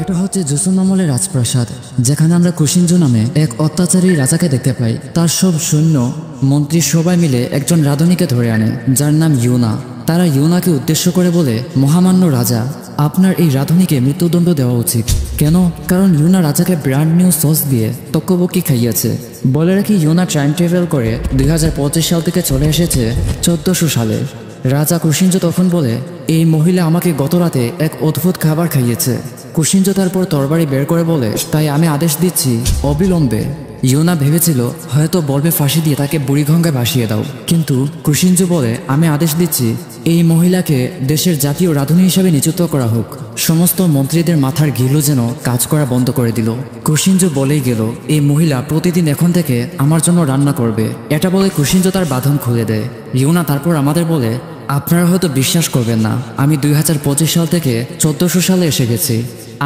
এটা হচ্ছে জোসন আমলের রাজপ্রাসাদ, যেখানে আমরা কুশিনজো নামে এক অত্যাচারী রাজাকে দেখতে পাই। তার সব সৈন্য মন্ত্রী সবাই মিলে একজন রাঁধুনিকে ধরে আনে, যার নাম ইউনা। তারা ইউনাকে উদ্দেশ্য করে বলে, মহামান্য রাজা, আপনার এই রাঁধুনিকে মৃত্যুদণ্ড দেওয়া উচিত। কেন? কারণ ইউনা রাজাকে ব্র্যান্ড নিউ সস দিয়ে তক্কবকি খাইয়েছে। বলে রাখি, ইউনা টাইম ট্রাভেল করে 2025 সাল থেকে চলে এসেছে 1400 সালে। রাজা কুশিনজো তখন বলে, এই মহিলা আমাকে গত রাতে এক অদ্ভুত খাবার খাইয়েছে। কুশিনজো তারপর তরবারি বের করে বলে, তাই আমি আদেশ দিচ্ছি অবিলম্বে। ইউনা ভেবেছিল হয়তো বলবে ফাঁসি দিয়ে তাকে বুড়িগঙ্গায় ভাসিয়ে দাও, কিন্তু কুশিনজো বলে, আমি আদেশ দিচ্ছি এই মহিলাকে দেশের জাতীয় রাঁধুনি হিসাবে নিযুক্ত করা হোক। সমস্ত মন্ত্রীদের মাথার ঘিলু যেন কাজ করা বন্ধ করে দিল। কুশিনজো বলেই গেল, এই মহিলা প্রতিদিন এখন থেকে আমার জন্য রান্না করবে। এটা বলে কুশিনজো তার বাঁধন খুলে দেয়। ইউনা তারপর আমাদের বলে, আপনারা হয়তো বিশ্বাস করবেন না, আমি 2025 সাল থেকে 1400 সালে এসে গেছি।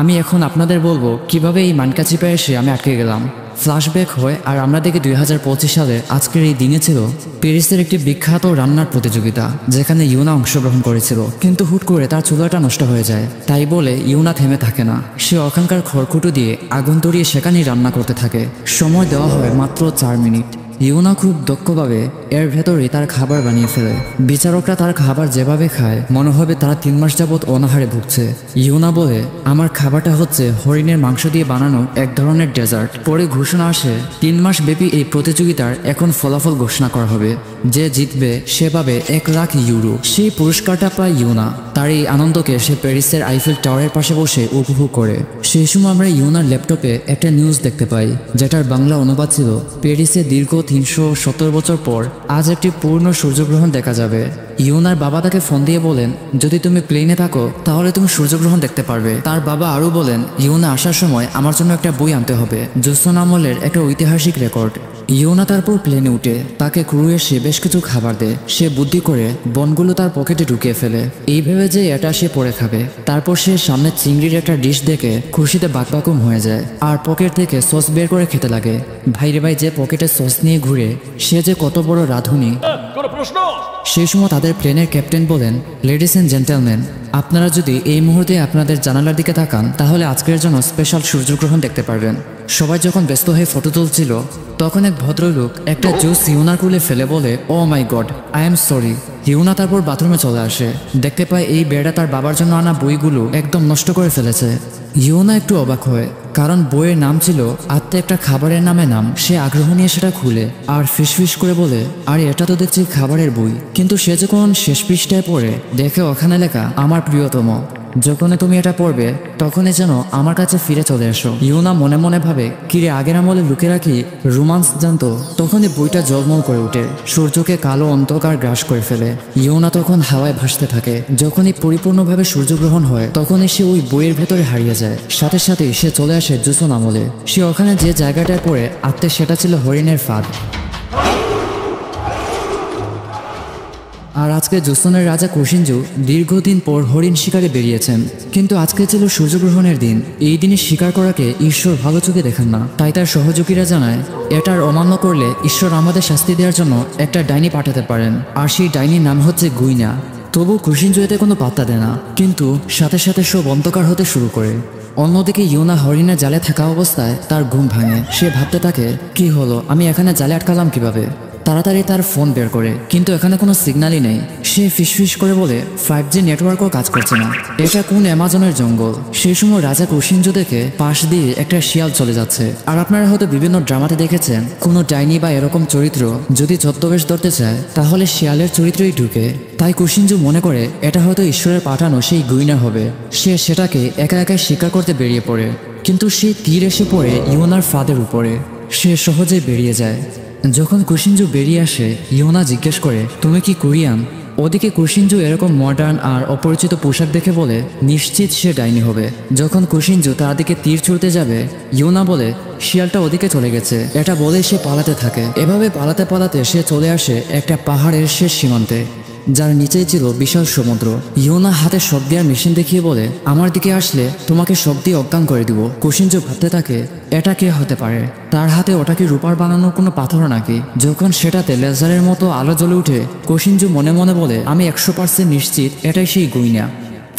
আমি এখন আপনাদের বলবো কিভাবে এই মানকাচিপা এসে আমি আটকে গেলাম। ফ্ল্যাশব্যাক হয় আর আমরা দেখি 2025 সালে আজকের এই দিনে ছিল প্যারিসের একটি বিখ্যাত রান্নার প্রতিযোগিতা, যেখানে ইউনা অংশগ্রহণ করেছিল। কিন্তু হুট করে তার চুলাটা নষ্ট হয়ে যায়। তাই বলে ইউনা থেমে থাকে না, সে ওখানকার খড়কুটো দিয়ে আগুন ধরিয়ে সেখানেই রান্না করতে থাকে। সময় দেওয়া হয় মাত্র 4 মিনিট। ইউনা খুব দক্ষভাবে এর ভেতরে তার খাবার বানিয়ে ফেলে। বিচারকরা তার খাবার যেভাবে খায় মনে হবে তারা 3 মাস যাবৎ অনাহারে ভুগছে। ইউনা বলে, আমার খাবারটা হচ্ছে হরিণের মাংস দিয়ে বানানো এক ধরনের ডেজার্ট। পরে ঘোষণা আসে 3 মাস ব্যাপী এই প্রতিযোগিতার এখন ফলাফল ঘোষণা করা হবে। যে জিতবে সে পাবে 1 লাখ ইউরো। সেই পুরস্কারটা পায় ইউনা। তার এই আনন্দকে সে প্যারিসের আইফেল টাওয়ারের পাশে বসে উপভোগ করে। সেই সময় আমরা ইউনার ল্যাপটপে একটা নিউজ দেখতে পাই, যেটার বাংলা অনুবাদ ছিল, প্যারিসে দীর্ঘ 370 বছর পর আজ একটি পূর্ণ সূর্যগ্রহণ দেখা যাবে। ইউনার বাবা তাকে ফোন দিয়ে বলেন, যদি তুমি প্লেনে থাকো তাহলে তুমি সূর্যগ্রহণ দেখতে পারবে। তার বাবা আরও বলেন, ইউনা আসার সময় আমার জন্য একটা বই আনতে হবে, জোসন আমলের একটা ঐতিহাসিক রেকর্ড। ইউনা তারপর প্লেনে উঠে তাকে ক্রু এসে বেশ কিছু খাবার দেয়। সে বুদ্ধি করে বনগুলো তার পকেটে ঢুকিয়ে ফেলে, এই ভেবে যে এটা সে পরে খাবে। তারপর সে সামনে চিংড়ির একটা ডিশ দেখে খুশিতে বাকবাকুম হয়ে যায় আর পকেট থেকে সস বের করে খেতে লাগে। ভাইরে ভাই, যে পকেটে সস নিয়ে ঘুরে সে যে কত বড় রাঁধুনি। সেই সময় তাদের প্লেনের ক্যাপ্টেন বলেন, লেডিস এন্ড জেন্টলম্যান, আপনারা যদি এই মুহূর্তে আপনাদের জানালার দিকে তাকান তাহলে আজকের জন্য স্পেশাল সূর্যগ্রহণ দেখতে পারবেন। সবাই যখন ব্যস্ত হয়ে ফটো তুলছিল তখন এক ভদ্রলোক একটা জুস ইউনার কুলে ফেলে বলে, ও মাই গড, আই এম সরি। ইউনা তারপর বাথরুমে চলে আসে, দেখতে পায় এই বেড়া তার বাবার জন্য আনা বইগুলো একদম নষ্ট করে ফেলেছে। ইউনা একটু অবাক হয়, কারণ বইয়ের নাম ছিল আত্মা একটা খাবারের নামে নাম। সে আগ্রহ নিয়ে সেটা খুলে আর ফিসফিস করে বলে, আরে এটা তো দেখছি খাবারের বই। কিন্তু সে যখন শেষ পৃষ্ঠায় পড়ে দেখে ওখানে লেখা, আমার প্রিয়তম, যখনই তুমি এটা পড়বে তখনই যেন আমার কাছে ফিরে চলে এসো। ইউনা মনে মনে ভাবে, কিরে আগের আমলে লোকেরা কি রোমান্স জানতো? তখনই বইটা জলমল করে ওঠে, সূর্যকে কালো অন্ধকার গ্রাস করে ফেলে। ইউনা তখন হাওয়ায় ভাসতে থাকে। যখনই পরিপূর্ণভাবে সূর্যগ্রহণ হয় তখনই সে ওই বইয়ের ভেতরে হারিয়ে যায়। সাথে সাথে সে চলে আসে জোসন আমলে। সে ওখানে যে জায়গাটায় পড়ে আত্মে সেটা ছিল হরিণের ফাঁদ। আর আজকে জোসনের রাজা কুশিনজো দীর্ঘদিন পর হরিণ শিকারে বেরিয়েছেন। কিন্তু আজকে ছিল সূর্যগ্রহণের দিন। এই দিনে শিকার করাকে ঈশ্বর ভালো চোখে দেখেন না। তাই তার সহযোগীরা জানায়, এটার অমান্য করলে ঈশ্বর আমাদের শাস্তি দেওয়ার জন্য একটা ডাইনি পাঠাতে পারেন, আর সেই ডাইনির নাম হচ্ছে গুইনা। তবু কুশিনজো এতে কোনো পাত্তা দেয় না, কিন্তু সাথে সাথে সব অন্ধকার হতে শুরু করে। অন্যদিকে ইউনা হরিণের জালে থাকা অবস্থায় তার ঘুম ভাঙে। সে ভাবতে থাকে, কি হলো, আমি এখানে জালে আটকালাম কিভাবে? তাড়াতাড়ি তার ফোন বের করে, কিন্তু এখানে কোনো সিগন্যালই নেই। সে ফিসফিস করে বলে, 5G নেটওয়ার্কও কাজ করছে না। এটা কোন অ্যামাজনের জঙ্গল? সেই সময় রাজা কুশিনজো দেখে পাশ দিয়ে একটা শিয়াল চলে যাচ্ছে। আর আপনারা হয়তো বিভিন্ন ড্রামাতে দেখেছেন, কোনো ডাইনি বা এরকম চরিত্র যদি ছদ্মবেশ ধরতে চায় তাহলে শিয়ালের চরিত্রই ঢুকে। তাই কুশিনজো মনে করে এটা হয়তো ঈশ্বরের পাঠানো সেই গুইনা হবে। সে সেটাকে একা একা শিকার করতে বেরিয়ে পড়ে, কিন্তু সেই তীর এসে পড়ে ইউনার ফাঁদের উপরে। সে সহজেই বেরিয়ে যায়। যখন কুশিনজো বেরিয়ে আসে, ইউনা জিজ্ঞেস করে, তুমি কি কোরিয়ান? ওদিকে কুশিনজো এরকম মডার্ন আর অপরিচিত পোশাক দেখে বলে, নিশ্চিত সে ডাইনি হবে। যখন কুশিনজো তার দিকে তীর ছুঁড়তে যাবে, ইউনা বলে, শিয়ালটা ওদিকে চলে গেছে। এটা বলে সে পালাতে থাকে। এভাবে পালাতে পালাতে সে চলে আসে একটা পাহাড়ের শেষ সীমান্তে, যার নিচেই ছিল বিশাল সমুদ্র। ইউনা হাতে শক দেওয়ার মেশিন দেখিয়ে বলে, আমার দিকে আসলে তোমাকে শক দিয়ে অজ্ঞান করে দিব। কুশিনজো ভাবতে থাকে, এটা কে হতে পারে? তার হাতে ওটা কি রূপার বানানো কোনো পাথর নাকি? যখন সেটাতে লেজারের মতো আলো জ্বলে উঠে, কুশিনজো মনে মনে বলে, আমি 100% নিশ্চিত এটাই সেই গুইনা।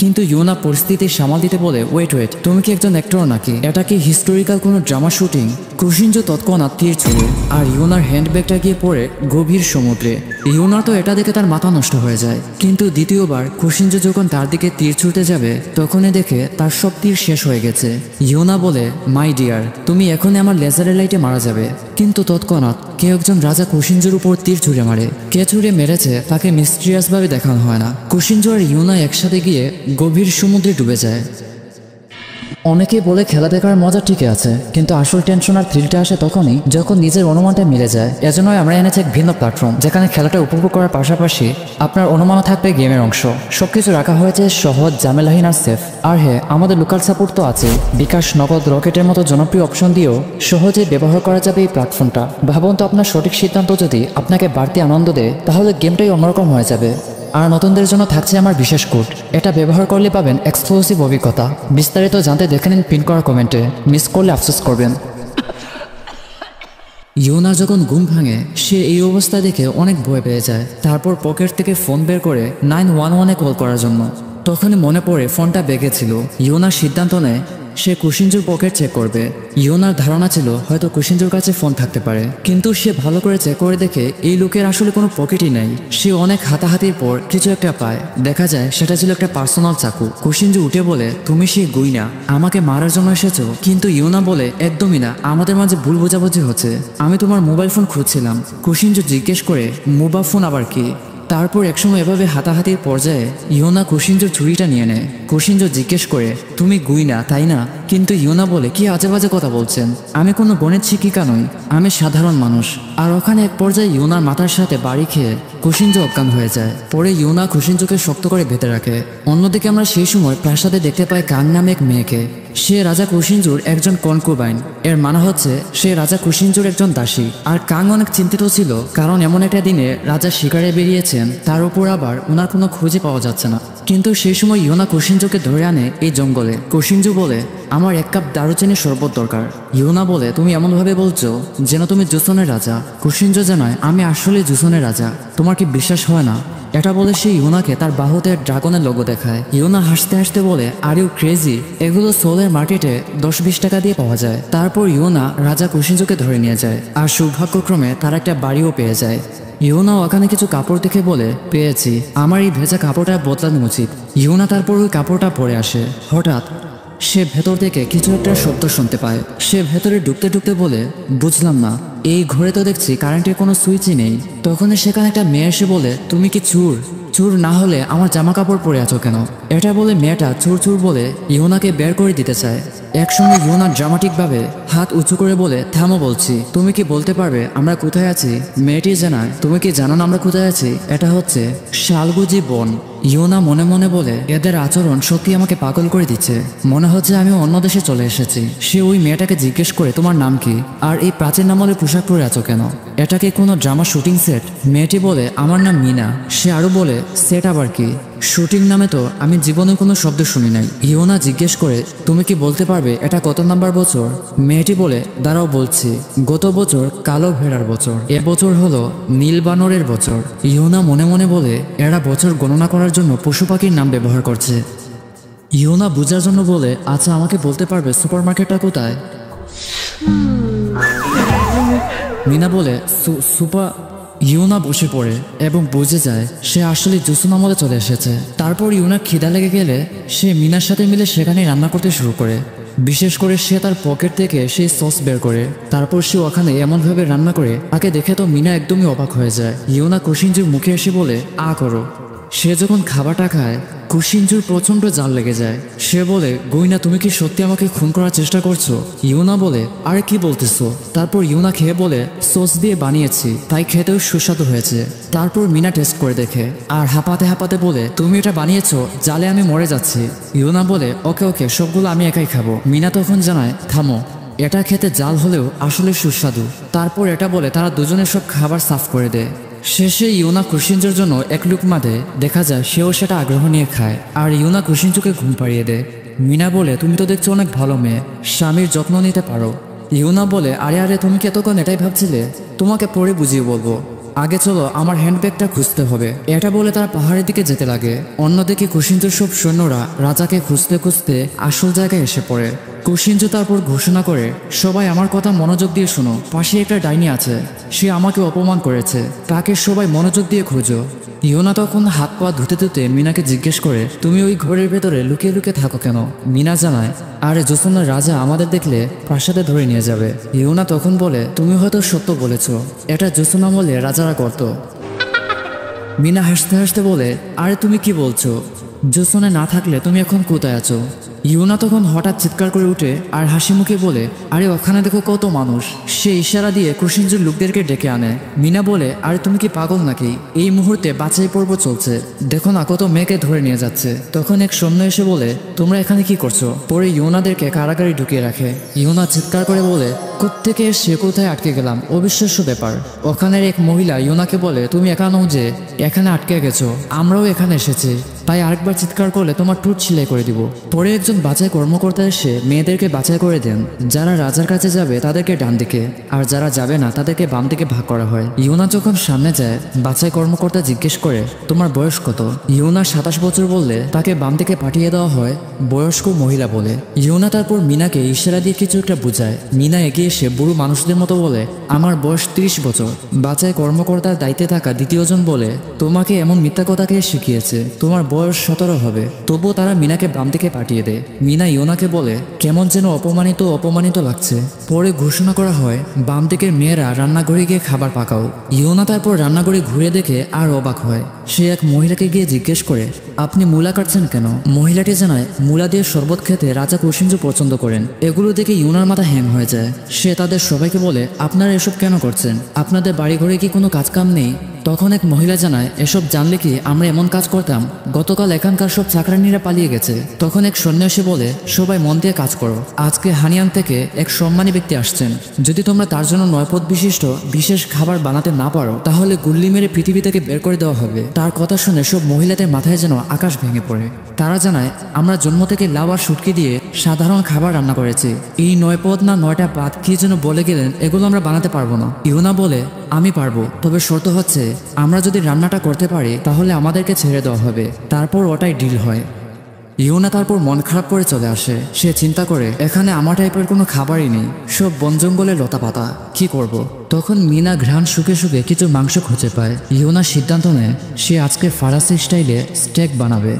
কিন্তু ইউনা পরিস্থিতি সামাল দিতে বলে, ওয়েট, তুমি কি একজন অ্যাক্টর নাকি? এটা কি হিস্টোরিক্যাল কোনো ড্রামা শুটিং? কুশিনজো তৎক্ষণাৎ তীর ছুড়ে আর ইউনার হ্যান্ডব্যাগটা গিয়ে পড়ে গভীর সমুদ্রে। ইউনার তো এটা দেখে তার মাথা নষ্ট হয়ে যায়। কিন্তু দ্বিতীয়বার কুশিনজো যখন তার দিকে তীর ছুটতে যাবে তখনই দেখে তার সব তীর শেষ হয়ে গেছে। ইউনা বলে, মাই ডিয়ার, তুমি এখনই আমার লেজারের লাইটে মারা যাবে। কিন্তু তৎক্ষণাৎ কেউ একজন রাজা কুশিনজোর উপর তীর ছুঁড়ে মারে। কে ছুঁড়ে মেরেছে তাকে মিস্টিরিয়াস ভাবে দেখানো হয় না। কুশিনজো আর ইউনা একসাথে গিয়ে গভীর সমুদ্রে ডুবে যায়। অনেকেই বলে খেলা দেখার মজা ঠিকই আছে, কিন্তু আসল টেনশন আর থ্রিলটা আসে তখনই যখন নিজের অনুমানটা মিলে যায়। এজন্যই আমরা এনেছি এক ভিন্ন প্ল্যাটফর্ম, যেখানে খেলাটা উপভোগ করার পাশাপাশি আপনার অনুমানও থাকবে গেমের অংশ। সবকিছু রাখা হয়েছে সহজ, ঝামেলাহীন আর সেফ। আর হ্যাঁ, আমাদের লোকাল সাপোর্ট তো আছে। বিকাশ, নগদ, রকেটের মতো জনপ্রিয় অপশন দিয়েও সহজেই ব্যবহার করা যাবে এই প্ল্যাটফর্মটা। ভাবুন তো, আপনার সঠিক সিদ্ধান্ত যদি আপনাকে বাড়তি আনন্দ দেয় তাহলে গেমটাই অন্যরকম হয়ে যাবে। আর নতুনদের জন্য থাকছে আমার বিশেষ কোড। এটা ব্যবহার করলে পাবেন এক্সক্লুসিভ অভিজ্ঞতা। বিস্তারিত জানতে দেখে নিন পিন করা কমেন্টে। মিস করলে আফসোস করবেন। ইউনা যখন ঘুম ভাঙে সে এই অবস্থা দেখে অনেক ভয় পেয়ে যায়। তারপর পকেট থেকে ফোন বের করে 911-এ কল করার জন্য। তখনই মনে পড়ে ফোনটা ব্যাগে ছিল। ইউনা সিদ্ধান্ত নেয় সে কুশিনজোর পকেট চেক করবে। ইউনার ধারণা ছিল হয়তো কুশিনজোর কাছে ফোন থাকতে পারে, কিন্তু সে ভালো করে চেক করে দেখে এই লোকের আসলে কোনো পকেটই নেই। সে অনেক হাতাহাতির পর কিছু একটা পায়। দেখা যায় সেটা ছিল একটা পার্সোনাল চাকু। কুশিনজো উঠে বলে, তুমি সেই গুইনা, আমাকে মারার জন্য এসেছো? কিন্তু ইউনা বলে, একদমই না, আমাদের মাঝে ভুল বোঝাবুঝি হচ্ছে, আমি তোমার মোবাইল ফোন খুঁজছিলাম। কুশিনজো জিজ্ঞেস করে, মোবাইল ফোন আবার কি? তারপর একসময় এভাবে হাতাহাতির পর্যায়ে ইউনা কুশিনজোর ছুরিটা নিয়ে নেয়। কুশিনজো জিজ্ঞেস করে, তুমি গুইনা তাই না? কিন্তু ইউনা বলে, কি আজে বাজে কথা বলছেন, আমি কোনো গণিত শিক্ষিকা নই, আমি সাধারণ মানুষ। আর ওখানে এক পর্যায়ে ইউনার মাথার সাথে বাড়ি খেয়ে কুশিনজো অজ্ঞান হয়ে যায়। পরে ইউনা কুশিনজোকে শক্ত করে বেঁধে রাখে। অন্যদিকে আমরা সেই সময় প্রাসাদে দেখতে পাই কাং নামে এক মেয়েকে। সে রাজা কুশিনজোর একজন কনকুবাইন। এর মানে হচ্ছে সে রাজা কুশিনজোর একজন দাসী। আর কাং অনেক চিন্তিত ছিল, কারণ এমন একটা দিনে রাজা শিকারে বেরিয়েছেন, তার উপর আবার ওনার কোনো খুঁজে পাওয়া যাচ্ছে না। কিন্তু সেই সময় ইউনা কুশিনজোকে ধরে আনে এই জঙ্গলে। কুশিনজো বলে, আমার 1 কাপ দারুচিনির শরবত দরকার। ইউনা বলে, তুমি এমনভাবে বলছো যেন তুমি জুসনের রাজা। কুশিনজো জানায়, আমি আসলে জুসনের রাজা, তোমার কি বিশ্বাস হয় না? এটা বলে সে ইউনাকে তার বাহুতে ড্রাগনের লোগো দেখায়। ইউনা হাসতে হাসতে বলে, আর ইউ ক্রেজি, এগুলো সোলের মার্কেটে 10-20 টাকা দিয়ে পাওয়া যায়। তারপর ইউনা রাজা কুশিনজোকে ধরে নিয়ে যায়, আর সৌভাগ্যক্রমে তার একটা বাড়িও পেয়ে যায়। ইউনা ওখানে কিছু কাপড় দেখে বলে, পেয়েছি, আমার এই ভেজা কাপড়টা বদলানো উচিত। ইউনা তারপর ওই কাপড়টা পরে আসে। হঠাৎ সে ভেতর থেকে কিছু একটা শব্দ শুনতে পায়। সে ভেতরে ঢুকতে ঢুকতে বলে, বুঝলাম না, এই ঘরে তো দেখছি কারেন্টের কোনো সুইচই নেই। তখনই সেখানে একটা মেয়ে এসে বলে, তুমি কি চুর? চুর না হলে আমার জামা কাপড় পরে আছো কেন? এটা বলে মেয়েটা চুর চুর বলে ইউনাকে বের করে দিতে চায়। একসময় ইউনা ড্রামাটিকভাবে হাত উঁচু করে বলে, থামো বলছি, তুমি কি বলতে পারবে আমরা কোথায় আছি? মেয়েটি জানায়, তুমি কি জানো না আমরা কোথায় আছি? এটা হচ্ছে শালগুজি বন। ইউনা মনে মনে বলে, এদের আচরণ সত্যি আমাকে পাগল করে দিচ্ছে, মনে হচ্ছে আমি অন্য দেশে চলে এসেছি। সে ওই মেয়েটাকে জিজ্ঞেস করে, তোমার নাম কি? আর এই প্রাচীন আমলের পোশাক পরে আছো কেন? এটা কি কোনো ড্রামা শুটিং সেট? মেয়েটি বলে, আমার নাম মিনা। সে আরো বলে, সেট আবার কি? শুটিং নামে তো আমি জীবনে কোনো শব্দ শুনি নাই। ইউনা জিজ্ঞেস করে, তুমি কি বলতে পারবে এটা কত নাম্বার বছর? মেয়েটি বলে, দাঁড়াও বলছি, গত বছর কালো ভেড়ার বছর, এবছর হলো নীল বানরের বছর। ইউনা মনে মনে বলে, এরা বছর গণনা করার জন্য পশু পাখির নাম ব্যবহার করছে। ইউনা বুঝার জন্য বলে, আচ্ছা আমাকে বলতে পারবে সুপারমার্কেটটা কোথায়? মিনা বলে, সুপার। ইউনা বসে পড়ে এবং বুঝে যায় সে আসলে জুসুন আমলে চলে এসেছে। তারপর ইউনা খিদা লেগে গেলে সে মিনার সাথে মিলে সেখানে রান্না করতে শুরু করে। বিশেষ করে সে তার পকেট থেকে সেই সস বের করে। তারপর সে ওখানে এমনভাবে রান্না করে তাকে দেখে তো মিনা একদমই অবাক হয়ে যায়। ইউনা কুশিনজোর মুখে এসে বলে, করো। সে যখন খাবারটা খায় কুশিনজোর প্রচন্ড জাল লেগে যায়। সে বলে, গুইনা তুমি কি সত্যি আমাকে খুন করার চেষ্টা করছো? ইউনা বলে, আরে কি বলতেছো? তারপর ইউনা খেয়ে বলে, সস দিয়ে বানিয়েছি, তাই খেতেও সুস্বাদু হয়েছে। তারপর মিনা টেস্ট করে দেখে আর হাঁপাতে হাঁপাতে বলে, তুমি এটা বানিয়েছো, জালে আমি মরে যাচ্ছি। ইউনা বলে, ওকে ওকে, সবগুলো আমি একাই খাবো। মিনা তখন জানায়, থামো, এটা খেতে জাল হলেও আসলে সুস্বাদু। তারপর এটা বলে তারা দুজনের সব খাবার সাফ করে দেয়। শেষে ইউনা কুশিনজোর জন্য এক লুকমা দেয়। দেখা যায় সেও সেটা আগ্রহ নিয়ে খায় আর ইউনা কুশিনজোকে ঘুম পাড়িয়ে দেয়। মিনা বলে, তুমি তো দেখছো অনেক ভালো মেয়ে, স্বামীর যত্ন নিতে পারো। ইউনা বলে, আরে আরে, তুমি কি এতক্ষণ এটাই ভাবছিলে? তোমাকে পরে বুঝিয়ে বলবো। আগে চলো আমার হ্যান্ডব্যাগটা খুঁজতে হবে। এটা বলে তারা পাহাড়ের দিকে যেতে লাগে। অন্যদিকে কুশিনজোর সব সৈন্যরা রাজাকে খুঁজতে খুঁজতে আসল জায়গায় এসে পড়ে। কুশিনজো তারপর ঘোষণা করে, সবাই আমার কথা মনোযোগ দিয়ে শোনো, পাশে একটা ডাইনি আছে, সে আমাকে অপমান করেছে, তাকে সবাই মনোযোগ দিয়ে খোঁজো। ইয়োনা তখন হাত পা ধুতে ধুতে মিনাকে জিজ্ঞেস করে, তুমি ওই ঘরের ভেতরে লুকিয়ে লুকিয়ে থাকো কেন? মিনা জানায়, আরে জোসনার রাজা আমাদের দেখলে প্রাসাদে ধরে নিয়ে যাবে। ইয়োনা তখন বলে, তুমি হয়তো সত্য বলেছ, এটা জোসনা বলে রাজারা করত। মিনা হাসতে হাসতে বলে, আরে তুমি কি বলছো? জোসনে না থাকলে তুমি এখন কোথায় আছো? ইউনা তখন হঠাৎ চিৎকার করে উঠে আর হাসি মুখে বলে, আরে ওখানে দেখো কত মানুষ। সে ইশারা দিয়ে কুশিনজোর লোকদেরকে ডেকে আনে। মিনা বলে, আরে তুমি কি পাগল নাকি? এই মুহূর্তে বাছাই পর্ব চলছে, দেখো না কত মেয়েকে ধরে নিয়ে যাচ্ছে। তখন এক সৈন্য এসে বলে, তোমরা এখানে কি করছো? পরে ইউনাদেরকে কারাগারে ঢুকিয়ে রাখে। ইউনা চিৎকার করে বলে, কোত্থেকে সে কোথায় আটকে গেলাম, অবিশ্বাস্য ব্যাপার। ওখানের এক মহিলা ইউনাকে বলে, তুমি একা নও যে এখানে আটকে গেছো, আমরাও এখানে এসেছি, তাই আরেকবার চিৎকার করলে তোমার টুট সেলাই করে দিব। পরে একজন বাছাই কর্মকর্তা এসে মেয়েদেরকে বাছাই করে দেন। যারা রাজার কাছে যাবে তাদেরকে ডান দিকে, আর যারা যাবে না তাদেরকে বাম দিকে ভাগ করা হয়। ইউনা যখন সামনে যায়, বাছাই কর্মকর্তা জিজ্ঞেস করে, তোমার বয়স কত? ইউনা 27 বছর বললে তাকে বাম দিকে পাঠিয়ে দেওয়া হয় বয়স্ক মহিলা বলে। ইউনা তারপর মিনাকে ইশারা দিয়ে কিছু একটা বুঝায়। মিনা এগিয়ে এসে বুড়ো মানুষদের মতো বলে, আমার বয়স 30 বছর। বাছাই কর্মকর্তার দায়িত্বে থাকা দ্বিতীয়জন বলে, তোমাকে এমন মিথ্যা কথাকে শিখিয়েছে, তোমার বয়স 17 হবে। তবুও তারা মিনাকে বাম দিকে পাঠিয়ে দেয়। মিনা ইউনাকে বলে, কেমন যেন অপমানিত অপমানিত লাগছে। পরে ঘোষণা করা হয়, বাম দিকের মেয়েরা রান্নাঘরে গিয়ে খাবার পাকাও। ইউনা তারপর রান্নাঘরে ঘুরে দেখে আর অবাক হয়। সে এক মহিলাকে গিয়ে জিজ্ঞেস করে, আপনি মূলা কাটছেন কেন? মহিলাটি জানায়, মূলা দিয়ে শরবত খেতে রাজা কুশিনজো পছন্দ করেন। এগুলো দেখে ইউনার মাথা হ্যাং হয়ে যায়। সে তাদের সবাইকে বলে, আপনারা এসব কেন করছেন? আপনাদের বাড়িঘরে কি কোনো কাজ কাম নেই? তখন এক মহিলা জানায়, এসব জানলে কি আমরা এমন কাজ করতাম? গতকাল এখানকার সব চাকরানিরা পালিয়ে গেছে। তখন এক সন্ন্যাসী বলে, সবাই মন দিয়ে কাজ করো, আজকে হানিয়ান থেকে এক সম্মানী ব্যক্তি আসছেন। যদি তোমরা তার জন্য 9 পদ বিশিষ্ট বিশেষ খাবার বানাতে না পারো, তাহলে গুল্লি মেরে পৃথিবী থেকে বের করে দেওয়া হবে। তার কথা শুনে সব মহিলাদের মাথায় যেন আকাশ ভেঙে পড়ে। তারা জানায়, আমরা জন্ম থেকে লাউ আর শুটকি দিয়ে সাধারণ খাবার রান্না করেছি। এই 9 পদ না 9টা পাত কি যেন বলে গেলেন, এগুলো আমরা বানাতে পারবো না। ইউনা বলে, আমি পারবো, তবে শর্ত হচ্ছে আমরা যদি রান্নাটা করতে পারি তাহলে আমাদেরকে ছেড়ে দেওয়া হবে। তারপর ওটাই ডিল হয়। ইউনা তারপর মন খারাপ করে চলে আসে। সে চিন্তা করে, এখানে আমার টাইপের কোনো খাবারই নেই, সব বন জঙ্গলের লতা পাতা, কি করব। তখন মিনা ঘ্রাণ শুকে শুকে কিছু মাংস খুঁজে পায়। ইউনা সিদ্ধান্ত নেয় সে আজকে ফারাসি স্টাইলে স্টেক বানাবে।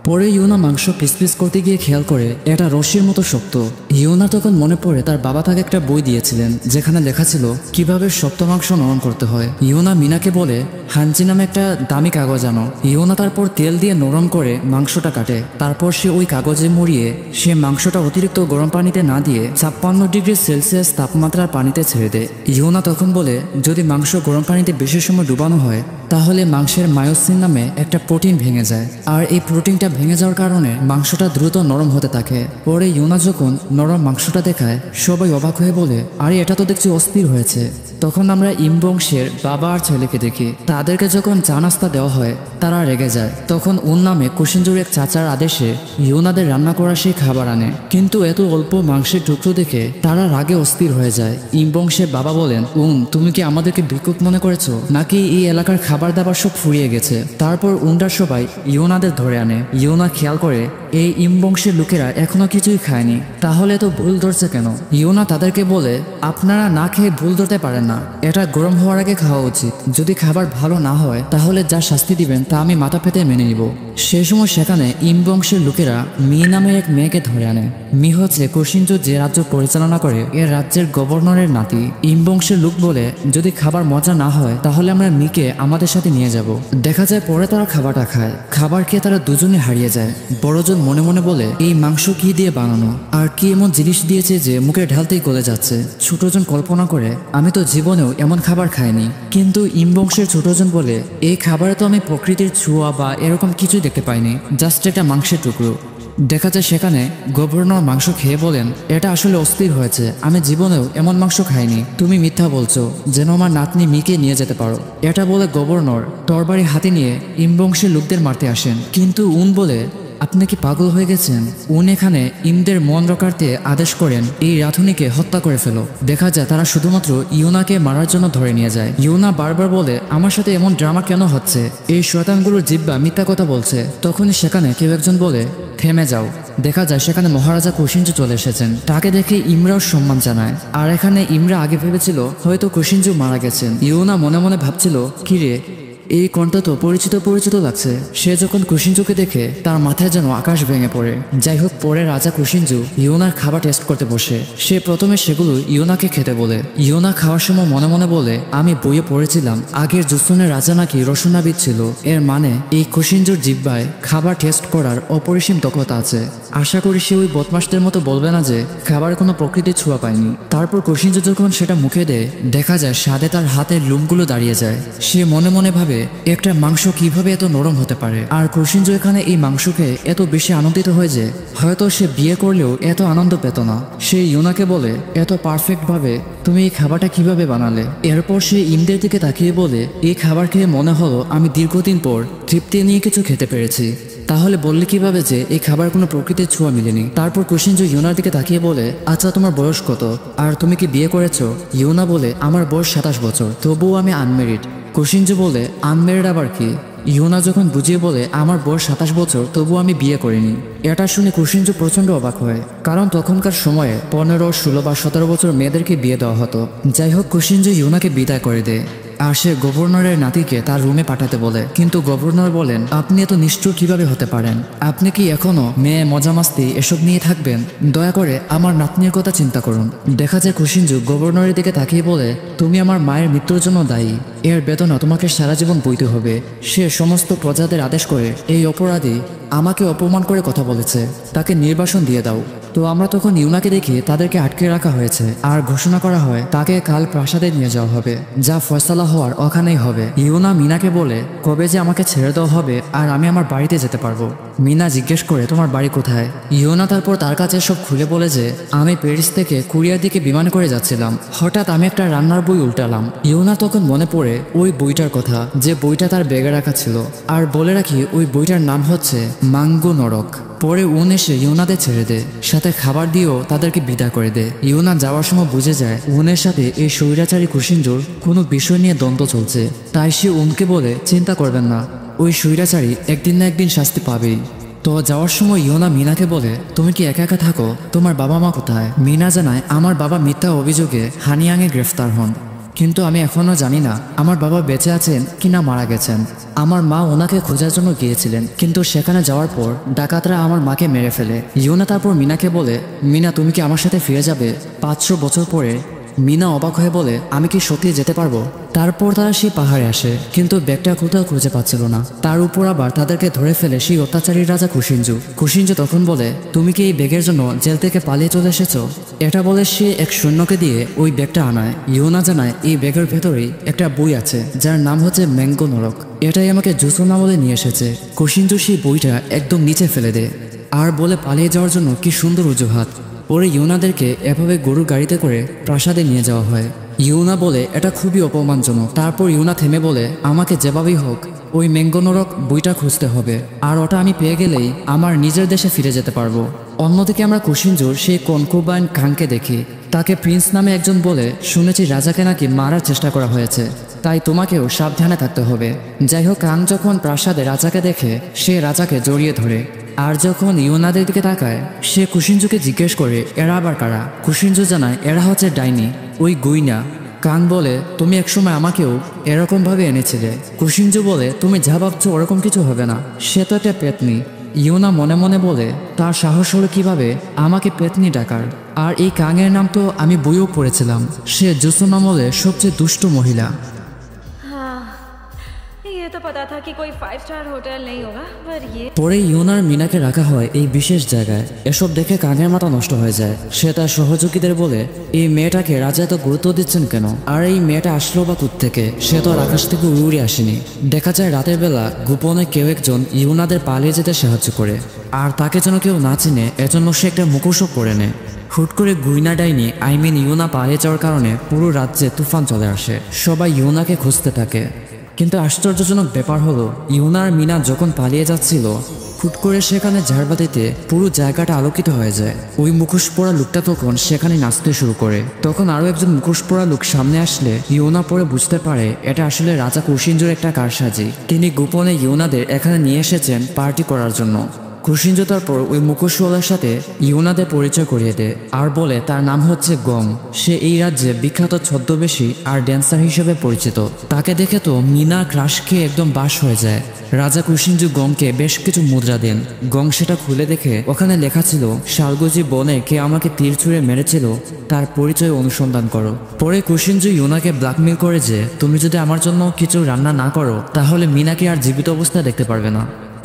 পরে ইউনা মাংস পিস পিস করতে গিয়ে খেয়াল করে এটা রশির মতো শক্ত। ইউনা তখন মনে পড়ে তার বাবা তাকে একটা বই দিয়েছিলেন যেখানে লেখা ছিল কিভাবে শক্ত মাংস নরম করতে হয়। ইউনা মিনাকে বলে, হাঞ্চি নামে একটা দামি কাগজ আনো। ইউনা তারপর তেল দিয়ে নরম করে মাংসটা কাটে। তারপর সে ওই কাগজে মুড়িয়ে সে মাংসটা অতিরিক্ত গরম পানিতে না দিয়ে 56 ডিগ্রি সেলসিয়াস তাপমাত্রার পানিতে ছেড়ে দেয়। ইউনা তখন বলে, যদি মাংস গরম পানিতে বেশি সময় ডুবানো হয় তাহলে মাংসের মায়োসিন নামে একটা প্রোটিন ভেঙে যায়, আর এই প্রোটিনটা ভেঙে যাওয়ার কারণে মাংসটা দ্রুত নরম হতে থাকে। পরে ইউনা যখন নরম মাংসটা দেখায়, সবাই অবাক হয়ে বলে, আরে এটা তো দেখছি অস্থির হয়েছে। তখন আমরা ইম বংশের বাবা আর ছেলেকে দেখি। তাদেরকে যখন চা নাস্তা দেওয়া হয় তারা রেগে যায়। তখন উন নামে কুশিনজোর এক চাচার আদেশে ইউনাদের রান্না করা সেই খাবার আনে। কিন্তু এত অল্প মাংসের টুকরো দেখে তারা রাগে অস্থির হয়ে যায়। ইম বংশের বাবা বলেন, তুমি কি আমাদেরকে ভিক্ষুক মনে করেছো, নাকি এই এলাকার খাবার দাবার সব ফুরিয়ে গেছে? তারপর উন্ডার সবাই ইউনাদের ধরে আনে। ইউনা খেয়াল করে এই ইম বংশের লোকেরা এখনো কিছুই খায়নি, তাহলে তো ভুল ধরছে কেন? ইউনা তাদেরকে বলে, আপনারা না খেয়ে ভুল ধরতে পারেন না, এটা গরম হওয়ার আগে খাওয়া উচিত। যদি খাবার ভালো না হয় তাহলে যা শাস্তি দিবেন তা আমি মাথা পেতে মেনে নিব। সে সময় সেখানে ইম বংশের লোকেরা মি নামের এক মেয়েকে ধরে আনে। মি হচ্ছে কুশিনজো যে রাজ্য পরিচালনা করে এর রাজ্যের গভর্নরের নাতি। ইম বংশের লোক বলে, যদি খাবার মজা না হয় তাহলে আমরা মিকে আমাদের সাথে নিয়ে যাব। দেখা যায় পরে তারা খাবারটা খায়। খাবার খেয়ে তারা দুজনে হারিয়ে যায়। বড়জন মনে মনে বলে, এই মাংস কি দিয়ে বানানো, আর কি এমন জিনিস দিয়েছে যে মুখে ঢালতেই গলে যাচ্ছে। ছোটজন কল্পনা করে, আমি তো জীবনেও এমন খাবার খাইনি। কিন্তু ইম বংশের ছোটজন বলে, এই খাবারে তো আমি প্রকৃতির ছোঁয়া বা এরকম কিছুই দেখতে পাইনি, জাস্ট একটা মাংসের টুকরো। দেখা যায় সেখানে গভর্নর মাংস খেয়ে বলেন, এটা আসলে অস্থির হয়েছে, আমি জীবনেও এমন মাংস খাইনি, তুমি মিথ্যা বলছো যেন আমার নাতনি মিকে নিয়ে যেতে পারো। এটা বলে গভর্নর তরবারি হাতে নিয়ে ইম বংশের লোকদের মারতে আসেন। কিন্তু উন বলে, আপনি কি পাগল হয়ে গেছেন? উনি এখানে ইমদের মন রকারতে আদেশ করেন এই রাধুনিকে হত্যা করে ফেলো। দেখা যায় তারা শুধুমাত্র ইউনাকে মারার জন্য ধরে নিয়ে যায়। ইউনা বারবার বলে আমার সাথে এমন ড্রামা কেন হচ্ছে, এই শয়তানগুলোর জিহ্বা মিথ্যা কথা বলছে। তখনই সেখানে কেউ একজন বলে থেমে যাও। দেখা যায় সেখানে মহারাজা কুশিঞ্জু চলে এসেছেন। তাকে দেখে ইমরাও সম্মান জানায়। আর এখানে ইমরা আগে ভেবেছিল হয়তো কুশিঞ্জু মারা গেছেন। ইউনা মনে মনে ভাবছিল কিরে, এই কণ্ঠ তো পরিচিত পরিচিত লাগছে। সে যখন কুশিঞ্জুকে দেখে তার মাথায় যেন আকাশ ভেঙে পড়ে। যাই হোক, পরে রাজা কুশিঞ্জু ইউনার খাবার টেস্ট করতে বসে। সে প্রথমে সেগুলো ইউনাকে খেতে বলে। ইউনা খাওয়ার সময় মনে মনে বলে আমি বইয়ে পড়েছিলাম আগের জুসুনের রাজা নাকি রসনাবিদ ছিল। এর মানে এই কুশিঞ্জুর জিহ্বায় খাবার টেস্ট করার অপরিসীম দক্ষতা আছে। আশা করি সে ওই বদমাসদের মতো বলবে না যে খাবারের কোনো প্রকৃতির ছোঁয়া পায়নি। তারপর কুশিঞ্জু যখন সেটা মুখে দেয়, দেখা যায় স্বাদে তার হাতের লুমগুলো দাঁড়িয়ে যায়। সে মনে মনে ভাবে একটা মাংস কিভাবে এত নরম হতে পারে। আর কুশিঞ্জু এখানে এই মাংস খেয়ে এত বেশি আনন্দিত হয় যে হয়তো সে বিয়ে করলেও এত আনন্দ পেত না। সে ইউনাকে বলে এত পারফেক্ট ভাবে তুমি এই খাবারটা কিভাবে বানালে। এরপর সে ইমদের দিকে তাকিয়ে বলে এই খাবার খেয়ে মনে হলো আমি দীর্ঘদিন পর তৃপ্তি নিয়ে কিছু খেতে পেরেছি। তাহলে বললে কিভাবে যে এই খাবার কোনো প্রকৃতির ছোঁয়া মিলেনি। তারপর কুশিঞ্জু ইউনার দিকে তাকিয়ে বলে আচ্ছা তোমার বয়স কত, আর তুমি কি বিয়ে করেছো? ইউনা বলে আমার বয়স 27 বছর, তবুও আমি আনমেরিড। কুশিঞ্জু বলে আনমেরিড আবার কি? ইউনা যখন বুঝিয়ে বলে আমার বয়স 27 বছর, তবুও আমি বিয়ে করিনি। এটা শুনে কুশিঞ্জু প্রচন্ড অবাক হয়, কারণ তখনকার সময়ে 15, 16 বা 17 বছর মেয়েদেরকে বিয়ে দেওয়া হতো। যাই হোক, কুশিঞ্জু ইউনাকে বিদায় করে দেয়। আর সে গভর্নরের নাতিকে তার রুমে পাঠাতে বলে। কিন্তু গভর্নর বলেন আপনি এত নিষ্ঠুর কিভাবে হতে পারেন? আপনি কি এখনো মেয়ে মজামাস্তি এসব নিয়ে থাকবেন? দয়া করে আমার নাতনির কথা চিন্তা করুন। দেখা যায় কুশিঞ্জু গভর্নরের দিকে তাকিয়ে বলে তুমি আমার মায়ের মৃত্যুর জন্য দায়ী, এর বেদনা তোমাকে সারা জীবন বইতে হবে। সে সমস্ত প্রজাদের আদেশ করে এই অপরাধী আমাকে অপমান করে কথা বলেছে, তাকে নির্বাসন দিয়ে দাও। তো আমরা তখন ইউনাকে দেখি তাদেরকে আটকে রাখা হয়েছে আর ঘোষণা করা হয় তাকে কাল প্রাসাদে নিয়ে যাওয়া হবে, যা ফয়সালা হওয়ার ওখানেই হবে। ইউনা মিনাকে বলে কবে যে আমাকে ছেড়ে দেওয়া হবে আর আমি আমার বাড়িতে যেতে পারবো। মিনা জিজ্ঞেস করে তোমার বাড়ি কোথায়? ইউনা তারপর তার কাছে সব খুলে বলে যে আমি প্যারিস থেকে কুরিয়ার দিকে বিমানে করে যাচ্ছিলাম, হঠাৎ আমি একটা রান্নার বই উল্টালাম। ইউনা তখন মনে পড়ে ওই বইটার কথা, যে বইটা তার ব্যাগে রাখা ছিল। আর বলে রাখি ওই বইটার নাম হচ্ছে মাঙ্গো নরক। পরে উন এসে ইউনাদের ছেড়ে দেয়, সাথে খাবার দিয়েও তাদেরকে বিদায় করে দেয়। ইউনা যাওয়ার সময় বুঝে যায় উনের সাথে এই স্বৈরাচারী কুশিঞ্জুর কোনো বিষয় নিয়ে দ্বন্দ্ব চলছে। তাই সে উনকে বলে চিন্তা করবেন না, ওই স্বৈরাচারী একদিন না একদিন শাস্তি পাবেই। তো যাওয়ার সময় ইউনা মিনাকে বলে তুমি কি একা একা থাকো, তোমার বাবা মা কোথায়? মিনা জানায় আমার বাবা মিথ্যা অভিযোগে হানিয়াংয়ে গ্রেফতার হন, কিন্তু আমি এখনো জানি না আমার বাবা বেঁচে আছেন কিনা মারা গেছেন। আমার মা ওনাকে খোঁজার জন্য গিয়েছিলেন, কিন্তু সেখানে যাওয়ার পর ডাকাতরা আমার মাকে মেরে ফেলে। ইউনা তারপর মিনাকে বলে মিনা তুমি কি আমার সাথে ফিরে যাবে 500 বছর পরে? মিনা অবাক হয়ে বলে আমি কি সত্যি যেতে পারবো? তারপর তারা সেই পাহাড়ে আসে, কিন্তু ব্যাগটা কোথাও খুঁজে পাচ্ছিল না। তার উপর আবার তাদেরকে ধরে ফেলে সেই অত্যাচারী রাজা কুশিঞ্জু। কুশিঞ্জু তখন বলে তুমি কি এই ব্যাগের জন্য জেল থেকে পালিয়ে চলে এসেছো? এটা বলে সে এক সৈন্যকে দিয়ে ওই ব্যাগটা আনায়। ইউনা জানায় এই ব্যাগের ভেতরেই একটা বই আছে যার নাম হচ্ছে ম্যাঙ্গো নরক, এটাই আমাকে জুসুনা বলে নিয়ে এসেছে। কুশিঞ্জু সেই বইটা একদম নিচে ফেলে দেয় আর বলে পালিয়ে যাওয়ার জন্য কি সুন্দর অজুহাত। পরে ইউনাদেরকে এভাবে গরুর গাড়িতে করে প্রাসাদে নিয়ে যাওয়া হয়। ইউনা বলে এটা খুবই অপমানজনক। তারপর ইউনা থেমে বলে আমাকে যেভাবেই হোক ওই ম্যাঙ্গো নরক বইটা খুঁজতে হবে, আর ওটা আমি পেয়ে গেলেই আমার নিজের দেশে ফিরে যেতে পারবো। অন্যদিকে আমরা কুশিঞ্জুর সেই কনকুবাইন খানকে দেখি। তাকে প্রিন্স নামে একজন বলে শুনেছি রাজাকে নাকি মারার চেষ্টা করা হয়েছে, তাই তোমাকেও সাবধানে থাকতে হবে। যাই হোক, কাং যখন প্রাসাদে রাজাকে দেখে সে রাজাকে জড়িয়ে ধরে, আর যখন ইউনাদের দিকে তাকায় সে কুশিঞ্জুকে জিজ্ঞেস করে এরা আবার কারা। কুশিঞ্জু জানায় এরা হচ্ছে ডাইনি, ওই গুইনা। কাং বলে তুমি একসময় আমাকেও এরকম ভাবে এনেছিলে। কুশিঞ্জু বলে তুমি যা ভাবছো ওরকম কিছু হবে না, সে তো একটা পেতনি। ইউনা মনে মনে বলে তার সাহস হলো কিভাবে আমাকে পেতনি ডাকার। আর এই কাংয়ের নাম তো আমি বইও পড়েছিলাম, সে জুসুন আমলে সবচেয়ে দুষ্ট মহিলা। तो पता था कि कोई 5 स्टार होटल नहीं होगा, पर ये পরে ইউনার মিনাকে রাখা হয় এই বিশেষ জায়গায়। এসব দেখে কাঙের মাথা নষ্ট হয়ে যায়। সে তার সহযোগীদের বলে এই মেয়েটাকে রাজা এত গুরুত্ব দিচ্ছেন কেন, আর এই মেয়েটা আসলো বা থেকে? সে তো আর আকাশ থেকে উড়ে আসেনি। দেখা যায় রাতের বেলা গোপনে কেউ একজন ইউনাদের পালিয়ে যেতে সাহায্য করে, আর তাকে যেন কেউ না চিনে এজন্য সে একটা মুখোশও পরে নেয়। হুট করে গুইনা ডাইনি ইউনা পালিয়ে যাওয়ার কারণে পুরো রাজ্যে তুফান চলে আসে। সবাই ইউনাকে খুঁজতে থাকে, কিন্তু আশ্চর্যজনক ব্যাপার হলো ইউনা আর মিনা যখন পালিয়ে যাচ্ছিল হুট করে সেখানে ঝাড়বাতিতে পুরো জায়গাটা আলোকিত হয়ে যায়। ওই মুখোশ পরা লোকটা তখন সেখানে নাচতে শুরু করে। তখন আরো একজন মুখোশ পরা লোক সামনে আসলে ইউনা পরে বুঝতে পারে এটা আসলে রাজা কুশিনজোর একটা কারসাজি। তিনি গোপনে ইউনাদের এখানে নিয়ে এসেছেন পার্টি করার জন্য। কুশিনজো তারপর ওই মুখোশওয়ালার সাথে ইউনাদের পরিচয় করিয়ে দেয় আর বলে তার নাম হচ্ছে গং। সে এই রাজ্যে বিখ্যাত ছদ্মবেশী আর ড্যান্সার হিসেবে পরিচিত। তাকে দেখে তো মিনা ক্রাশ খেয়ে একদম বাস হয়ে যায়। রাজা কুশিনজো গংকে বেশ কিছু মুদ্রা দেন। গং সেটা খুলে দেখে ওখানে লেখা ছিল, শালগুজি বনে কে আমাকে তীর ছুঁড়ে মেরেছিল তার পরিচয় অনুসন্ধান করো। পরে কুশিনজো ইউনাকে ব্ল্যাকমেল করে যে তুমি যদি আমার জন্য কিছু রান্না না করো তাহলে মিনাকে আর জীবিত অবস্থায় দেখতে পারবে না।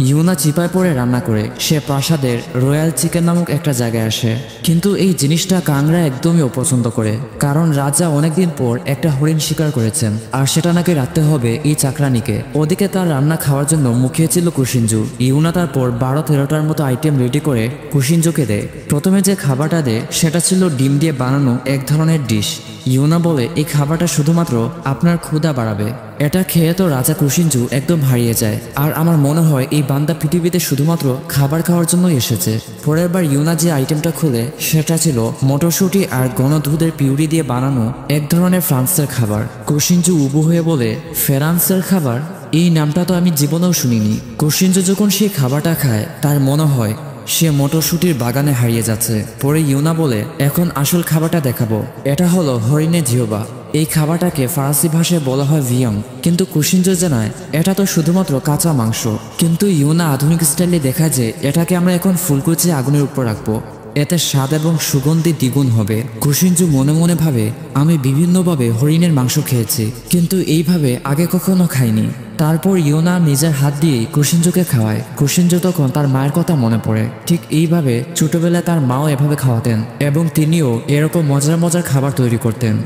ইউনা চিপায় পড়ে রান্না করে সে প্রাসাদের রয়্যাল চিকেন নামক একটা জায়গায় আসে। কিন্তু এই জিনিসটা কাংরা একদমই অপছন্দ করে, কারণ রাজা অনেকদিন পর একটা হরিণ শিকার করেছেন আর সেটা নাকি রাখতে হবে এই চাকরানিকে। ওদিকে তার রান্না খাওয়ার জন্য মুখিয়েছিল কুশিনজো। ইউনা তারপর 12-13টার মতো আইটেম রেডি করে কুশিনজোকে দেয়। প্রথমে যে খাবারটা দেয় সেটা ছিল ডিম দিয়ে বানানো এক ধরনের ডিশ। ইউনা বলে এই খাবারটা শুধুমাত্র আপনার ক্ষুধা বাড়াবে। এটা খেয়ে তো রাজা কুশিনজো একদম হারিয়ে যায়। আর আমার মনে হয় এই বান্দা পৃথিবীতে শুধুমাত্র খাবার খাওয়ার জন্যই এসেছে। পরের বার ইউনা যে আইটেমটা খুলে সেটা ছিল মটরশুঁটি আর ঘন দুধের পিউরি দিয়ে বানানো এক ধরনের ফ্রান্সের খাবার। কুশিনজো উবু হয়ে বলে, ফ্রান্সের খাবার? এই নামটা তো আমি জীবনেও শুনিনি। কুশিনজো যখন সেই খাবারটা খায় তার মনে হয় সে মটরশুঁটির বাগানে হারিয়ে যাচ্ছে। পরে ইউনা বলে, এখন আসল খাবারটা দেখাবো। এটা হলো হরিণের জিহবা। এই খাবারটাকে ফরাসি ভাষায় বলা হয় ভিয়ং, কিন্তু কুশিনজো জানায় এটা তো শুধুমাত্র কাঁচা মাংস। কিন্তু ইউনা আধুনিক স্টাইলে দেখায় যে এটাকে আমরা এখন ফুলকুচি আগুনের উপর রাখবো, এতে স্বাদ এবং সুগন্ধি দ্বিগুণ হবে। কুশিনজো মনে মনে ভাবে, আমি বিভিন্নভাবে হরিণের মাংস খেয়েছি কিন্তু এইভাবে আগে কখনো খাইনি। তারপর ইউনা নিজের হাত দিয়েই কুশিনজোকে খাওয়ায়। কুশিনজো তখন তার মায়ের কথা মনে পড়ে। ঠিক এইভাবে ছোটবেলায় তার মাও এভাবে খাওয়াতেন এবং তিনিও এরকম মজার মজার খাবার তৈরি করতেন।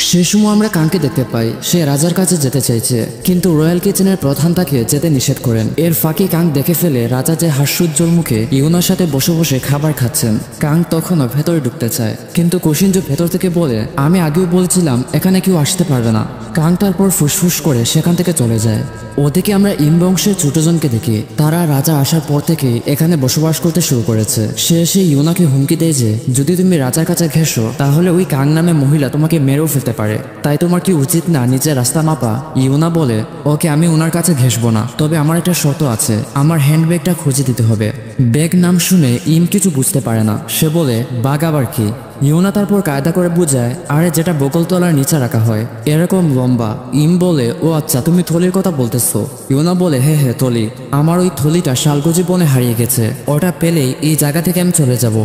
সে সময় আমরা কাংকে দেখতে পাই সে রাজার কাছে যেতে চাইছে, কিন্তু রয়্যাল কিচেনের প্রধান তাকে যেতে নিষেধ করেন। এর ফাঁকে কাং দেখে ফেলে রাজা যে হাস্যোজ্জ্বল মুখে ইউনার সাথে বসে বসে খাবার খাচ্ছেন। কাং তখনও ভেতরে ঢুকতে চায়, কিন্তু কুশিনজো ভেতর থেকে বলে, আমি আগেও বলছিলাম এখানে কেউ আসতে পারবে না। কাং তারপর ফুসফুস করে সেখান থেকে চলে যায়। ওদিকে আমরা ইম বংশের ছোটজনকে দেখি। তারা রাজা আসার পর থেকে এখানে বসবাস করতে শুরু করেছে। সে এসে ইউনাকে হুমকি দেয় যে যদি তুমি রাজার কাছে ঘেঁষো তাহলে ওই কাং নামে মহিলা তোমাকে মেরেও ফেলতে পারে, তাই তোমার কি উচিত না নিজের রাস্তা মাপা? ইউনা বলে, ওকে আমি ওনার কাছে ঘেঁষবো না, তবে আমার একটা শর্ত আছে, আমার হ্যান্ডব্যাগটা খুঁজে দিতে হবে। ব্যাগ নাম শুনে ইম কিছু বুঝতে পারে না। সে বলে, বাঘ আবার কি? ইউনা তারপর কায়দা করে বুঝায়, আরে যেটা বকলতলার নিচে রাখা হয় এরকম লম্বা। ইম বলে, ও আচ্ছা তুমি থলির কথা বলতেছো। ইউনা বলে, হ্যাঁ থলি। আমার ওই থলিটা শালগুজি বনে হারিয়ে গেছে, ওটা পেলেই এই জায়গা থেকে আমি চলে যাব।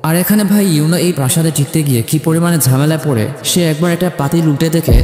আর এখানে ভাই ইউনা এই প্রাসাদে টিকতে গিয়ে কি পরিমাণে ঝামেলায় পড়ে। সে একবার একটা পাতিল উল্টে দেখে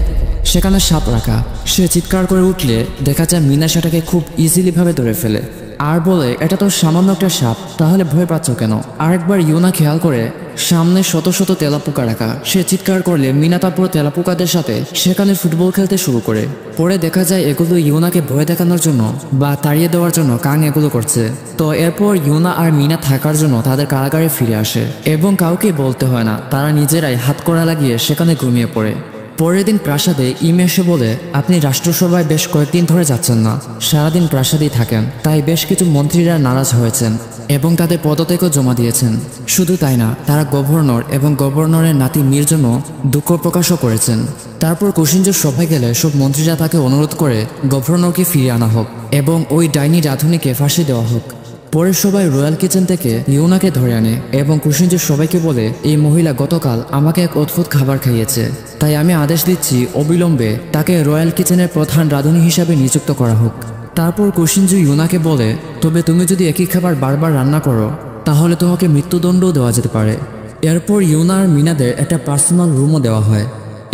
সেখানে সাপ রাখা। সে চিৎকার করে উঠলে দেখা যায় মিনা সেটাকে খুব ইজিলি ভাবে ধরে ফেলে আর বলে, এটা তো সামান্য একটা সাপ, তাহলে ভয় পাচ্ছ কেন? আরেকবার ইউনা খেয়াল করে সামনে শত শত তেলাপোকা রাখা। সে চিৎকার করলে মিনা তারপর তেলাপোকাদের সাথে সেখানে ফুটবল খেলতে শুরু করে। পরে দেখা যায় এগুলো ইউনাকে ভয় দেখানোর জন্য বা তাড়িয়ে দেওয়ার জন্য কাং এগুলো করছে। তো এরপর ইউনা আর মিনা থাকার জন্য তাদের কারাগারে ফিরে আসে এবং কাউকে বলতে হয় না, তারা নিজেরাই হাত কড়া লাগিয়ে সেখানে ঘুমিয়ে পড়ে। পরের দিন প্রাসাদে ইম এসে বলে, আপনি রাষ্ট্রসভায় বেশ কয়েকদিন ধরে যাচ্ছেন না, সারাদিন প্রাসাদেই থাকেন। তাই বেশ কিছু মন্ত্রীরা নারাজ হয়েছেন এবং তাদের পদত্যাগও জমা দিয়েছেন। শুধু তাই না, তারা গভর্নর এবং গভর্নরের নাতি মীর জন্য দুঃখ প্রকাশও করেছেন। তারপর কুশিনজো সভায় গেলে সব মন্ত্রীরা তাকে অনুরোধ করে গভর্নরকে ফিরিয়ে আনা হোক এবং ওই ডাইনি রাধুনিকে ফাঁসি দেওয়া হোক। পরে সবাই রয়্যাল কিচেন থেকে ইউনাকে ধরে আনে এবং কুশিনজো সবাইকে বলে, এই মহিলা গতকাল আমাকে এক অদ্ভুত খাবার খাইয়েছে, তাই আমি আদেশ দিচ্ছি অবিলম্বে তাকে রয়্যাল কিচেনের প্রধান রাঁধুনি হিসাবে নিযুক্ত করা হোক। তারপর কুশিনজো ইউনাকে বলে, তবে তুমি যদি একই খাবার বারবার রান্না করো তাহলে তোমাকে মৃত্যুদণ্ডও দেওয়া যেতে পারে। এরপর ইউনা আর মিনাদের একটা পার্সোনাল রুমও দেওয়া হয়।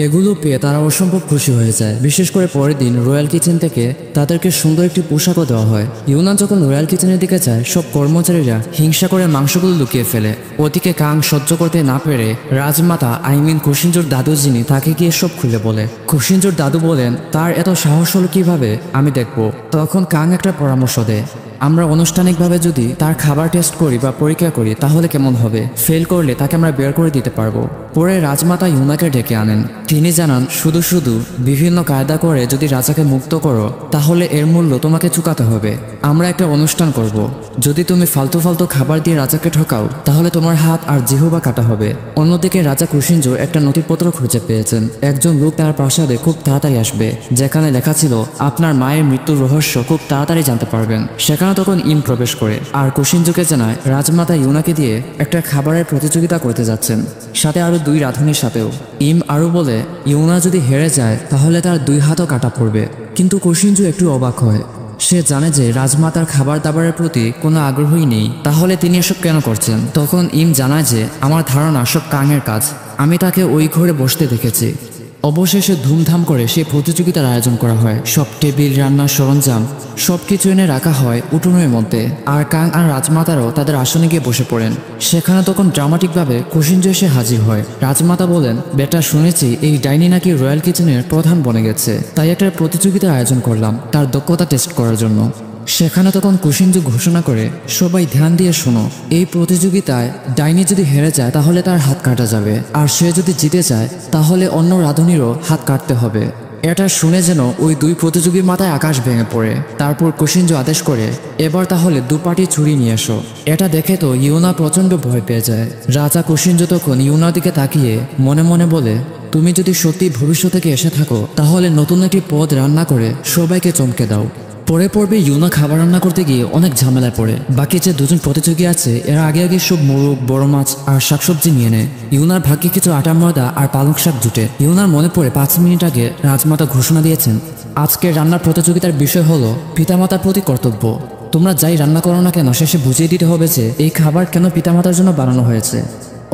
এগুলো পেয়ে তারা অসম্ভব খুশি হয়ে যায়। বিশেষ করে পরের দিন রয়্যাল কিচেন থেকে তাদেরকে সুন্দর একটি পোশাকও দেওয়া হয়। ইউনা যখন রয়্যাল কিচেনের দিকে যায় সব কর্মচারীরা হিংসা করে মাংসগুলো লুকিয়ে ফেলে। ওদিকে কাং সহ্য করতে না পেরে রাজমাতা কুশিনজোর দাদু যিনি তাকে গিয়ে সব খুলে বলে। কুশিনজোর দাদু বলেন, তার এত সাহস হলো কিভাবে, আমি দেখবো। তখন কাং একটা পরামর্শ দেয়, আমরা আনুষ্ঠানিকভাবে যদি তার খাবার টেস্ট করি বা পরীক্ষা করি তাহলে কেমন হবে? ফেল করলে তাকে আমরা বের করে দিতে পারবো। পরে রাজমাতা ইউনাকে ডেকে আনেন। তিনি জানান শুধু শুধু বিভিন্ন কায়দা করে যদি রাজাকে মুক্ত করো তাহলে এর মূল্য তোমাকে চুকাতে হবে। আমরা একটা অনুষ্ঠান করব। যদি তুমি ফালতু ফালতু খাবার দিয়ে রাজাকে ঠকাও তাহলে তোমার হাত আর জিহ্বা কাটা হবে। অন্যদিকে রাজা কুশিনজো একটা নথিপত্র খুঁজে পেয়েছেন। একজন লোক তার প্রাসাদে খুব তাড়াতাড়ি আসবে, যেখানে লেখা ছিল আপনার মায়ের মৃত্যুর রহস্য খুব তাড়াতাড়ি জানতে পারবেন। সেখানে তখন ইম প্রবেশ করে আর কুশিনজোকে জানায় রাজমাতা ইউনাকে দিয়ে একটা খাবারের প্রতিযোগিতা করতে যাচ্ছেন, সাথে আরো 2 রাঁধুনির সাথেও। ইম আরো বলে ইউনা যদি হেরে যায় তাহলে তার 2 হাতও কাটা পড়বে। কিন্তু কুশিনজো একটু অবাক হয়। সে জানে যে রাজমাতার খাবার দাবারের প্রতি কোনো আগ্রহই নেই, তাহলে তিনি এসব কেন করছেন? তখন ইম জানায় যে আমার ধারণা সব কাঙের কাজ, আমি তাকে ওই ঘরে বসতে দেখেছি। অবশেষে ধুমধাম করে সেই প্রতিযোগিতার আয়োজন করা হয়। সব টেবিল, রান্নার সরঞ্জাম সবকিছু এনে রাখা হয় উঠোনের মধ্যে। আর কাং আর রাজমাতারও তাদের আসনে গিয়ে বসে পড়েন। সেখানে তখন ড্রামাটিকভাবে কুশিনজো এসে হাজির হয়। রাজমাতা বলেন বেটা, শুনেছি এই ডাইনি নাকি রয়্যাল কিচেনের প্রধান বনে গেছে, তাই একটা প্রতিযোগিতার আয়োজন করলাম তার দক্ষতা টেস্ট করার জন্য। সেখানে তখন কুশিনজো ঘোষণা করে সবাই ধ্যান দিয়ে শোনো, এই প্রতিযোগিতায় ডাইনি যদি হেরে যায় তাহলে তার হাত কাটা যাবে, আর সে যদি জিতে যায় তাহলে অন্য রাঁধুনিরও হাত কাটতে হবে। এটা শুনে যেন ওই 2 প্রতিযোগীর মাথায় আকাশ ভেঙে পড়ে। তারপর কুশিনজো আদেশ করে এবার তাহলে 2 পাটি ছুরি নিয়ে এসো। এটা দেখে তো ইউনা প্রচণ্ড ভয় পেয়ে যায়। রাজা কুশিনজো তখন ইউনার দিকে তাকিয়ে মনে মনে বলে তুমি যদি সত্যি ভবিষ্যৎ থেকে এসে থাকো তাহলে নতুন একটি পদ রান্না করে সবাইকে চমকে দাও। পরের পর্বে ইউনা খাবার রান্না করতে গিয়ে অনেক ঝামেলায় পড়ে। বাকি যে 2জন প্রতিযোগী আছে এরা আগে আগে সব মোরগ, বড় মাছ আর শাকসবজি নিয়ে নেয়। ইউনার ভাগ্যে কিছু আটা, ময়দা আর পালং শাক জুটে। ইউনার মনে পড়ে 5 মিনিট আগে রাজমাতা ঘোষণা দিয়েছেন আজকের রান্নার প্রতিযোগিতার বিষয় হলো পিতামাতার প্রতি কর্তব্য। তোমরা যাই রান্না করো না কেন শেষে বুঝিয়ে দিতে হবে যে এই খাবার কেন পিতামাতার জন্য বানানো হয়েছে।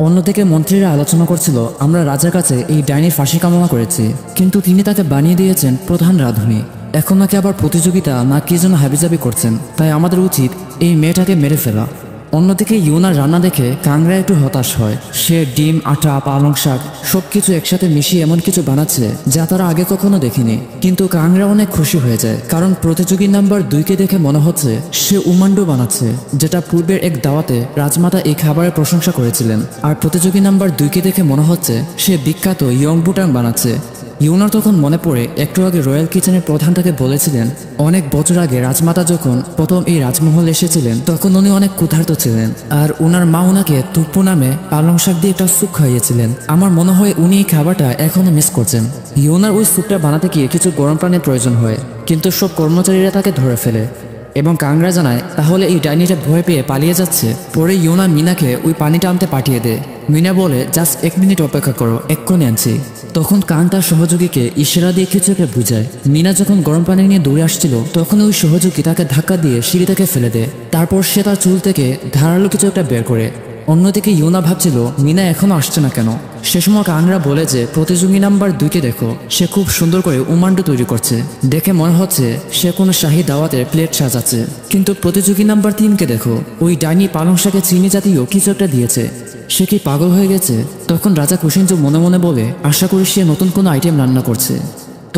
অন্যদিকে মন্ত্রীরা আলোচনা করছিল আমরা রাজার কাছে এই ডাইনির ফাঁসি কামনা করেছি, কিন্তু তিনি তাকে বানিয়ে দিয়েছেন প্রধান রাঁধুনি। এখন নাকি আবার প্রতিযোগিতা না কি যেন হাবিজাবি করছেন, তাই আমাদের উচিত এই মেয়েটাকে মেরে ফেলা। অন্যদিকে ইউনার রান্না দেখে কাংরা একটু হতাশ হয়। সে ডিম, আটা, পালং শাক সবকিছু একসাথে মিশিয়ে এমন কিছু বানাচ্ছে যা তারা আগে কখনো দেখিনি। কিন্তু কাংরা অনেক খুশি হয়ে যায়, কারণ প্রতিযোগী নাম্বার 2কে দেখে মনে হচ্ছে সে উমান্ডু বানাচ্ছে, যেটা পূর্বের এক দাওয়াতে রাজমাতা এই খাবারের প্রশংসা করেছিলেন। আর প্রতিযোগী নাম্বার 2কে দেখে মনে হচ্ছে সে বিখ্যাত ইয়ংবুটাং বানাচ্ছে। ইউনার তখন মনে পড়ে একটু আগে রয়্যাল কিচেনের প্রধান তাকে বলেছিলেন অনেক বছর আগে রাজমাতা যখন প্রথম এই রাজমহল এসেছিলেন তখন উনি অনেক ক্ষুধার্ত ছিলেন, আর উনার মা উনাকে তুপ্পু নামে পালং শাক দিয়ে একটা স্যুপ খাইয়েছিলেন। আমার মনে হয় উনি এই খাবারটা এখনো মিস করছেন। ইউনার ওই স্যুপটা বানাতে গিয়ে কিছু গরম পানির প্রয়োজন হয়, কিন্তু সব কর্মচারীরা তাকে ধরে ফেলে এবং কাংরা জানায় তাহলে এই ডাইনিটা ভয় পেয়ে পালিয়ে যাচ্ছে। পরে ইউনা মিনাকে ওই পানিটা আনতে পাঠিয়ে দেয়। মিনা বলে জাস্ট 1 মিনিট অপেক্ষা করো, এক্ষুনি আনছি। তখন কাং তার সহযোগীকে ইশারা দিয়ে কিছু একটা বুঝায়। মিনা যখন গরম পানি নিয়ে দৌড়ে আসছিল তখন ওই সহযোগী তাকে ধাক্কা দিয়ে সিঁড়ি থেকে ফেলে দেয়। তারপর সে তার চুল থেকে ধারালো কিছু একটা বের করে। অন্যদিকে ইউনা ভাবছিল মিনা এখনো আসছে না কেন। সে সময় কাংরা বলে যে প্রতিযোগী নাম্বার 2কে দেখো, সে খুব সুন্দর করে উমান্ডু তৈরি করছে, দেখে মনে হচ্ছে সে কোনো শাহী দাওয়াতের প্লেট সাজাচ্ছে। কিন্তু প্রতিযোগী নাম্বার 3কে দেখো, ওই ডাইনি পালং শাকে চিনি জাতীয় কিছু একটা দিয়েছে, সে কি পাগল হয়ে গেছে? তখন রাজা কুশিনজো মনে মনে বলে আশা করি সে নতুন কোনো আইটেম রান্না করছে।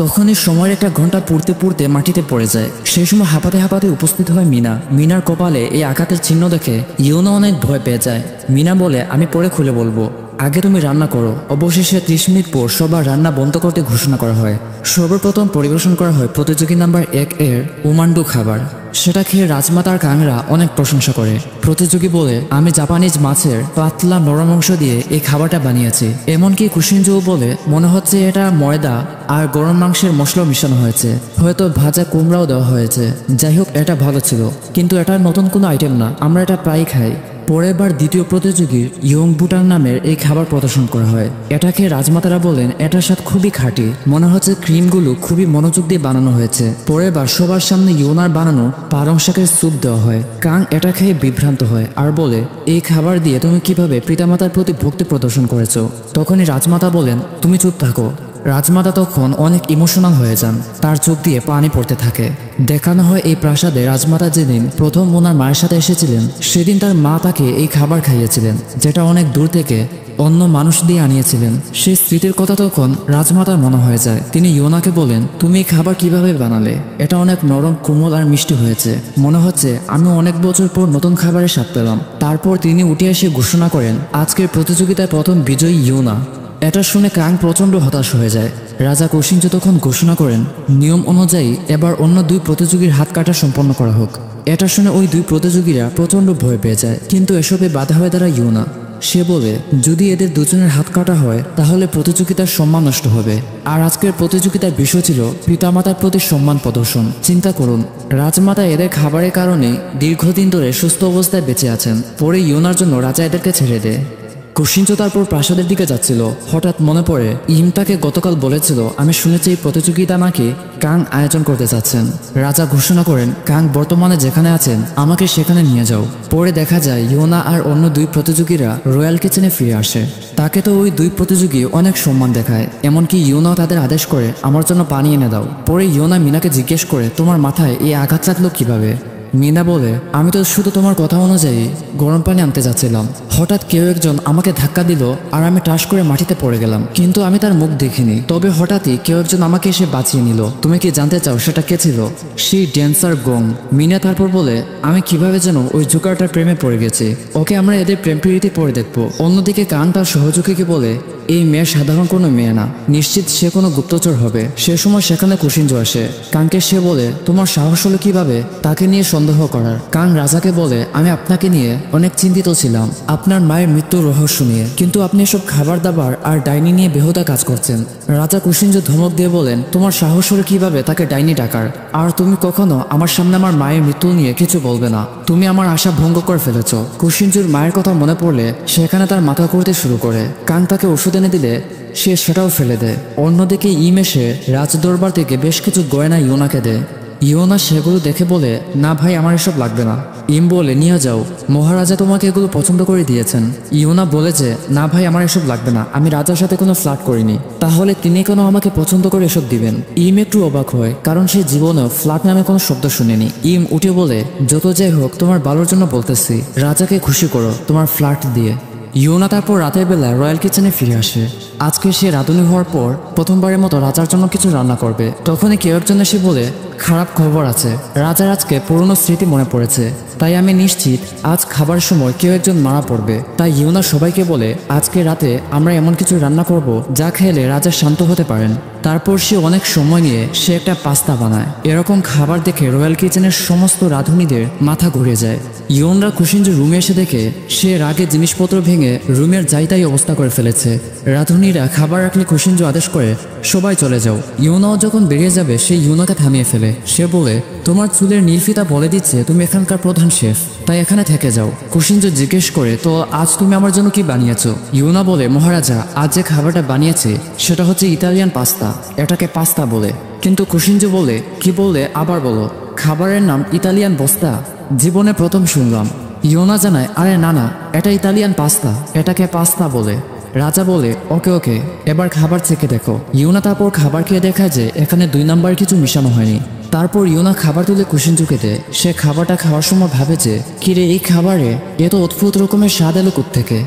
তখনই সময়ের একটা ঘন্টা পুড়তে পুড়তে মাটিতে পড়ে যায়। সেই সময় হাঁপাতে হাঁপাতে উপস্থিত হয় মিনা। মিনার কপালে এই আঘাতের চিহ্ন দেখে ইউনা অনেক ভয় পেয়ে যায়। মিনা বলে আমি পরে খুলে বলবো, আগে তুমি রান্না করো। অবশেষে 30 মিনিট পর সবার রান্না বন্ধ করতে ঘোষণা করা হয়। সর্বপ্রথম পরিবেশন করা হয় প্রতিযোগী নাম্বার 1 এর উমান্ডু খাবার। সেটা খেয়ে রাজমাতার কাংরা অনেক প্রশংসা করে। প্রতিযোগী বলে আমি জাপানিজ মাছের পাতলা নরম অংশ দিয়ে এই খাবারটা বানিয়েছি। এমনকি কুশিনজোও বলে মনে হচ্ছে এটা ময়দা আর গরম মাংসের মশলা মিশানো হয়েছে, হয়তো ভাজা কুমড়াও দেওয়া হয়েছে। যাই হোক এটা ভালো ছিল, কিন্তু এটা নতুন কোনো আইটেম না, আমরা এটা প্রায় খাই। পরের বার দ্বিতীয় প্রতিযোগী ইয়ংবুটাং নামের এই খাবার প্রদর্শন করা হয়। এটা খেয়ে রাজমাতারা বলেন এটার স্বাদ খুবই খাঁটি, মনে হচ্ছে ক্রিমগুলো খুবই মনোযোগ দিয়ে বানানো হয়েছে। পরের বার সবার সামনে ইউনার বানানো পালং শাকের স্যুপ দেওয়া হয়। কাং এটা খেয়ে বিভ্রান্ত হয় আর বলে এই খাবার দিয়ে তুমি কিভাবে পিতামাতার প্রতি ভক্তি প্রদর্শন করেছো? তখনই রাজমাতা বলেন তুমি চুপ থাকো, রাজমাতা তখন অনেক ইমোশনাল হয়ে যান, তার চোখ দিয়ে পানি পড়তে থাকে। দেখানো হয় এই প্রাসাদে রাজমাতা যেদিন প্রথম ওনার মায়ের সাথে এসেছিলেন সেদিন তার মা তাকে এই খাবার খাইয়েছিলেন, যেটা অনেক দূর থেকে অন্য মানুষ দিয়ে আনিয়েছিলেন। সেই স্মৃতির কথা তখন রাজমাতার মনে হয়ে যায়। তিনি ইউনাকে বলেন, তুমি এই খাবার কিভাবে বানালে? এটা অনেক নরম, কোমল আর মিষ্টি হয়েছে। মনে হচ্ছে আমি অনেক বছর পর নতুন খাবারের স্বাদ পেলাম। তারপর তিনি উঠে এসে ঘোষণা করেন, আজকের প্রতিযোগিতায় প্রথম বিজয়ী ইউনা। এটা শুনে কাং প্রচণ্ড হতাশ হয়ে যায়। রাজা কুশিঞ্জু তখন ঘোষণা করেন, নিয়ম অনুযায়ী এবার অন্য 2 প্রতিযোগীর হাত কাটা সম্পন্ন করা হোক। এটা শুনে ওই 2 প্রতিযোগীরা প্রচণ্ড ভয় পেয়ে যায়, কিন্তু এসবে বাধা হয়ে দাঁড়ায় ইউনা। সে বলে, যদি এদের দুজনের হাত কাটা হয় তাহলে প্রতিযোগিতার সম্মান নষ্ট হবে। আর আজকের প্রতিযোগিতার বিষয় ছিল পিতামাতার প্রতি সম্মান প্রদর্শন। চিন্তা করুন, রাজমাতা এদের খাবারের কারণে দীর্ঘদিন ধরে সুস্থ অবস্থায় বেঁচে আছেন। পরে ইউনার জন্য রাজা এদেরকে ছেড়ে দেয়। কুশিঞ্জু তারপর প্রাসাদের দিকে যাচ্ছিল। হঠাৎ মনে পড়ে ইম তাকে গতকাল বলেছিল, আমি শুনেছি এই প্রতিযোগিতা নাকি কাং আয়োজন করতে চাচ্ছেন। রাজা ঘোষণা করেন, কাং বর্তমানে যেখানে আছেন আমাকে সেখানে নিয়ে যাও। পরে দেখা যায় ইউনা আর অন্য 2 প্রতিযোগীরা রয়্যাল কিচেনে ফিরে আসে। তাকে তো ওই 2 প্রতিযোগী অনেক সম্মান দেখায়, এমনকি ইউনাও তাদের আদেশ করে আমার জন্য পানি এনে দাও। পরে ইউনা মিনাকে জিজ্ঞেস করে, তোমার মাথায় এই আঘাত লাগলো কিভাবে? মিনা বলে, আমি তো শুধু তোমার কথা অনুযায়ী গরম পানি আনতে যাচ্ছিলাম। হঠাৎ কেউ একজন আমাকে ধাক্কা দিল আর আমি টাস করে মাটিতে পড়ে গেলাম, কিন্তু আমি তার মুখ দেখিনি। তবে হঠাৎই কেউ একজন আমাকে এসে বাঁচিয়ে নিল। তুমি কি জানতে চাও সেটা কে ছিল? সেই ড্যান্সার গং। মিনা তারপর বলে, আমি কিভাবে যেন ওই জোকারটার প্রেমে পড়ে গেছি। ওকে আমরা এদের প্রেম প্রীতি পরে দেখবো। অন্যদিকে কান তার সহযোগীকে বলে, এই মেয়ে সাধারণ কোনো মেয়ে না, নিশ্চিত সে কোনো গুপ্তচর হবে। সে সময় সেখানে কুশিঞ্জু আসে। কানকে সে বলে, তোমার সাহস হলো কিভাবে তাকে নিয়ে সন্দেহ করার? কান রাজাকে বলে, আমি আপনাকে নিয়ে অনেক চিন্তিত ছিলাম, আপনার মায়ের মৃত্যুর রহস্য নিয়ে, কিন্তু আপনি এসব খাবার দাবার আর ডাইনি নিয়ে বেহুদা কাজ করছেন। রাজা কুশিঞ্জু ধমক দিয়ে বলেন, তোমার সাহস হলো কিভাবে তাকে ডাইনি ডাকার? আর তুমি কখনো আমার সামনে আমার মায়ের মৃত্যু নিয়ে কিছু বলবে না। তুমি আমার আশা ভঙ্গ করে ফেলেছ। কুশিঞ্জুর মায়ের কথা মনে পড়লে সেখানে তার মাথা করতে শুরু করে। কান তাকে ওষুধ এনে দিলে সে সেটাও ফেলে দেয়। অন্যদিকে ইম এসে রাজদরবার থেকে বেশ কিছু গয়না ইউনাকে দেয়। ইউনা সেগুলো দেখে বলে, না ভাই, আমার এসব লাগবে না। ইম বলে, নিয়ে যাও, মহারাজা তোমাকে এগুলো পছন্দ করে দিয়েছেন। ইউনা বলে যে, না ভাই, আমার এসব লাগবে না, আমি রাজার সাথে কোনো ফ্লার্ট করিনি। তাহলে তিনি কেন আমাকে পছন্দ করে এসব দিবেন? ইম একটু অবাক হয়, কারণ সে জীবনেও ফ্লার্ট নামে কোনো শব্দ শুনেনি। ইম উঠে বলে, যত যাই হোক তোমার ভালোর জন্য বলতেছি, রাজাকে খুশি করো তোমার ফ্লার্ট দিয়ে। ইউনা তারপর রাতের বেলা রয়্যাল কিচেনে ফিরে আসে। আজকে সে রাঁধুনি হওয়ার পর প্রথমবারের মতো রাজার জন্য কিছু রান্না করবে। তখনই কেউ একজন এসে বলে, খারাপ খবর আছে, রাজার আজকে পুরনো স্মৃতি মনে পড়েছে, তাই আমি নিশ্চিত আজ খাবার সময় কেউ একজন মারা পড়বে। তাই ইউনা সবাইকে বলে, আজকে রাতে আমরা এমন কিছু রান্না করব যা খেলে রাজা শান্ত হতে পারেন। তারপর সে অনেক সময় নিয়ে সে একটা পাস্তা বানায়। এরকম খাবার দেখে রয়্যাল কিচেনের সমস্ত রাঁধুনিদের মাথা ঘুরে যায়। ইউনরা কুশিঞ্জু রুমে এসে দেখে সে রাগে জিনিসপত্র ভেঙে রুমের যাইতাই অবস্থা করে ফেলেছে। রাঁধুনিরা খাবার রাখলে কুশিঞ্জু আদেশ করে, সবাই চলে যাও। ইউনাও যখন বেরিয়ে যাবে সে ইউনাকে থামিয়ে ফেলে। সে বলে, তোমার চুলের নীলফিতা বলে দিচ্ছে তুমি এখানকার প্রধান শেফ, তাই এখানে থেকে যাও। কুশিঞ্জু জিজ্ঞেস করে, তো আজ তুমি আমার জন্য কি বানিয়েছো? ইউনা বলে, মহারাজা, আজ যে খাবারটা বানিয়েছে সেটা হচ্ছে ইতালিয়ান পাস্তা, এটাকে পাস্তা বলে। কিন্তু কুশিঞ্জু বলে, কি বললে? আবার বলো। খাবারের নাম ইতালিয়ান বস্তা? জীবনে প্রথম শুনলাম। ইউনা জানায়, আরে না না, এটা ইতালিয়ান পাস্তা, এটাকে পাস্তা বলে। রাজা বলে, ওকে ওকে, এবার খাবার চেখে দেখো। ইউনা তারপর খাবার খেয়ে দেখায় যে এখানে 2 নাম্বার কিছু মিশানো হয়নি। তারপর ইউনা খাবার তুলে কুশিঞ্জুকে দেয়। সে খাবারটা খাওয়ার সময় ভাবে যে, কিরে, এই খাবারে এত অদ্ভুত রকমের স্বাদ এলো কোত্থেকে?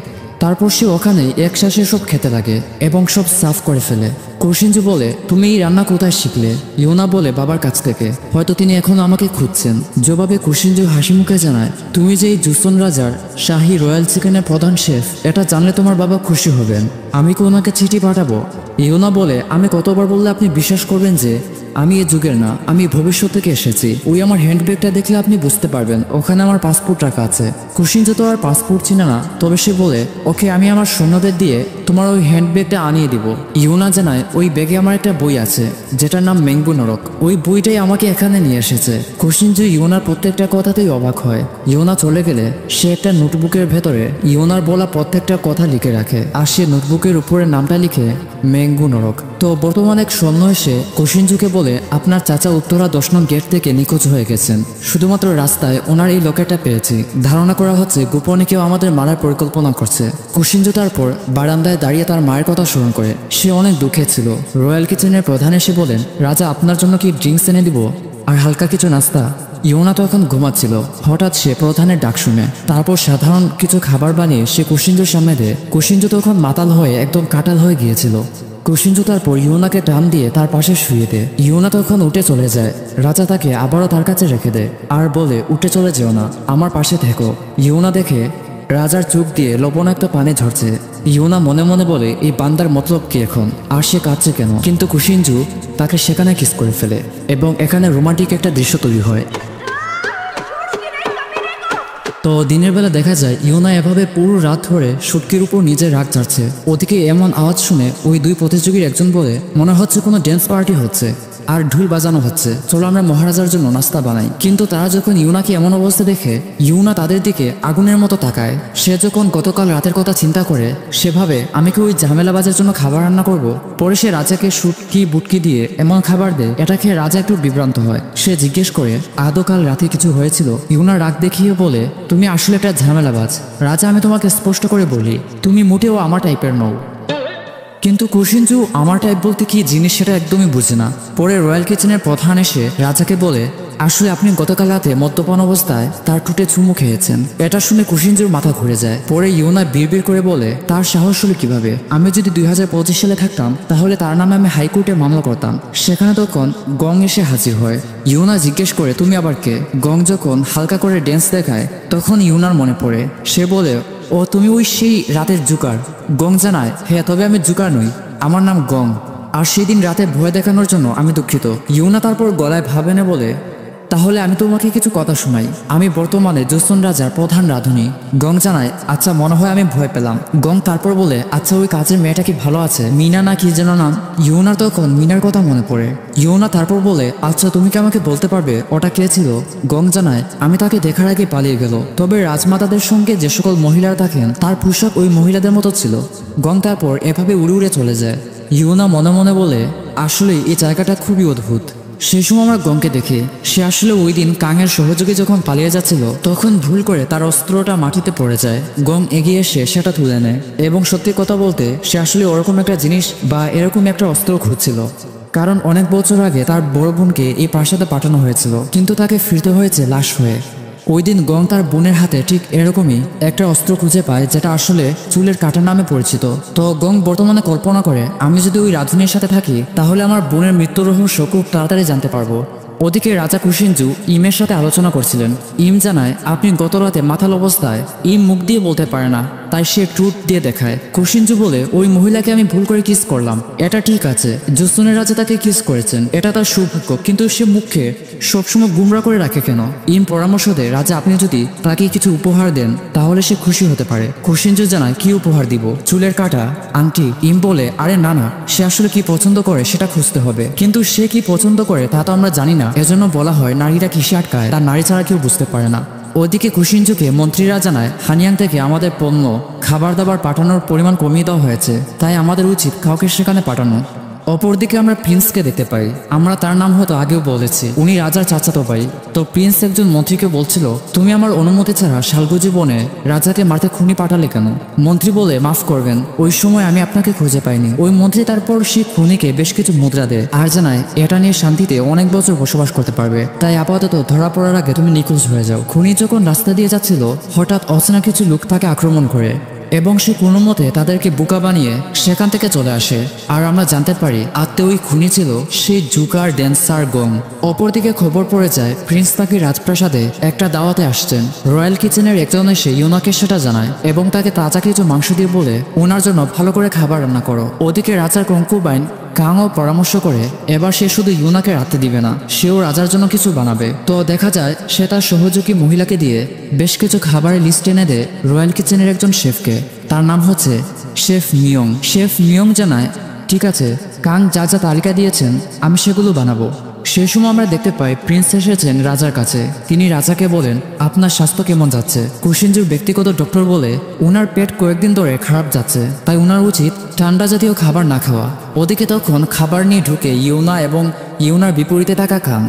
তারপর সে ওখানে একশ্বাসে সব খেতে লাগে এবং সব সাফ করে ফেলে। কুশিঞ্জু বলে, তুমি এই রান্না কোথায় শিখলে? ইউনা বলে, বাবার কাছ থেকে, হয়তো তিনি এখনো আমাকে খুঁজছেন। জবাবে কুশিঞ্জু হাসি মুখে জানায়, তুমি যে এই জুসন রাজার শাহী রয়্যাল চিকেনের প্রধান শেফ, এটা জানলে তোমার বাবা খুশি হবেন। আমি কি ওনাকে চিঠি পাঠাবো? ইউনা বলে, আমি কতবার বললে আপনি বিশ্বাস করবেন যে আমি এ যুগের না, আমি ভবিষ্যৎ থেকে এসেছি। ওই আমার হ্যান্ডব্যাগটা দেখলে আপনি বুঝতে পারবেন, ওখানে আমার পাসপোর্ট রাখা আছে। কুশিঞ্জু তো আর পাসপোর্ট চিনে না, তবে সে বলে, ওকে, আমি আমার সৈন্যদের দিয়ে তোমার ওই হ্যান্ডব্যাগটা আনিয়ে দিব। ইউনা জানায়, ওই ব্যাগে আমার একটা বই আছে যেটার নাম মেঙ্গু নরক, ওই বইটাই আমাকে এখানে নিয়ে এসেছে। কুশিঞ্জু ইউনার প্রত্যেকটা কথাতেই অবাক হয়। ইউনা চলে গেলে সে একটা নোটবুকের ভেতরে ইউনার বলা প্রত্যেকটা কথা লিখে রাখে, আর সে নোটবুকের উপরে নামটা লিখে মেঙ্গু নরক। তো বর্তমানে এক সৈন্য এসে কুশিঞ্জুকে বলে, বলে, আপনার চাচা উত্তরা 10 নং গেট থেকে নিখোঁজ হয়ে গেছেন। শুধুমাত্র রাস্তায় ওনার এই লোকেটা পেয়েছি। ধারণা করা হচ্ছে গোপনে কেউ আমাদের মারার পরিকল্পনা করছে। কুশিনজু তারপর বারান্দায় দাঁড়িয়ে তার মায়ের কথা স্মরণ করে। সে অনেক দুঃখে ছিল। রয়্যাল কিচেনের প্রধান এসে বলেন, রাজা আপনার জন্য কি ড্রিঙ্কস এনে দিব আর হালকা কিছু নাস্তা? ইউনা তখন ঘুমাচ্ছিল। হঠাৎ সে প্রধানের ডাক শুনে। তারপর সাধারণ কিছু খাবার বানিয়ে সে কুশিনজুর সামনে দেয়। কুশিনজু তখন মাতাল হয়ে একদম কাটাল হয়ে গিয়েছিল। কুশিনজু তারপর ইউনাকে টান দিয়ে তার পাশে শুয়ে দেয়। ইউনা তখন উঠে চলে যায়। রাজা তাকে আবারও তার কাছে রেখে দেয় আর বলে, উঠে চলে যেও না, আমার পাশে থেকো। ইউনা দেখে রাজার চোখ দিয়ে লবণাক্ত পানি ঝরছে। ইউনা মনে মনে বলে, এই বান্দার মতলব কি এখন, আর সে কাঁদছে কেন? কিন্তু কুশিনজু তাকে সেখানে কিস করে ফেলে এবং এখানে রোমান্টিক একটা দৃশ্য তৈরি হয়। তো দিনের বেলা দেখা যায় ইউনা এভাবে পুরো রাত ধরে শুটকির উপর নিজের রাগ ঝাড়ছে। ওদিকে এমন আওয়াজ শুনে ওই দুই প্রতিযোগীর একজন বলে, মনে হচ্ছে কোনো ড্যান্স পার্টি হচ্ছে আর ঢুল বাজানো হচ্ছে, চলো আমরা মহারাজার জন্য নাস্তা বানাই। কিন্তু তারা যখন ইউনাকে এমন অবস্থা দেখে, ইউনা তাদের দিকে আগুনের মতো তাকায়। সে যখন গতকাল রাতের কথা চিন্তা করে, সেভাবে আমি কি ওই ঝামেলাবাজের জন্য খাবার রান্না করব? পরে সে রাজাকে শুটকি বুটকি দিয়ে এমন খাবার দেয়, এটা খেয়ে রাজা একটু বিভ্রান্ত হয়। সে জিজ্ঞেস করে, আদৌ কাল রাতে কিছু হয়েছিল? ইউনা রাগ দেখিয়ে বলে, তুমি আসলে একটা ঝামেলাবাজ রাজা, আমি তোমাকে স্পষ্ট করে বলি, তুমি মোটেও আমার টাইপের নও। কিন্তু কুশিনজু আমার টাইপ বলতে কি জিনিস সেটা একদমই বুঝে না। পরে রয়্যাল কিচেনের প্রধান এসে রাজাকে বলে, আসলে আপনি গতকাল রাতে মদ্যপান অবস্থায় তার ঠোঁটে চুমু খেয়েছেন। এটা শুনে কুশিনজুর মাথা ঘুরে যায়। পরে ইউনা বিড়বিড় করে বলে, তার সাহস হলো কিভাবে? আমি যদি 2025 সালে থাকতাম তাহলে তার নামে আমি হাইকোর্টে মামলা করতাম। সেখানে তখন গং এসে হাজির হয়। ইউনা জিজ্ঞেস করে, তুমি আবার কে? গং যখন হালকা করে ড্যান্স দেখায় তখন ইউনার মনে পড়ে। সে বলে, ও তুমি ওই সেই রাতের জুকার। গং জানায়, হ্যাঁ, তবে আমি জুকার নই, আমার নাম গং, আর সেই দিন রাতে ভয় দেখানোর জন্য আমি দুঃখিত। ইউনা তারপর গলায় ভাব এনে বলে, তাহলে আমি তোমাকে কিছু কথা শোনাই। আমি বর্তমানে জোসন রাজার প্রধান রাঁধুনি। গং জানায়, আচ্ছা, মনে হয় আমি ভয় পেলাম। গং তারপর বলে, আচ্ছা, ওই কাজের মেয়েটা কি ভালো আছে? মিনা না কি যেন নাম? ইউনার তখন মিনার কথা মনে পড়ে। ইউনা তারপর বলে, আচ্ছা, তুমি কি আমাকে বলতে পারবে ওটা কে ছিল? গং জানায়, আমি তাকে দেখার আগে পালিয়ে গেল, তবে রাজমাতাদের সঙ্গে যে সকল মহিলারা থাকেন তার পোশাক ওই মহিলাদের মতো ছিল। গং তারপর এভাবে উড়ে উড়ে চলে যায়। ইউনা মনে মনে বলে, আসলে এই জায়গাটা খুবই অদ্ভুত। সেই সময় আমরা গংকে দেখি। সে আসলে ওই দিন কাঙের সহযোগী যখন পালিয়ে যাচ্ছিল তখন ভুল করে তার অস্ত্রটা মাটিতে পড়ে যায়। গং এগিয়ে এসে সেটা তুলে নেয় এবং সত্যি কথা বলতে সে আসলে ওরকম একটা জিনিস বা এরকম একটা অস্ত্র খুঁজছিল। কারণ অনেক বছর আগে তার বড় বোনকে এই প্রাসাদে পাঠানো হয়েছিল, কিন্তু তাকে ফিরতে হয়েছে লাশ হয়ে। ওই দিন গং তার বোনের হাতে ঠিক এরকমই একটা অস্ত্র খুঁজে পায়, যেটা আসলে চুলের কাটা নামে পরিচিত। তো গং বর্তমানে কল্পনা করে, আমি যদি ওই রাধুনির সাথে থাকি তাহলে আমার বোনের মৃত্যুর রহস্য খুব তাড়াতাড়ি জানতে পারবো। ওদিকে রাজা কুশিনজু ইমের সাথে আলোচনা করছিলেন। ইম জানায়, আপনি গত রাতে মাতাল অবস্থায়। ইম মুখ দিয়ে বলতে পারে না, তাই সে ট্রুথ দিয়ে দেখায়। কুশিনজু বলে, ওই মহিলাকে আমি ভুল করে কিস করলাম। এটা ঠিক আছে, জোসনের রাজা তাকে কিস করেছেন, এটা তার সৌভাগ্য, কিন্তু সে মুখে সবসময় গুমরা করে রাখে কেন? ইম পরামর্শ দেয়, রাজা আপনি যদি তাকে কিছু উপহার দেন তাহলে সে খুশি হতে পারে। কুশিনজু জানায়, কি উপহার দিব? চুলের কাটা, আংটি? ইম বলে, আরে না না, সে আসলে কি পছন্দ করে সেটা খুঁজতে হবে, কিন্তু সে কি পছন্দ করে তা তো আমরা জানি না। এজন্য বলা হয় নারীরা কিসে আটকায় তা নারী ছাড়া কেউ বুঝতে পারে না। ওদিকে কুশিনজুকে মন্ত্রীরা জানায়, হানিয়াং থেকে আমাদের পণ্য খাবার দাবার পাঠানোর পরিমাণ কমিয়ে দেওয়া হয়েছে, তাই আমাদের উচিত কাউকে সেখানে পাঠানো। অপরদিকে আমরা প্রিন্সকে দেখতে পাই। আমরা তার নাম হয়তো আগেও বলেছি, উনি রাজার চাচাতো ভাই। তো প্রিন্স একজন মন্ত্রীকে বলছিল, তুমি আমার অনুমতি ছাড়া শালগুজি বনে রাজাকে মারতে খুনি পাঠালে কেন? মন্ত্রী বলে, মাফ করবেন, ওই সময় আমি আপনাকে খুঁজে পাইনি। ওই মন্ত্রী তারপর সেই খুনিকে বেশ কিছু মুদ্রা দেয় আর জানায় এটা নিয়ে শান্তিতে অনেক বছর বসবাস করতে পারবে, তাই আপাতত ধরা পড়ার আগে তুমি নিখোঁজ হয়ে যাও। খুনি যখন রাস্তা দিয়ে যাচ্ছিল হঠাৎ অচেনা কিছু লোক তাকে আক্রমণ করে এবং সে কোনো মতে তাদেরকে বোকা বানিয়ে সেখান থেকে চলে আসে। আর আমরা জানতে পারি আত্মে ওই খুনি ছিল সেই জুকার ড্যান্সার গং। অপরদিকে খবর পড়ে যায় প্রিন্স তাকে রাজপ্রাসাদে একটা দাওয়াতে আসছেন। রয়্যাল কিচেনের একজন এসে ইউনাকে সেটা জানায় এবং তাকে তাজা কিছু মাংস দিয়ে বলে ওনার জন্য ভালো করে খাবার রান্না করো। ওদিকে রাজার কঙ্কুবাইন কাংও পরামর্শ করে এবার সে শুধু ইউনাকে রাখতে দিবে না, সেও রাজার জন্য কিছু বানাবে। তো দেখা যায় সে তার সহযোগী মহিলাকে দিয়ে বেশ কিছু খাবারের লিস্ট এনে দেয় রয়্যাল কিচেনের একজন শেফকে। তার নাম হচ্ছে শেফ মিয়ং। শেফ মিয়ং জানায়, ঠিক আছে, কাং যা যা তালিকা দিয়েছেন আমি সেগুলো বানাবো। সে সময় আমরা দেখতে পাই প্রিন্স এসেছেন রাজার কাছে। তিনি রাজাকে বলেন, আপনার স্বাস্থ্য কেমন যাচ্ছে? কুশিনজুর ব্যক্তিগত ডক্টর বলে ওনার পেট কয়েকদিন ধরে খারাপ যাচ্ছে, তাই ওনার উচিত ঠান্ডা জাতীয় খাবার না খাওয়া। ওদিকে তখন খাবার নিয়ে ঢুকে ইউনা এবং ইউনার বিপরীতে থাকা কাং।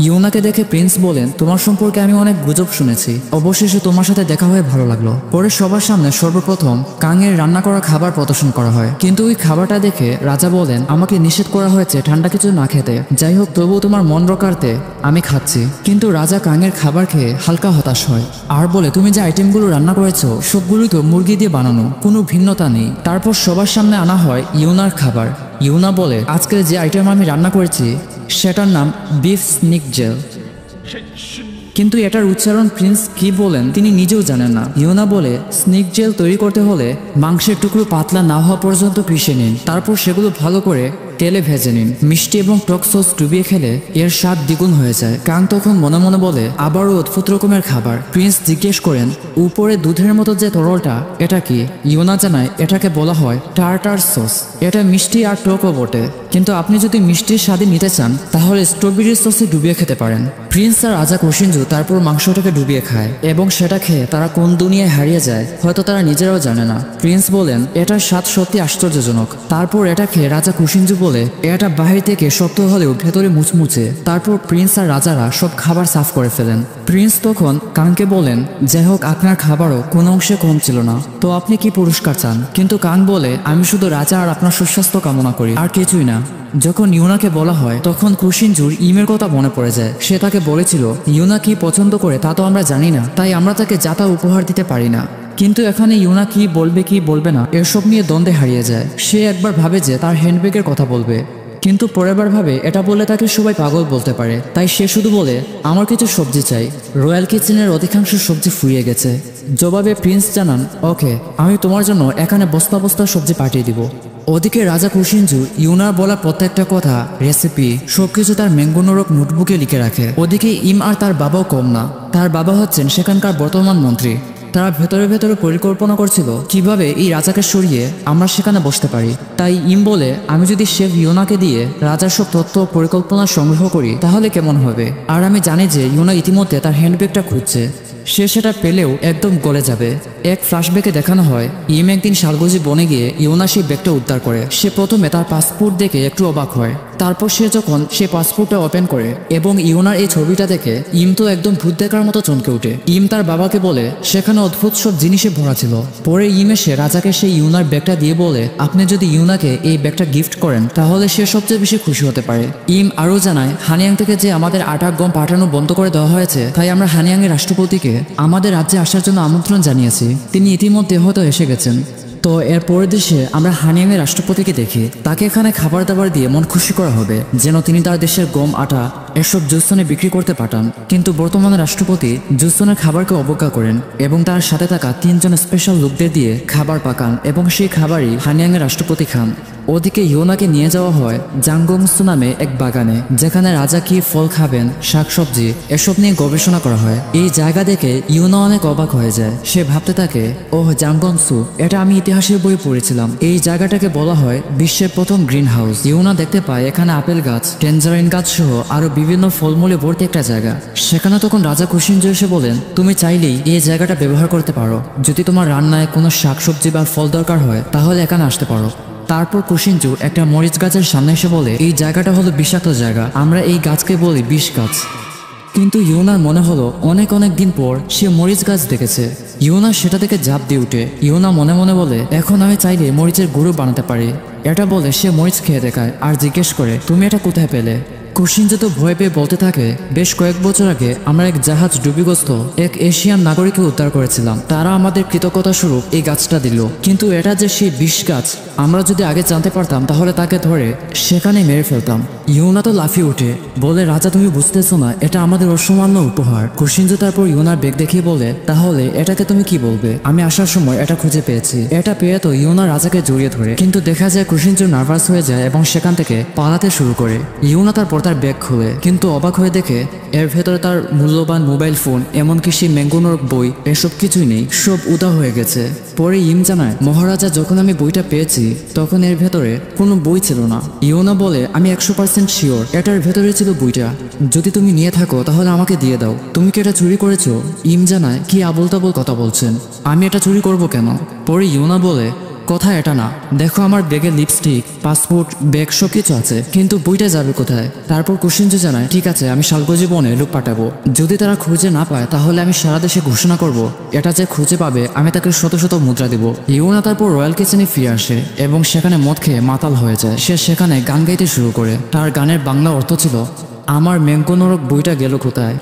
ইউনাকে দেখে প্রিন্স বলেন, তোমার সম্পর্কে আমি অনেক গুজব শুনেছি, অবশেষে তোমার সাথে দেখা হয়ে ভালো লাগলো। পরে সবার সামনে সর্বপ্রথম কাংয়ের রান্না করা খাবার প্রদর্শন করা হয়, কিন্তু ওই খাবারটা দেখে রাজা বলেন, আমাকে নিষেধ করা হয়েছে ঠান্ডা কিছু না খেতে, যাই হোক তবুও তোমার মন রক্ষার্থে আমি খাচ্ছি। কিন্তু রাজা কাংয়ের খাবার খেয়ে হালকা হতাশ হয় আর বলে, তুমি যে আইটেমগুলো রান্না করেছো সবগুলোই তো মুরগি দিয়ে বানানো, কোনো ভিন্নতা নেই। তারপর সবার সামনে আনা হয় ইউনার খাবার। ইউনা বলে, আজকের যে আইটেম আমি রান্না করেছি সেটার নাম বিফ স্নিক জেল। কিন্তু এটার উচ্চারণ প্রিন্স কি বলেন তিনি নিজেও জানেন না। ইউনা বলে, স্নিক জেল তৈরি করতে হলে মাংসের টুকরো পাতলা না হওয়া পর্যন্ত পিষে নিন, তারপর সেগুলো ভালো করে তেলে ভেজে নিন, মিষ্টি এবং টক সস ডুবিয়ে খেলে এর স্বাদ দ্বিগুণ হয়ে যায়। কাং তখন মনে মনে বলে, আবারও অদ্ভুত রকমের খাবার। প্রিন্স জিজ্ঞেস করেন, উপরে দুধের মতো যে তরলটা এটা কি? ইউনা জানায়, এটাকে বলা হয় টার্টার সস। এটা মিষ্টি আর টকও বটে, কিন্তু আপনি যদি মিষ্টির স্বাদে নিতে চান তাহলে স্ট্রবেরি সসে ডুবিয়ে খেতে পারেন। প্রিন্স আর রাজা কোশিনজু তারপর মাংসটাকে ডুবিয়ে খায় এবং সেটা খেয়ে তারা কোন দুনিয়ায় হারিয়ে যায় হয়তো তারা নিজেরাও জানে না। প্রিন্স বলেন, এটার স্বাদ সত্যি আশ্চর্যজনক। তারপর এটা খেয়ে রাজা কোশিনজু বলে, এটা বাহির থেকে শক্ত হলেও ভেতরে মুচমুচে। তারপর প্রিন্স আর রাজারা সব খাবার সাফ করে ফেলেন। প্রিন্স তখন কাংকে বলেন, যাই হোক আপনার খাবারও কোনো অংশে কম ছিল না, তো আপনি কি পুরস্কার চান? কিন্তু কাং বলে, আমি শুধু রাজা আর আপনার সুস্বাস্থ্য কামনা করি, আর কিছুই না। যখন ইউনাকে বলা হয় তখন কোশিনজুর ইমের কথা মনে পড়ে যায়। সে তাকে বলেছিল, ইউনা কি পছন্দ করে তা তো আমরা জানি না, তাই আমরা তাকে যা তা উপহার দিতে পারি না। কিন্তু এখানে ইউনা কি বলবে কি বলবে না এসব নিয়ে দ্বন্দ্বে হারিয়ে যায়। সে একবার ভাবে যে তার হ্যান্ডব্যাগের কথা বলবে, কিন্তু পরের বার ভাবে এটা বললে তাকে সবাই পাগল বলতে পারে, তাই সে শুধু বলে, আমার কিছু সবজি চাই। রয়্যাল কিচেনের অধিকাংশ সবজি ফুরিয়ে গেছে। জবাবে প্রিন্স জানান, ওকে, আমি তোমার জন্য এখানে বস্তা বস্তা সবজি পাঠিয়ে দিব। ওদিকে রাজা কোশিনজু ইউনার বলা প্রত্যেকটা কথা, রেসিপি সবকিছু তার ম্যাঙ্গোনোরক নোটবুকে লিখে রাখে। ওদিকে ইম আর তার বাবাও কম না। তার বাবা হচ্ছেন সেখানকার বর্তমান মন্ত্রী। তারা ভেতরে ভেতরে পরিকল্পনা করছিল কিভাবে এই রাজাকে সরিয়ে আমরা সেখানে বসতে পারি। তাই ইম বলে, আমি যদি শেফ ইউনাকে দিয়ে রাজার সব তথ্য পরিকল্পনা সংগ্রহ করি তাহলে কেমন হবে? আর আমি জানি যে ইউনা ইতিমধ্যে তার হ্যান্ডব্যাগটা খুঁজছে, সে সেটা পেলেও একদম গলে যাবে। এক ফ্ল্যাশব্যাকে দেখানো হয় ইম একদিন শালগজি বনে গিয়ে ইউনা সেই ব্যাগটা উদ্ধার করে। সে প্রথমে তার পাসপোর্ট দেখে একটু অবাক হয়, তারপর সে যখন সে পাসপোর্টটা ওপেন করে এবং ইউনার এই ছবিটা দেখে ইম তো একদম ভূত দেখার মতো চমকে ওঠে। ইম তার বাবাকে বলে সেখানে অদ্ভুত সব জিনিসে ভরা ছিল। পরে ইম এসে রাজাকে সেই ইউনার ব্যাগটা দিয়ে বলে, আপনি যদি ইউনাকে এই ব্যাগটা গিফট করেন তাহলে সে সবচেয়ে বেশি খুশি হতে পারে। ইম আরও জানায়, হানিয়াং থেকে যে আমাদের আটা গম পাঠানো বন্ধ করে দেওয়া হয়েছে, তাই আমরা হানিয়াংয়ের রাষ্ট্রপতিকে আমাদের রাজ্যে আসার জন্য আমন্ত্রণ জানিয়েছি। তিনি ইতিমধ্যে হয়তো এসে গেছেন। তো এর পরের দেশে আমরা হানিয়াংয়ের রাষ্ট্রপতিকে দেখি। তাকে এখানে খাবার দাবার দিয়ে মন খুশি করা হবে যেন তিনি তার দেশের গম আটা এসব জুসনে বিক্রি করতে পাঠান। কিন্তু বর্তমানে রাষ্ট্রপতি জুসনের খাবারকে অবজ্ঞা করেন এবং তার সাথে থাকা 3 জন স্পেশাল লোকদের দিয়ে খাবার পাকান এবং সেই খাবারই হানিয়াংয়ের রাষ্ট্রপতি খান। ওদিকে ইউনাকে নিয়ে যাওয়া হয় জাংগংসু নামে এক বাগানে, যেখানে রাজা কি ফল খাবেন, শাকসবজি এসব নিয়ে গবেষণা করা হয়। এই জায়গা দেখে ইউনা অনেক অবাক হয়ে যায়। সে ভাবতে থাকে, ওহ জাংগংসু, এটা আমি ইতিহাসের বই পড়েছিলাম। এই জায়গাটাকে বলা হয় বিশ্বের প্রথম গ্রিন হাউস। ইউনা দেখতে পায় এখানে আপেল গাছ, ট্যাঞ্জারাইন গাছ সহ আরো বিভিন্ন ফলমূলে ভর্তি একটা জায়গা। সেখানে তখন রাজা কোশিনজু এসে বলেন, তুমি চাইলেই এই জায়গাটা ব্যবহার করতে পারো। যদি তোমার রান্নায় কোনো শাকসবজি বা ফল দরকার হয় তাহলে এখানে আসতে পারো। তারপর কোশিনজু একটা মরিচ গাছের সামনে এসে বলে, এই জায়গাটা হলো বিষাক্ত জায়গা, আমরা এই গাছকে বলি বিষ গাছ। কিন্তু ইউনার মনে হলো অনেক অনেক দিন পর সে মরিচ গাছ দেখেছে। ইউনা সেটা থেকে ঝাঁপ দিয়ে উঠে। ইউনা মনে মনে বলে, এখন আমি চাইলে মরিচের গুঁড়ো বানাতে পারি। এটা বলে সে মরিচ খেয়ে দেখায় আর জিজ্ঞেস করে, তুমি এটা কোথায় পেলে? কোশিনজু তো ভয় পেয়ে বলতে থাকে, বেশ কয়েক বছর আগে আমরা এক জাহাজ ডুবিগ্রস্ত এক এশিয়ান নাগরিককে উদ্ধার করেছিলাম। তারা আমাদের কৃতজ্ঞতা স্বরূপ এই গাছটা দিল। কিন্তু এটা যে সেই বিষ গাছ, আমরা যদি আগে জানতে পারতাম তাহলে তাকে ধরে সেখানে মেরে ফেলতাম। ইউনা তো লাফিয়ে উঠে বলে, রাজা তুমি বুঝতেছো না, এটা আমাদের অসামান্য উপহার। কোশিনজু তারপর ইউনার ব্যাগ দেখিয়ে বলে, তাহলে এটাকে তুমি কি বলবে? আমি আসার সময় এটা খুঁজে পেয়েছি। এটা পেয়ে তো ইউনা রাজাকে জড়িয়ে ধরে, কিন্তু দেখা যায় কোশিনজু নার্ভাস হয়ে যায় এবং সেখান থেকে পালাতে শুরু করে। ইউনা তারপর তার ব্যাগ খুলে, কিন্তু অবাক হয়ে দেখে এর ভেতরে তার মূল্যবান মোবাইল ফোন এমনকি সেই ম্যাঙ্গোনোর বই এসব কিছুই নেই, সব উদা হয়ে গেছে। পরে ইম জানায়, মহারাজা যখন আমি বইটা পেয়েছি তখন এর ভেতরে কোনো বই ছিল না। ইউনা বলে, আমি 100% শিওর এটার ভেতরে ছিল বইটা। যদি তুমি নিয়ে থাকো তাহলে আমাকে দিয়ে দাও। তুমি কি এটা চুরি করেছো? ইম জানায়, কি আবোল তাবোল কথা বলছেন, আমি এটা চুরি করব কেন? পরে ইউনা বলে, কথা এটা না, দেখো আমার ব্যাগে লিপস্টিক, পাসপোর্ট, ব্যাগ সব কিছু আছে, কিন্তু বইটা যাবে কোথায়? তারপর কুশিনজু জানায়, ঠিক আছে আমি সালগোজি বনে লোক পাঠাবো, যদি তারা খুঁজে না পায় তাহলে আমি সারা দেশে ঘোষণা করব এটা যে খুঁজে পাবে আমি তাকে শত শত মুদ্রা দিব। ইউনা তারপর রয়্যাল কিচেনে ফিরে আসে এবং সেখানে মদ খেয়ে মাতাল হয়ে যায়। সে সেখানে গান গাইতে শুরু করে। তার গানের বাংলা অর্থ ছিল, আমার ম্যাঙ্গো নরক বইটা গেল কোথায়।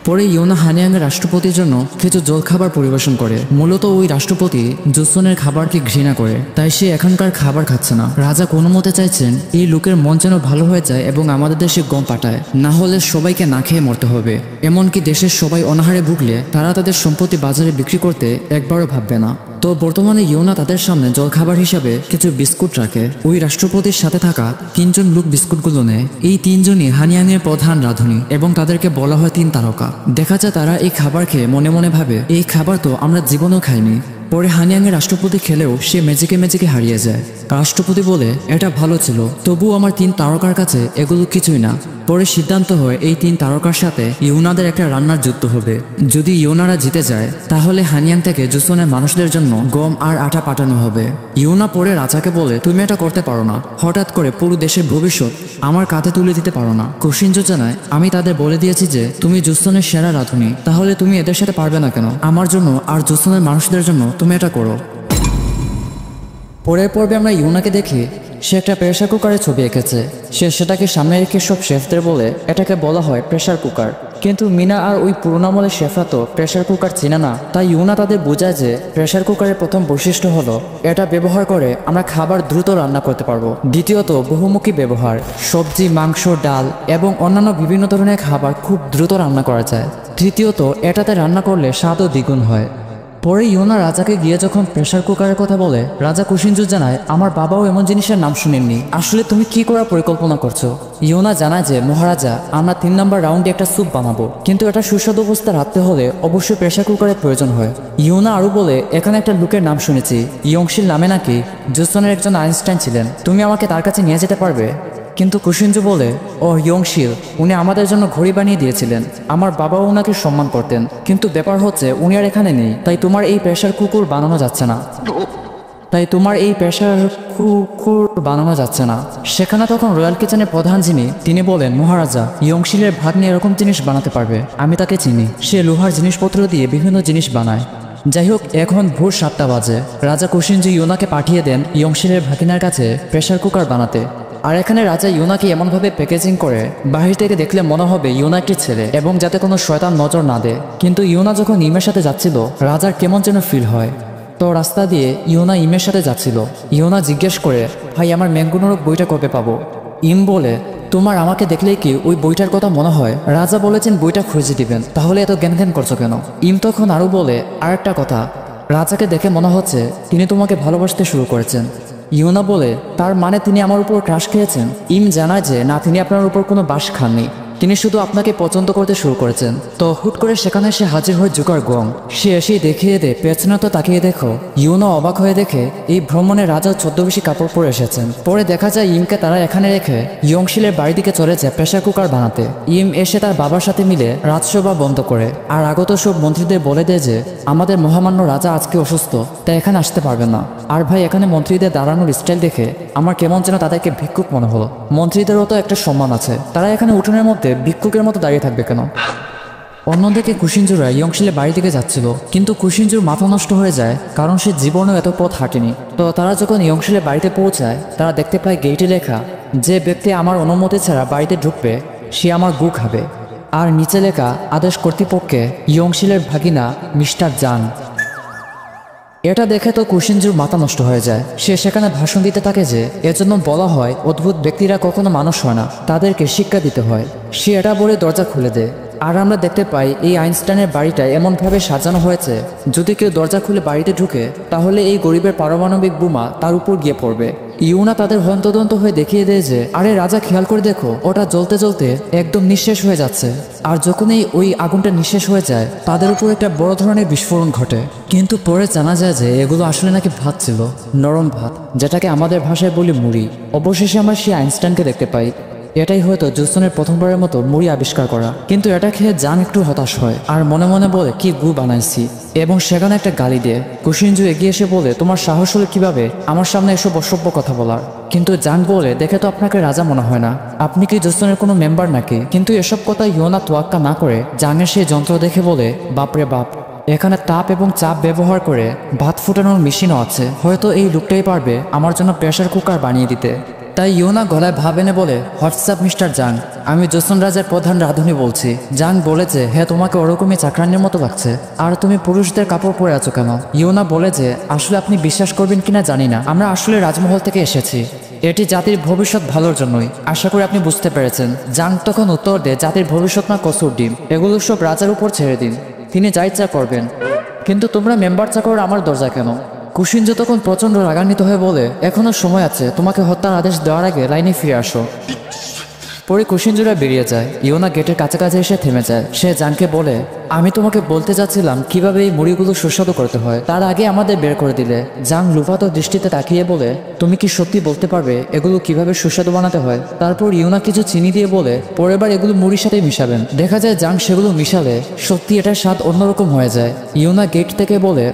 পরে ইউনা হানিয়াংয়ের রাষ্ট্রপতির জন্য কিছু জলখাবার পরিবেশন করে। মূলত ওই রাষ্ট্রপতি জুসনের খাবারকে ঘৃণা করে, তাই সে এখানকার খাবার খাচ্ছে না। রাজা কোনো মতে চাইছেন এই লোকের মন যেন ভালো হয়ে যায় এবং আমাদের দেশে গম পাঠায়, না হলে সবাইকে না খেয়ে মরতে হবে। এমনকি দেশের সবাই অনাহারে ভুগলে তারা তাদের সম্পত্তি বাজারে বিক্রি করতে একবারও ভাববে না। তো বর্তমানে ইউনা তাদের সামনে জলখাবার হিসাবে কিছু বিস্কুট রাখে। ওই রাষ্ট্রপতির সাথে থাকা 3 জন লোক বিস্কুটগুলো নেয়। এই 3 জনই হানিয়াংয়ের প্রধান রাঁধুনি এবং তাদেরকে বলা হয় 3 তারকা। দেখা যায় তারা এই খাবার খেয়ে মনে মনে ভাবে, এই খাবার তো আমরা জীবনেও খাইনি। পরে হানিয়াংয়ের রাষ্ট্রপতি খেলেও সে ম্যাজিকে হারিয়ে যায়। রাষ্ট্রপতি বলে, এটা ভালো ছিল, তবুও আমার 3 তারকার কাছে এগুলো কিছুই না। পরে সিদ্ধান্ত হয় এই 3 তারকার সাথে ইউনাদের একটা রান্নার যুদ্ধ হবে। যদি ইউনারা জিতে যায় তাহলে হানিয়াং থেকে জুসনের মানুষদের জন্য গম আর আটা পাঠানো হবে। ইউনা পরে রাজাকে বলে, তুমি এটা করতে পারো না, হঠাৎ করে পুরো দেশের ভবিষ্যৎ আমার কাঁধে তুলে দিতে পারো না। কুশিনজু জানায়, আমি তাদের বলে দিয়েছি যে তুমি জুসনের সেরা রাঁধুনি, তাহলে তুমি এদের সাথে পারবে না কেন? আমার জন্য আর জুসনের মানুষদের জন্য তুমি এটা করো। পরের পর্বে আমরা ইউনাকে দেখি সে একটা প্রেসার কুকারের ছবি এঁকেছে। সে সেটাকে সামনে রেখে সব শেফদের বলে এটাকে বলা হয় প্রেসার কুকার। কিন্তু মিনা আর ওই পুরোনো আমলের শেফরা তো প্রেসার কুকার চেনে না। তাই ইউনা তাদের বোঝায় যে প্রেসার কুকারের প্রথম বৈশিষ্ট্য হলো এটা ব্যবহার করে আমরা খাবার দ্রুত রান্না করতে পারবো। দ্বিতীয়ত বহুমুখী ব্যবহার, সবজি, মাংস, ডাল এবং অন্যান্য বিভিন্ন ধরনের খাবার খুব দ্রুত রান্না করা যায়। তৃতীয়ত এটাতে রান্না করলে স্বাদও দ্বিগুণ হয়। পরে ইউনা রাজাকে গিয়ে যখন প্রেসার কুকারের কথা বলে, রাজা কুশিনজু জানায়, আমার বাবাও এমন জিনিসের নাম শুনেননি, আসলে তুমি কি করার পরিকল্পনা করছো? ইউনা জানায় যে, মহারাজা আমরা 3 নম্বর রাউন্ডে একটা স্যুপ বানাবো, কিন্তু এটা সুস্বাদু অবস্থা রাখতে হলে অবশ্যই প্রেসার কুকারের প্রয়োজন হয়। ইউনা আরও বলে, এখানে একটা লোকের নাম শুনেছি, ইয়ংশিল নামে নাকি জুসনের একজন আইনস্টাইন ছিলেন, তুমি আমাকে তার কাছে নিয়ে যেতে পারবে? কিন্তু কুশিনজু বলে, ও ইয়ংশিল, উনি আমাদের জন্য ঘড়ি বানিয়ে দিয়েছিলেন, আমার বাবাও ওনাকে সম্মান করতেন, কিন্তু ব্যাপার হচ্ছে উনি আর এখানে নেই, তাই তোমার এই প্রেসার কুকুর বানানো যাচ্ছে না। সেখানে তখন রয়্যাল কিচেনের প্রধান যিনি, তিনি বলেন, মহারাজা ইয়ংশিলের ভাগ্নে এরকম জিনিস বানাতে পারবে, আমি তাকে চিনি, সে লোহার জিনিসপত্র দিয়ে বিভিন্ন জিনিস বানায়। যাই হোক, এখন ভোর 7টা বাজে। রাজা কুশিনজু ইউনাকে পাঠিয়ে দেন ইয়ংশিলের ভাগিনার কাছে প্রেসার কুকার বানাতে। আর এখানে রাজা ইউনাকে এমনভাবে প্যাকেজিং করে বাহির থেকে দেখলে মনে হবে ইউনা একটি ছেলে, এবং যাতে কোনো শয়তান নজর না দেয়। কিন্তু ইউনা যখন ইমের সাথে যাচ্ছিল রাজার কেমন যেন ফিল হয়। তো রাস্তা দিয়ে ইউনা ইমের সাথে যাচ্ছিল। ইউনা জিজ্ঞেস করে, ভাই আমার ম্যাঙ্গো নরক বইটা কবে পাবো? ইম বলে, তোমার আমাকে দেখলেই কি ওই বইটার কথা মনে হয়? রাজা বলেছেন বইটা খুঁজে দিবেন, তাহলে এত জ্ঞান করছো কেন? ইম তখন আরও বলে, আর একটা কথা, রাজাকে দেখে মনে হচ্ছে তিনি তোমাকে ভালোবাসতে শুরু করেছেন। ইউনা বলে, তার মানে তিনি আমার উপর ক্রাশ খেয়েছেন? ইম জানায় যে না, তিনি আপনার উপর কোনো বাস খাননি, তিনি শুধু আপনাকে পছন্দ করতে শুরু করেছেন। তো হুট করে সেখানে সে হাজির হয় জুকার গং। সে এসেই দেখিয়ে দে, পেছনে তো তাকিয়ে দেখো। ইউনা অবাক হয়ে দেখে এই ভ্রমণে রাজা ছদ্মবেশী কাপড় পরে এসেছেন। পরে দেখা যায় ইমকে তারা এখানে রেখে ইয়ংশিলের বাড়ির দিকে চলে যায় প্রেসার কুকার বানাতে। ইম এসে তার বাবার সাথে মিলে রাজসভা বন্ধ করে আর আগত সব মন্ত্রীদের বলে দেয় যে আমাদের মহামান্য রাজা আজকে অসুস্থ, তাই এখানে আসতে পারবেন না। আর ভাই, এখানে মন্ত্রীদের দাঁড়ানোর স্টাইল দেখে আমার কেমন যেন তাদেরকে ভিক্ষুক মনে হলো। মন্ত্রীদেরও তো একটা সম্মান আছে, তারা এখানে উঠোনের মধ্যে ভিক্ষুকের মতো দাঁড়িয়ে থাকবে কেন? অন্যদিকে কুশিনজুরা ইয়ংশিলের বাড়ি থেকে যাচ্ছিল, কিন্তু কুশিনজুর মাথা নষ্ট হয়ে যায়, কারণ সে জীবনেও এত পথ হাঁটেনি। তো তারা যখন ইয়ংশিলের বাড়িতে পৌঁছায়, তারা দেখতে পায় গেটে লেখা, যে ব্যক্তি আমার অনুমতি ছাড়া বাড়িতে ঢুকবে সে আমার গু খাবে। আর নিচে লেখা, আদেশ কর্তৃপক্ষে ইয়ংশিলের ভাগিনা মিস্টার জান। এটা দেখে তো কুশিনজুর মাথা নষ্ট হয়ে যায়। সে সেখানে ভাষণ দিতে থাকে যে এজন্য বলা হয় অদ্ভুত ব্যক্তিরা কখনো মানুষ হয় না, তাদেরকে শিক্ষা দিতে হয়। সে এটা বলে দরজা খুলে দেয়। আর আমরা দেখতে পাই এই আইনস্টাইনের বাড়িটা এমনভাবে সাজানো হয়েছে, যদি কেউ দরজা খুলে বাড়িতে ঢুকে তাহলে এই গরিবের পারমাণবিক বোমা তার উপর গিয়ে পড়বে। ইউনা তাদের হন্তদন্ত হয়ে দেখিয়ে দেয় যে আরে রাজা, খেয়াল করে দেখো, ওটা জ্বলতে জ্বলতে একদম নিঃশেষ হয়ে যাচ্ছে। আর যখনই ওই আগুনটা নিঃশেষ হয়ে যায় তাদের উপর একটা বড় ধরনের বিস্ফোরণ ঘটে। কিন্তু পরে জানা যায় যে এগুলো আসলে নাকি ভাত ছিল, নরম ভাত, যেটাকে আমাদের ভাষায় বলি মুড়ি। অবশেষে আমরা সেই আইনস্টাইনকে দেখতে পাই। এটাই হয়তো জুসনের প্রথমবারের মতো মুড়ি আবিষ্কার করা। কিন্তু এটা খেয়ে জাং একটু হতাশ হয় আর মনে মনে বলে কি গু বানাইছি, এবং সেখানে একটা গালি দিয়ে কুশিনজু এগিয়ে এসে বলে তোমার সাহস হলো কিভাবে আমার সামনে এসব অসভ্য কথা বলার। কিন্তু জাং বলে দেখে তো আপনাকে রাজা মনে হয় না, আপনি কি জুসনের কোনো মেম্বার নাকি? কিন্তু এসব কথা ইয়োনা তোয়াক্কা না করে জাংয়ের সেই যন্ত্র দেখে বলে বাপরে বাপ, এখানে তাপ এবং চাপ ব্যবহার করে ভাত ফুটানোর মেশিনও আছে, হয়তো এই লোকটাই পারবে আমার জন্য প্রেসার কুকার বানিয়ে দিতে। তাই ইয়োনা গলায় ভাব এনে বলে হোয়াটসঅ্যাপ মিস্টার জাং, আমি জোসন রাজার প্রধান রাঁধুনি বলছি। জাং বলেছে হ্যাঁ তোমাকে ওরকমই চাকরানির মতো লাগছে, আর তুমি পুরুষদের কাপড় পরে আছো কেন? ইয়োনা বলে যে আসলে আপনি বিশ্বাস করবেন কিনা জানি না, আমরা আসলে রাজমহল থেকে এসেছি, এটি জাতির ভবিষ্যৎ ভালোর জন্যই, আশা করি আপনি বুঝতে পেরেছেন। জাং তখন উত্তর দেয় জাতির ভবিষ্যৎ না কসুর ডিম, এগুলো সব রাজার উপর ছেড়ে দিন, তিনি যা ইচ্ছা করবেন। কিন্তু তোমরা মেম্বার চাকর আমার দরজা কেন? কুশিনজো তখন প্রচণ্ড রাগান্বিত হয়ে বলে এখনো সময় আছে, তোমাকে হত্যার আদেশ দেওয়ার আগে লাইনে ফিরে আসো। পরে কুশিনজোরা বেরিয়ে যায়। ইয়োনা গেটের কাছাকাছি এসে থেমে যায়। সে জাংকে বলে আমি তোমাকে বলতে যাচ্ছিলাম কিভাবে এই মুড়িগুলো সুস্বাদু করতে হয়, তার আগে আমাদের বের করে দিলে। জাং লুফাতো দৃষ্টিতে তাকিয়ে বলে তুমি কি সত্যি বলতে পারবে এগুলো কিভাবে সুস্বাদু বানাতে হয়? তারপর ইয়োনা কিছু চিনি দিয়ে বলে পরের বার এগুলো মুড়ির সাথে মিশাবেন। দেখা যায় জাং সেগুলো মিশালে সত্যি এটার স্বাদ অন্যরকম হয়ে যায়। ইয়োনা গেট থেকে বলে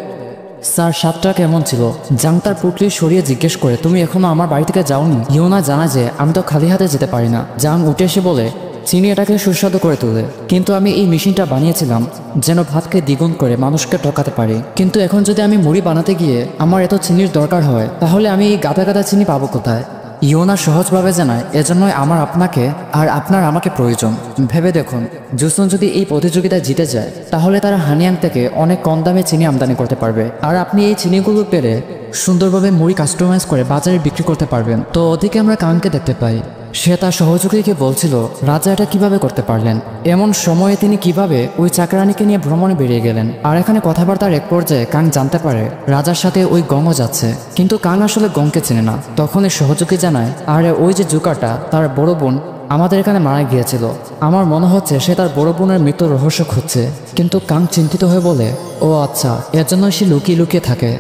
স্যার স্বাদটা কেমন ছিল? জাং তার পুটলি সরিয়ে জিজ্ঞেস করে তুমি এখনো আমার বাড়ি থেকে যাওনি? ইয়োনা জানা যে আমি তো খালি হাতে যেতে পারি না। জাং উঠে এসে বলে চিনি এটাকে সুস্বাদু করে তোলে, কিন্তু আমি এই মেশিনটা বানিয়েছিলাম যেন ভাতকে দ্বিগুণ করে মানুষকে ঠকাতে পারি। কিন্তু এখন যদি আমি মুড়ি বানাতে গিয়ে আমার এত চিনির দরকার হয়, তাহলে আমি এই গাদা গাদা চিনি পাবো কোথায়? ইয়োনা সহজভাবে জানায় এজন্যই আমার আপনাকে আর আপনার আমাকে প্রয়োজন। ভেবে দেখুন, জুসন যদি এই প্রতিযোগিতায় জিতে যায় তাহলে তারা হানিয়াং থেকে অনেক কম দামে চিনি আমদানি করতে পারবে, আর আপনি এই চিনিগুলো পেলে সুন্দরভাবে মুড়ি কাস্টমাইজ করে বাজারে বিক্রি করতে পারবেন। তো ওদিকে আমরা কাংকে দেখতে পাই, সে তার সহযোগীকে বলছিল রাজা এটা কিভাবে করতে পারলেন, এমন সময়ে তিনি কিভাবে ওই চাকরানিকে নিয়ে ভ্রমণে বেরিয়ে গেলেন। আর এখানে কথাবার্তার এক পর্যায়ে কাং জানতে পারে রাজার সাথে ওই গংও যাচ্ছে, কিন্তু কাং আসলে গংকে চেনে না। তখন এই সহযোগী জানায় আরে ওই যে জুকাটা তার বড় বোন আমাদের এখানে মারা গিয়েছিল, আমার মনে হচ্ছে সে তার বড় বোনের মৃত্যুর রহস্য খুঁজছে। কিন্তু কাং চিন্তিত হয়ে বলে ও আচ্ছা, এর জন্য সে লুকিয়ে লুকিয়ে থাকে।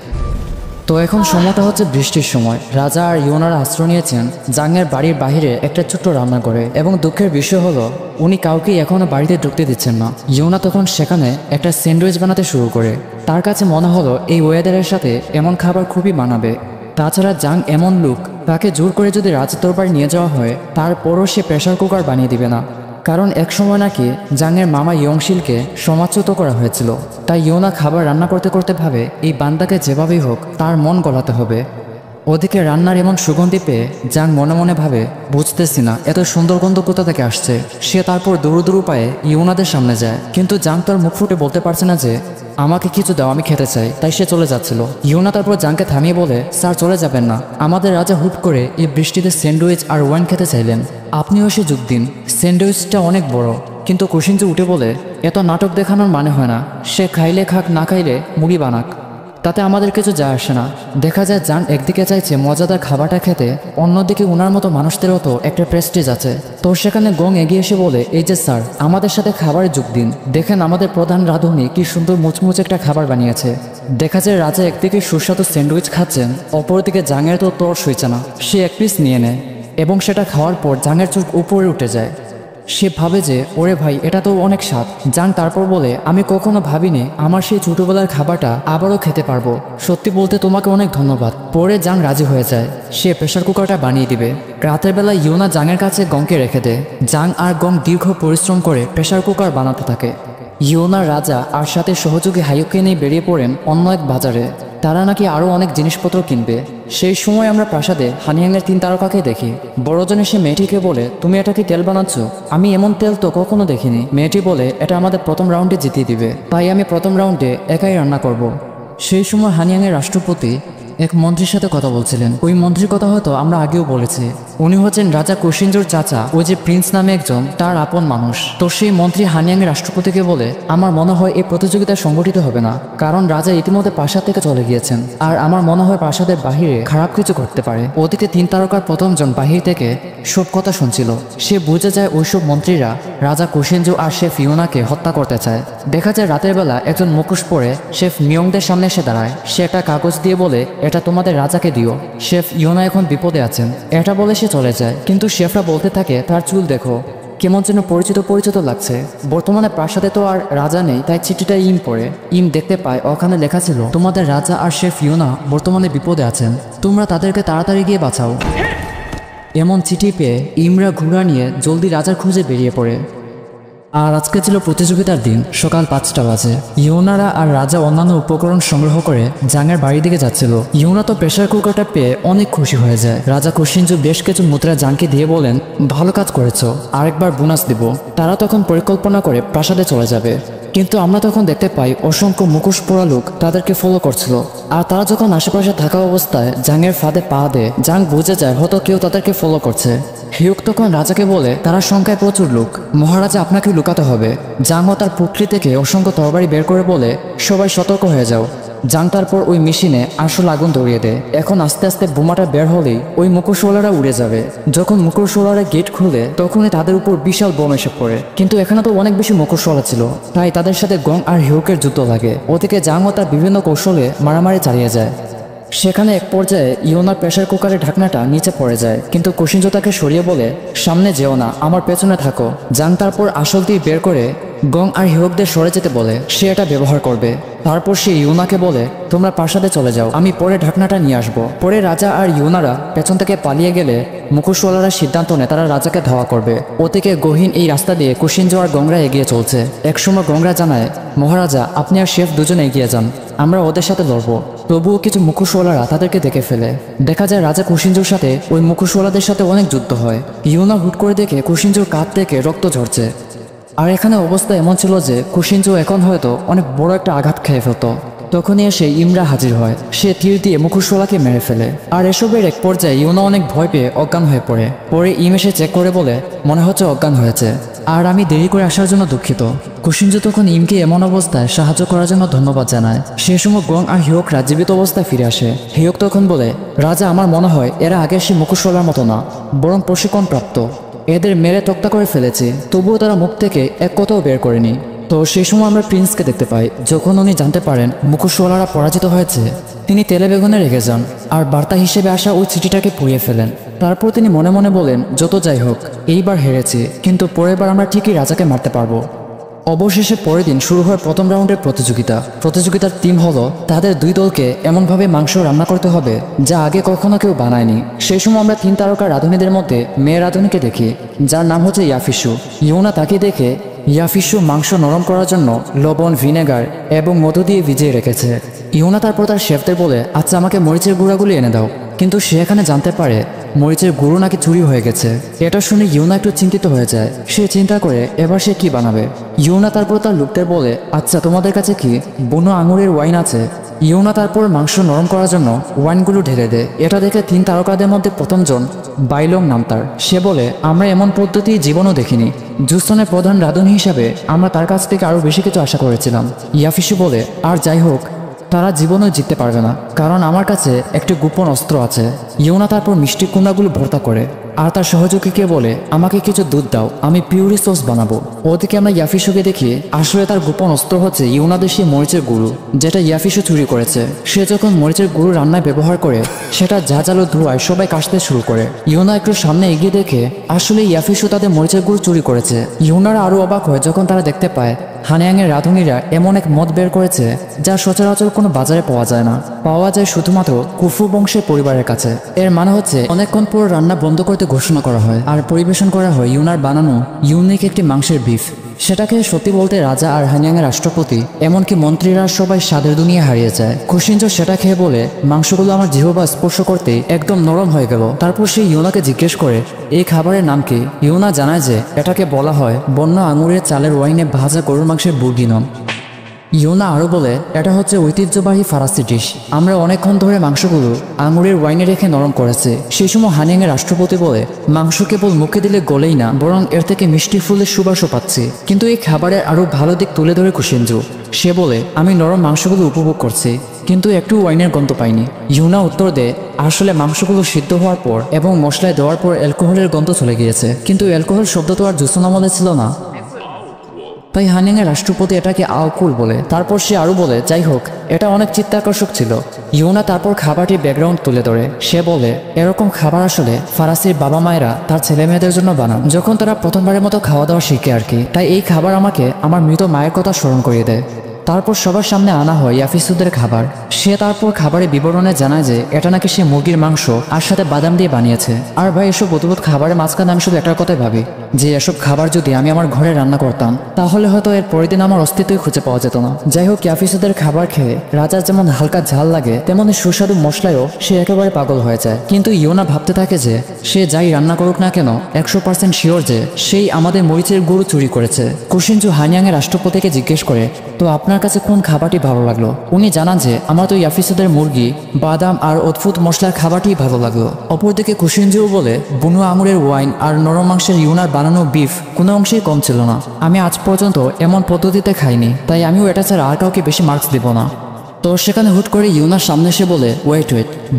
তো এখন সময়টা হচ্ছে বৃষ্টির সময়। রাজা আর ইয়োনারা আশ্রয় নিয়েছেন জাংয়ের বাড়ির বাইরে একটা ছোট্ট রান্না করে, এবং দুঃখের বিষয় হলো উনি কাউকেই এখনো বাড়িতে ঢুকতে দিচ্ছেন না। ইয়োনা তখন সেখানে একটা স্যান্ডউইচ বানাতে শুরু করে, তার কাছে মনে হলো এই ওয়েদারের সাথে এমন খাবার খুবই মানাবে। তাছাড়া জাং এমন লোক, তাকে জোর করে যদি রাজদরবারে নিয়ে যাওয়া হয় তারপরও সে প্রেসার কুকার বানিয়ে দিবে না, কারণ একসময় নাকি জাংয়ের মামা ইয়ংশিলকে সমাজচ্যুত করা হয়েছিল। তাই ইয়োনা খাবার রান্না করতে করতে ভাবে এই বান্দাকে যেভাবেই হোক তার মন গলাতে হবে। ওদিকে রান্নার এমন সুগন্ধি পেয়ে জাং মনে মনে ভাবে বুঝতেছি না এত সুন্দর গন্ধ কোথা থেকে আসছে। সে তারপর দৌড়ু দৌড়ু পায়ে ইয়োনাদের সামনে যায়, কিন্তু জাং তার মুখ ফুটে বলতে পারছে না যে আমাকে কিছু দাও, আমি খেতে চাই। তাই সে চলে যাচ্ছিল। ইয়োনা তারপর জাংকে থামিয়ে বলে স্যার চলে যাবেন না, আমাদের রাজা হুট করে এই বৃষ্টিতে স্যান্ডউইচ আর ওয়াইন খেতে চাইলেন, আপনিও সে যোগ দিন। স্যান্ডউইচটা অনেক বড়। কিন্তু কুশিনজো উঠে বলে এত নাটক দেখানোর মানে হয় না, সে খাইলে খাক না খাইলে মুড়ি বানাক, তাতে আমাদের কিছু যায় আসে না। দেখা যায় জাং একদিকে চাইছে মজাদার খাবারটা খেতে, অন্যদিকে ওনার মতো মানুষদেরও তো একটা প্রেস্টিজ আছে। তো সেখানে গং এগিয়ে এসে বলে এই যে স্যার, আমাদের সাথে খাবারে যোগ দিন, দেখেন আমাদের প্রধান রাঁধুনি কি সুন্দর মুচমুচে একটা খাবার বানিয়েছে। দেখা যায় রাজা একদিকে সুস্বাদু স্যান্ডউইচ খাচ্ছেন, অপরদিকে জাংয়ের তো তর সইছে না। সে এক পিস নিয়ে নেয় এবং সেটা খাওয়ার পর জাংয়ের চোখ উপরে উঠে যায়। সে ভাবে যে ওরে ভাই, এটা তো অনেক স্বাদ। জাং তারপর বলে আমি কখনো ভাবিনি আমার সেই ছোটবেলার খাবারটা আবারও খেতে পারবো, সত্যি বলতে তোমাকে অনেক ধন্যবাদ। পরে জাং রাজি হয়ে যায়, সে প্রেসার কুকারটা বানিয়ে দিবে। রাতের বেলা ইয়োনা জাংয়ের কাছে গংকে রেখে দেয়। জাং আর গং দীর্ঘ পরিশ্রম করে প্রেসার কুকার বানাতে থাকে। ইয়োনা, রাজা আর সাথে সহযোগী হাইয়োকে নিয়ে বেরিয়ে পড়েন অন্য এক বাজারে। তারা নাকি আরও অনেক জিনিসপত্র কিনবে। সেই সময় আমরা প্রাসাদে হানিয়াংয়ের 3 তারকাকে দেখি। বড়জনে সে মেয়েটিকে বলে তুমি এটা কি তেল বানাচ্ছ? আমি এমন তেল তো কখনো দেখিনি। মেয়েটি বলে এটা আমাদের প্রথম রাউন্ডে জিতিয়ে দিবে, তাই আমি প্রথম রাউন্ডে একাই রান্না করব। সেই সময় হানিয়াংয়ের রাষ্ট্রপতি এক মন্ত্রীর সাথে কথা বলছিলেন। ওই মন্ত্রীর কথা হয়তো আমরা আগেও বলেছি। উনি হচ্ছেন রাজা কুশিনজোর চাচা, ওই যে প্রিন্স নামে একজন তার আপন মানুষ। তো সেই মন্ত্রী হানিয়াংয়ের রাষ্ট্রপতিকে বলে আমার মনে হয় এই প্রতিযোগিতা সংগঠিত হবে না, কারণ রাজা ইতিমধ্যে প্রাসাদ থেকে চলে গিয়েছেন, আর আমার মনে হয় প্রাসাদের বাহিরে খারাপ কিছু করতে পারে। ওদিকে 3 তারকার প্রথমজন বাহির থেকে সব কথা শুনছিল। সে বুঝে যায় ওইসব মন্ত্রীরা রাজা কুশিনজো আর শেফ ইয়োনাকে হত্যা করতে চায়। দেখা যায় রাতের বেলা একজন মুখোশ পরে শেফ মিয়ংদের সামনে এসে দাঁড়ায়। সে একটা কাগজ দিয়ে বলে এটা তোমাদের রাজাকে দিও। শেফ ইয়োনা এখন বিপদে আছেন। এটা বলে সে চলে যায়, কিন্তু শেফরা বলতে থাকে তার চুল দেখো, কেমন যেন পরিচিত পরিচিত লাগছে। বর্তমানে প্রাসাদে তো আর রাজা নেই, তাই চিঠিটা ইম পড়ে। ইম দেখতে পায় ওখানে লেখা ছিল, তোমাদের রাজা আর শেফ ইয়োনা বর্তমানে বিপদে আছেন, তোমরা তাদেরকে তাড়াতাড়ি গিয়ে বাঁচাও। এমন চিঠি পেয়ে ইমরা ঘোড়া নিয়ে জলদি রাজার খোঁজে বেরিয়ে পড়ে। আর আজকে ছিল প্রতিযোগিতার দিন। সকাল 5টা বাজে। ইয়োনারা আর রাজা অন্যান্য উপকরণ সংগ্রহ করে জাংয়ের বাড়ির দিকে যাচ্ছিল। ইয়োনা তো প্রেসার কুকারটা পেয়ে অনেক খুশি হয়ে যায়। রাজা কুশিনজু বেশ কিছু মুদ্রা জাংকে দিয়ে বলেন, ভালো কাজ করেছো, আরেকবার বোনাস দিব। তারা তখন পরিকল্পনা করে প্রাসাদে চলে যাবে, কিন্তু আমরা তখন দেখতে পাই অসংখ্য মুখোশ পরা লোক তাদেরকে ফলো করছিল। আর তারা যখন আশেপাশে থাকা অবস্থায় জাংয়ের ফাঁদে পা দেয়, জাং বুঝে যায় হয়তো কেউ তাদেরকে ফলো করছে। হিউক তখন রাজাকে বলে, তারা সংখ্যায় প্রচুর লোক, মহারাজা আপনাকে লুকাতে হবে। জাংও তার পুটলি থেকে অসংখ্য তরবারি বের করে বলে, সবাই সতর্ক হয়ে যাও। জাং তারপর ওই মেশিনে আসল আগুন ধরিয়ে দেয়। এখন আস্তে আস্তে বোমাটা বের হলেই ওই মুখোশওয়ালারা উড়ে যাবে। যখন মুখোশওয়ালারা গেট খুলে তখনই তাদের উপর বিশাল বোম এসে পড়ে, কিন্তু এখানে তো অনেক বেশি মুখোশওয়ালা ছিল, তাই তাদের সাথে গং আর হিউকের যুদ্ধ লাগে। ওদিকে জাংও তার বিভিন্ন কৌশলে মারামারি চালিয়ে যায়। সেখানে এক পর্যায়ে ইয়োনার প্রেসার কুকারের ঢাকনাটা নিচে পড়ে যায়, কিন্তু কুশিনজো তাকে সরিয়ে বলে, সামনে যেও না, আমার পেছনে থাকো। জাং তারপর আসল দিয়ে বের করে গং আর হিউকদের সরে যেতে বলে, সে এটা ব্যবহার করবে। তারপর সে ইয়োনাকে বলে, তোমরা প্রাসাদে চলে যাও, আমি পরে ঢাকনাটা নিয়ে আসবো। পরে রাজা আর ইয়োনারা পেছন থেকে পালিয়ে গেলে মুখোশওয়ালারা সিদ্ধান্ত নেয় তারা রাজাকে ধাওয়া করবে। ওদিকে গহীন এই রাস্তা দিয়ে কুশিনজো আর গংরা এগিয়ে চলছে। একসময় গংরা জানায়, মহারাজা আপনি আর শেফ দুজনে এগিয়ে যান, আমরা ওদের সাথে লড়বো। তবুও কিছু মুখোশওয়ালারা তাদেরকে দেখে ফেলে। দেখা যায় রাজা কুশিনজোর সাথে ওই মুখোশওয়ালাদের সাথে অনেক যুদ্ধ হয়। ইয়োনা হুট করে দেখে কুশিনজোর কাঁধ থেকে রক্ত ঝরছে। আর এখানে অবস্থা এমন ছিল যে কুশিনজো এখন হয়তো অনেক বড় একটা আঘাত খেয়ে ফেলত। তখনই এসে ইমরা হাজির হয়। সে তীর দিয়ে মুখোশওয়ালাকে মেরে ফেলে। আর এসবের এক পর্যায়ে ইয়োনা অনেক ভয় পেয়ে অজ্ঞান হয়ে পড়ে। পরে ইম এসে চেক করে বলে, মনে হচ্ছে অজ্ঞান হয়েছে, আর আমি দেরি করে আসার জন্য দুঃখিত। কুশিনজো তখন ইমকে এমন অবস্থায় সাহায্য করার জন্য ধন্যবাদ জানায়। সে সময় গং আর হিউকরা জীবিত অবস্থায় ফিরে আসে। হিউক তখন বলে, রাজা আমার মনে হয় এরা আগের সে মুখোশওয়ালার মতো না, বরং প্রশিক্ষণপ্রাপ্ত। এদের মেরে তক্তা করে ফেলেছে, তবুও তারা মুখ থেকে এক কথাও বের করেনি। তো সেই সময় আমরা প্রিন্সকে দেখতে পাই। যখন উনি জানতে পারেন মুখোশওয়ালারা পরাজিত হয়েছে, তিনি তেলে বেগুনে রেগে যান আর বার্তা হিসেবে আসা ওই চিঠিটাকে পুড়িয়ে ফেলেন। তারপর তিনি মনে মনে বলেন, যত যাই হোক এইবার হেরেছি, কিন্তু পরের বার আমরা ঠিকই রাজাকে মারতে পারবো। অবশেষে পরের দিন শুরু হয় প্রথম রাউন্ডের প্রতিযোগিতার থিম হলো তাদের দুই দলকে এমনভাবে মাংস রান্না করতে হবে যা আগে কখনো কেউ বানায়নি। সেই সময় আমরা 3 তারকা রাঁধুনিদের মধ্যে মেয়ে রাঁধুনিকে দেখি, যার নাম হচ্ছে ইয়াফিসু। ইয়োনা তাকে দেখে ইয়াফিসু মাংস নরম করার জন্য লবণ, ভিনেগার এবং মধু দিয়ে ভিজিয়ে রেখেছে। ইয়োনা তারপর তার শেফদের বলে, আচ্ছা আমাকে মরিচের গুঁড়াগুলি এনে দাও। কিন্তু সে এখানে জানতে পারে মরিচের গুঁড়ো নাকি চুরি হয়ে গেছে। এটা শুনে ইয়োনা একটু চিন্তিত হয়ে যায়। সে চিন্তা করে এবার সে কি বানাবে। ইয়োনা তারপর তার লোকদের বলে, আচ্ছা তোমাদের কাছে কি বুনো আঙুরের ওয়াইন আছে? ইয়োনা তারপর মাংস নরম করার জন্য ওয়াইনগুলো ঢেলে দেয়। এটা দেখে 3 তারকাদের মধ্যে প্রথমজন বাইলং নাম তার। সে বলে, আমরা এমন পদ্ধতি জীবনও দেখিনি। জুসনের প্রধান রাঁধুনি হিসাবে আমরা তার কাছ থেকে আরও বেশি কিছু আশা করেছিলাম। ইয়াফিসু বলে, আর যাই হোক তারা জীবনও জিততে পারবে না, কারণ আমার কাছে একটি গোপন অস্ত্র আছে। ইয়োনা তারপর মিষ্টি কুমড়াগুলো ভর্তা করে আর তার সহযোগীকে বলে, আমাকে কিছু দুধ দাও, আমি পিউরি সস বানাবো। ওদিকে আমরা ইয়াফিসুকে দেখি আসলে তার গোপন অস্ত্র হচ্ছে ইয়োনাদের সেই মরিচের গুঁড়ো, যেটা ইয়াফিসু চুরি করেছে। সে যখন মরিচের গুঁড়ো রান্নায় ব্যবহার করে সেটা ঝাঁঝালো ধোঁয়ায় সবাই কাশতে শুরু করে। ইয়োনা একটু সামনে এগিয়ে দেখে আসলে ইয়াফিসু তাদের মরিচের গুঁড়ো চুরি করেছে। ইয়োনারা আরও অবাক হয় যখন তারা দেখতে পায় হানিয়াংয়ের রাঁধুনিরা এমন এক মদ বের করেছে যা সচরাচর কোনো বাজারে পাওয়া যায় না, পাওয়া যায় শুধুমাত্র কুফু বংশের পরিবারের কাছে। এর মানে হচ্ছে অনেকক্ষণ পর রান্না বন্ধ করতে ঘোষণা করা হয় আর পরিবেশন করা হয় ইউনার বানানো ইউনিক একটি মাংসের বিফ। সেটাকে সত্যি বলতে রাজা আর হানিয়াংয়ের রাষ্ট্রপতি এমনকি মন্ত্রীরা সবাই স্বাদের দুনিয়া হারিয়ে যায়। কুশিনজো সেটা খেয়ে বলে, মাংসগুলো আমার জিহ্বা স্পর্শ করতেই একদম নরম হয়ে গেল। তারপর সে ইয়োনাকে জিজ্ঞেস করে এই খাবারের নাম কি। ইয়োনা জানায় যে এটাকে বলা হয় বন্য আঙুরের চালের ওয়াইনে ভাজা গরুর মাংসের বুর্গিনম। ইয়োনা আরও বলে, এটা হচ্ছে ঐতিহ্যবাহী ফারাসি ডিশ। আমরা অনেকক্ষণ ধরে মাংসগুলো আঙুরের ওয়াইনে রেখে নরম করেছে। সেই সময় হানিয়াংয়ের রাষ্ট্রপতি বলে, মাংস কেবল মুখে দিলে গলেই না, বরং এর থেকে মিষ্টি ফুলের সুবাসও পাচ্ছি। কিন্তু এই খাবারের আরও ভালো দিক তুলে ধরে কুশিনজো। সে বলে, আমি নরম মাংসগুলো উপভোগ করছি, কিন্তু একটু ওয়াইনের গন্ধ পাইনি। ইয়োনা উত্তর দেয়, আসলে মাংসগুলো সিদ্ধ হওয়ার পর এবং মশলায় দেওয়ার পর অ্যালকোহলের গন্ধ চলে গিয়েছে, কিন্তু অ্যালকোহল শব্দ তো আর জুসন আমলে ছিল না। তাই হানিয়াংয়ের রাষ্ট্রপতি এটাকে আউকুল বলে। তারপর সে আরো বলে, যাই হোক, এটা অনেক চিত্তাকর্ষক ছিল। ইউনা তারপর খাবারটির ব্যাকগ্রাউন্ড তুলে ধরে। সে বলে, এরকম খাবার আসলে ফরাসির বাবা মায়েরা তার ছেলে মেয়েদের জন্য বানান, যখন তারা প্রথমবারের মতো খাওয়া দাওয়া শিখে আর কি। তাই এই খাবার আমাকে আমার মৃত মায়ের কথা স্মরণ করিয়ে দেয়। তারপর সবার সামনে আনা হয় ইয়াফিসুদের খাবার। সে তারপর খাবারের বিবরণে জানায় যে এটা নাকি সে মুরগির মাংস আর সাথে বাদাম দিয়ে বানিয়েছে। আর ভাই, এসব অদ্ভুত খাবারের মাঝখানে আমি শুধু একটা কথাই ভাবি যে এসব খাবার যদি আমি আমার ঘরে রান্না করতাম তাহলে হয়তো এর পরের দিন আমার অস্তিত্বই খুঁজে পাওয়া যেত না। যাই হোক, ইয়াফিসুদের খাবার খেয়ে রাজার যেমন হালকা ঝাল লাগে তেমনি সুস্বাদু মশলায়ও সে একেবারে পাগল হয়ে যায়। কিন্তু ইউনা ভাবতে থাকে যে সে যাই রান্না করুক না কেন 100% শিওর যে সেই আমাদের মরিচের গুঁড়ো চুরি করেছে। কুশিনজু হানিয়াংয়ের রাষ্ট্রপতিকে জিজ্ঞেস করে, তো আপনার কাছে কোন খাবারটি ভালো লাগলো? উনি জানান যে আমার তো ইয়াফিসুদের মুরগি, বাদাম আর অদ্ভুত মশলার খাবারটি ভালো লাগলো। অপরদিকে কুশিনজুও বলে, বুনো আঙুরের ওয়াইন আর নরম মাংসের ইউনার বানানো বিফ কোনো অংশেই কম ছিল না। আমি আজ পর্যন্ত এমন পদ্ধতিতে খাইনি, তাই আমিও এটা ছাড়া আর কাউকে বেশি মার্কস দেব না। তো সেখানে হুট করে ইউনার সামনে এসে বলে, ওয়েট,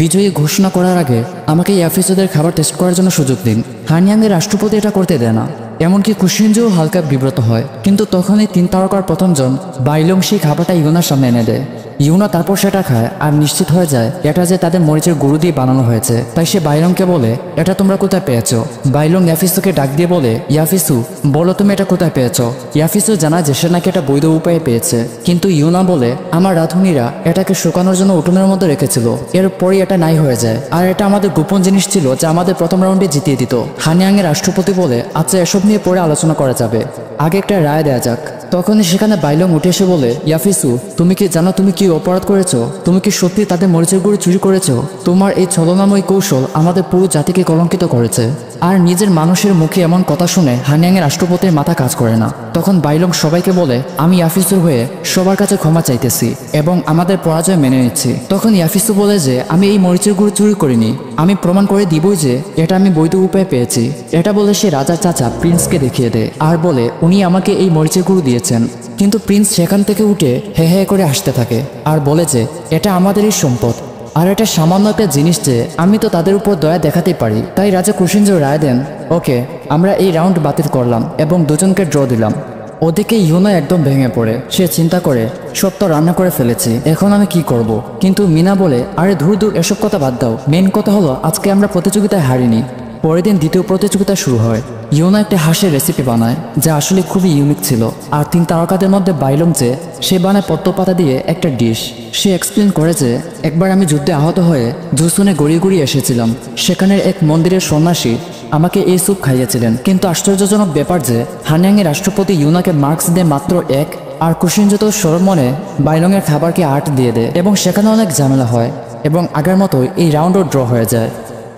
বিজয়ী ঘোষণা করার আগে আমাকে ইয়াফিসুদের খাবার টেস্ট করার জন্য সুযোগ দিন। হানিয়াংয়ের রাষ্ট্রপতি এটা করতে দেয় না। এমনকি কুশিনজুও হালকা বিব্রত হয়। কিন্তু তখনই 3 তারকার প্রথমজন বাইলং সেই খাবারটা ইউনার সামনে এনে দেয়। ইউনা তারপর সেটা খায় আর নিশ্চিত হয়ে যায় এটা যে তাদের মরিচের গুঁড়ো দিয়ে বানানো হয়েছে। তাই সে বাইলংকে বলে, এটা তোমরা কোথায় পেয়েছো? বাইলং ইয়াফিসুকে ডাক দিয়ে বলে, ইয়াফিসু, বলো তুমি এটা কোথায় পেয়েছো? ইয়াফিসু জানায় যে সে নাকি এটা বৈধ উপায়ে পেয়েছে। কিন্তু ইউনা বলে, আমার রাঁধুনিরা এটাকে শুকানোর জন্য উঠোনের মধ্যে রেখেছিল, এরপরই এটা নাই হয়ে যায়। আর এটা আমাদের গোপন জিনিস ছিল যা আমাদের প্রথম রাউন্ডে জিতিয়ে দিত। হানিয়াংয়ের রাষ্ট্রপতি বলে, আচ্ছা, এসব নিয়ে পরে আলোচনা করা যাবে, আগে একটা রায় দেয়া যাক। তখনই সেখানে বাইলং উঠে এসে বলে, ইয়াফিসু, তুমি কি জানো তুমি কি অপরাধ করেছো? তুমি কি সত্যি তাদের মরিচের গুঁড়ো চুরি করেছো? তোমার এই ছলনাময় কৌশল আমাদের পুরো জাতিকে কলঙ্কিত করেছে। আর নিজের মানুষের মুখে এমন কথা শুনে হানিয়াংয়ের রাষ্ট্রপতির মাথা কাজ করে না। তখন বাইলং সবাইকে বলে, আমি ইয়াফিসুর হয়ে সবার কাছে ক্ষমা চাইতেছি এবং আমাদের পরাজয় মেনে নিচ্ছি। তখন ইয়াফিসু বলে যে আমি এই মরিচের গুঁড়ো চুরি করিনি, আমি প্রমাণ করে দিবই যে এটা আমি বৈধ উপায়ে পেয়েছি। এটা বলে সে রাজার চাচা প্রিন্সকে দেখিয়ে দেয় আর বলে, উনি আমাকে এই মরিচের গুঁড়ো দিয়েছেন। কিন্তু প্রিন্স সেখান থেকে উঠে হে হে করে হাসতে থাকে আর বলে যে এটা আমাদেরই সম্পদ, আর এটা সামান্য একটা জিনিস যে আমি তো তাদের উপর দয়া দেখাতেই পারি। তাই রাজা কুশিনজু রায় দেন, ওকে, আমরা এই রাউন্ড বাতিল করলাম এবং দুজনকে ড্র দিলাম। ওদিকে ইউনা একদম ভেঙে পড়ে। সে চিন্তা করে, সব তো রান্না করে ফেলেছি, এখন আমি কি করব? কিন্তু মিনা বলে, আরে ধুর এসব কথা বাদ দাও, মেন কথা হলো আজকে আমরা প্রতিযোগিতায় হারিনি। পরের দিন দ্বিতীয় প্রতিযোগিতা শুরু হয়। ইউনা একটা হাঁসের রেসিপি বানায় যা আসলে খুবই ইউনিক ছিল। আর 3 তারকাদের মধ্যে বাইলং যে সে বানায় পদ্ম পাতা দিয়ে একটা ডিশ। সে এক্সপ্লেন করে যে একবার আমি যুদ্ধে আহত হয়ে জুসুনে গড়িয়ে এসেছিলাম, সেখানের এক মন্দিরের সন্ন্যাসী আমাকে এই স্যুপ খাইয়েছিলেন। কিন্তু আশ্চর্যজনক ব্যাপার যে হানিয়াংয়ের রাষ্ট্রপতি ইউনাকে মার্কস দেয় মাত্র 1, আর কুশিনজু তো সরল মনে বাইলংয়ের খাবারকে 8 দিয়ে দেয় এবং সেখানে অনেক ঝামেলা হয় এবং আগের মতোই এই রাউন্ডও ড্র হয়ে যায়।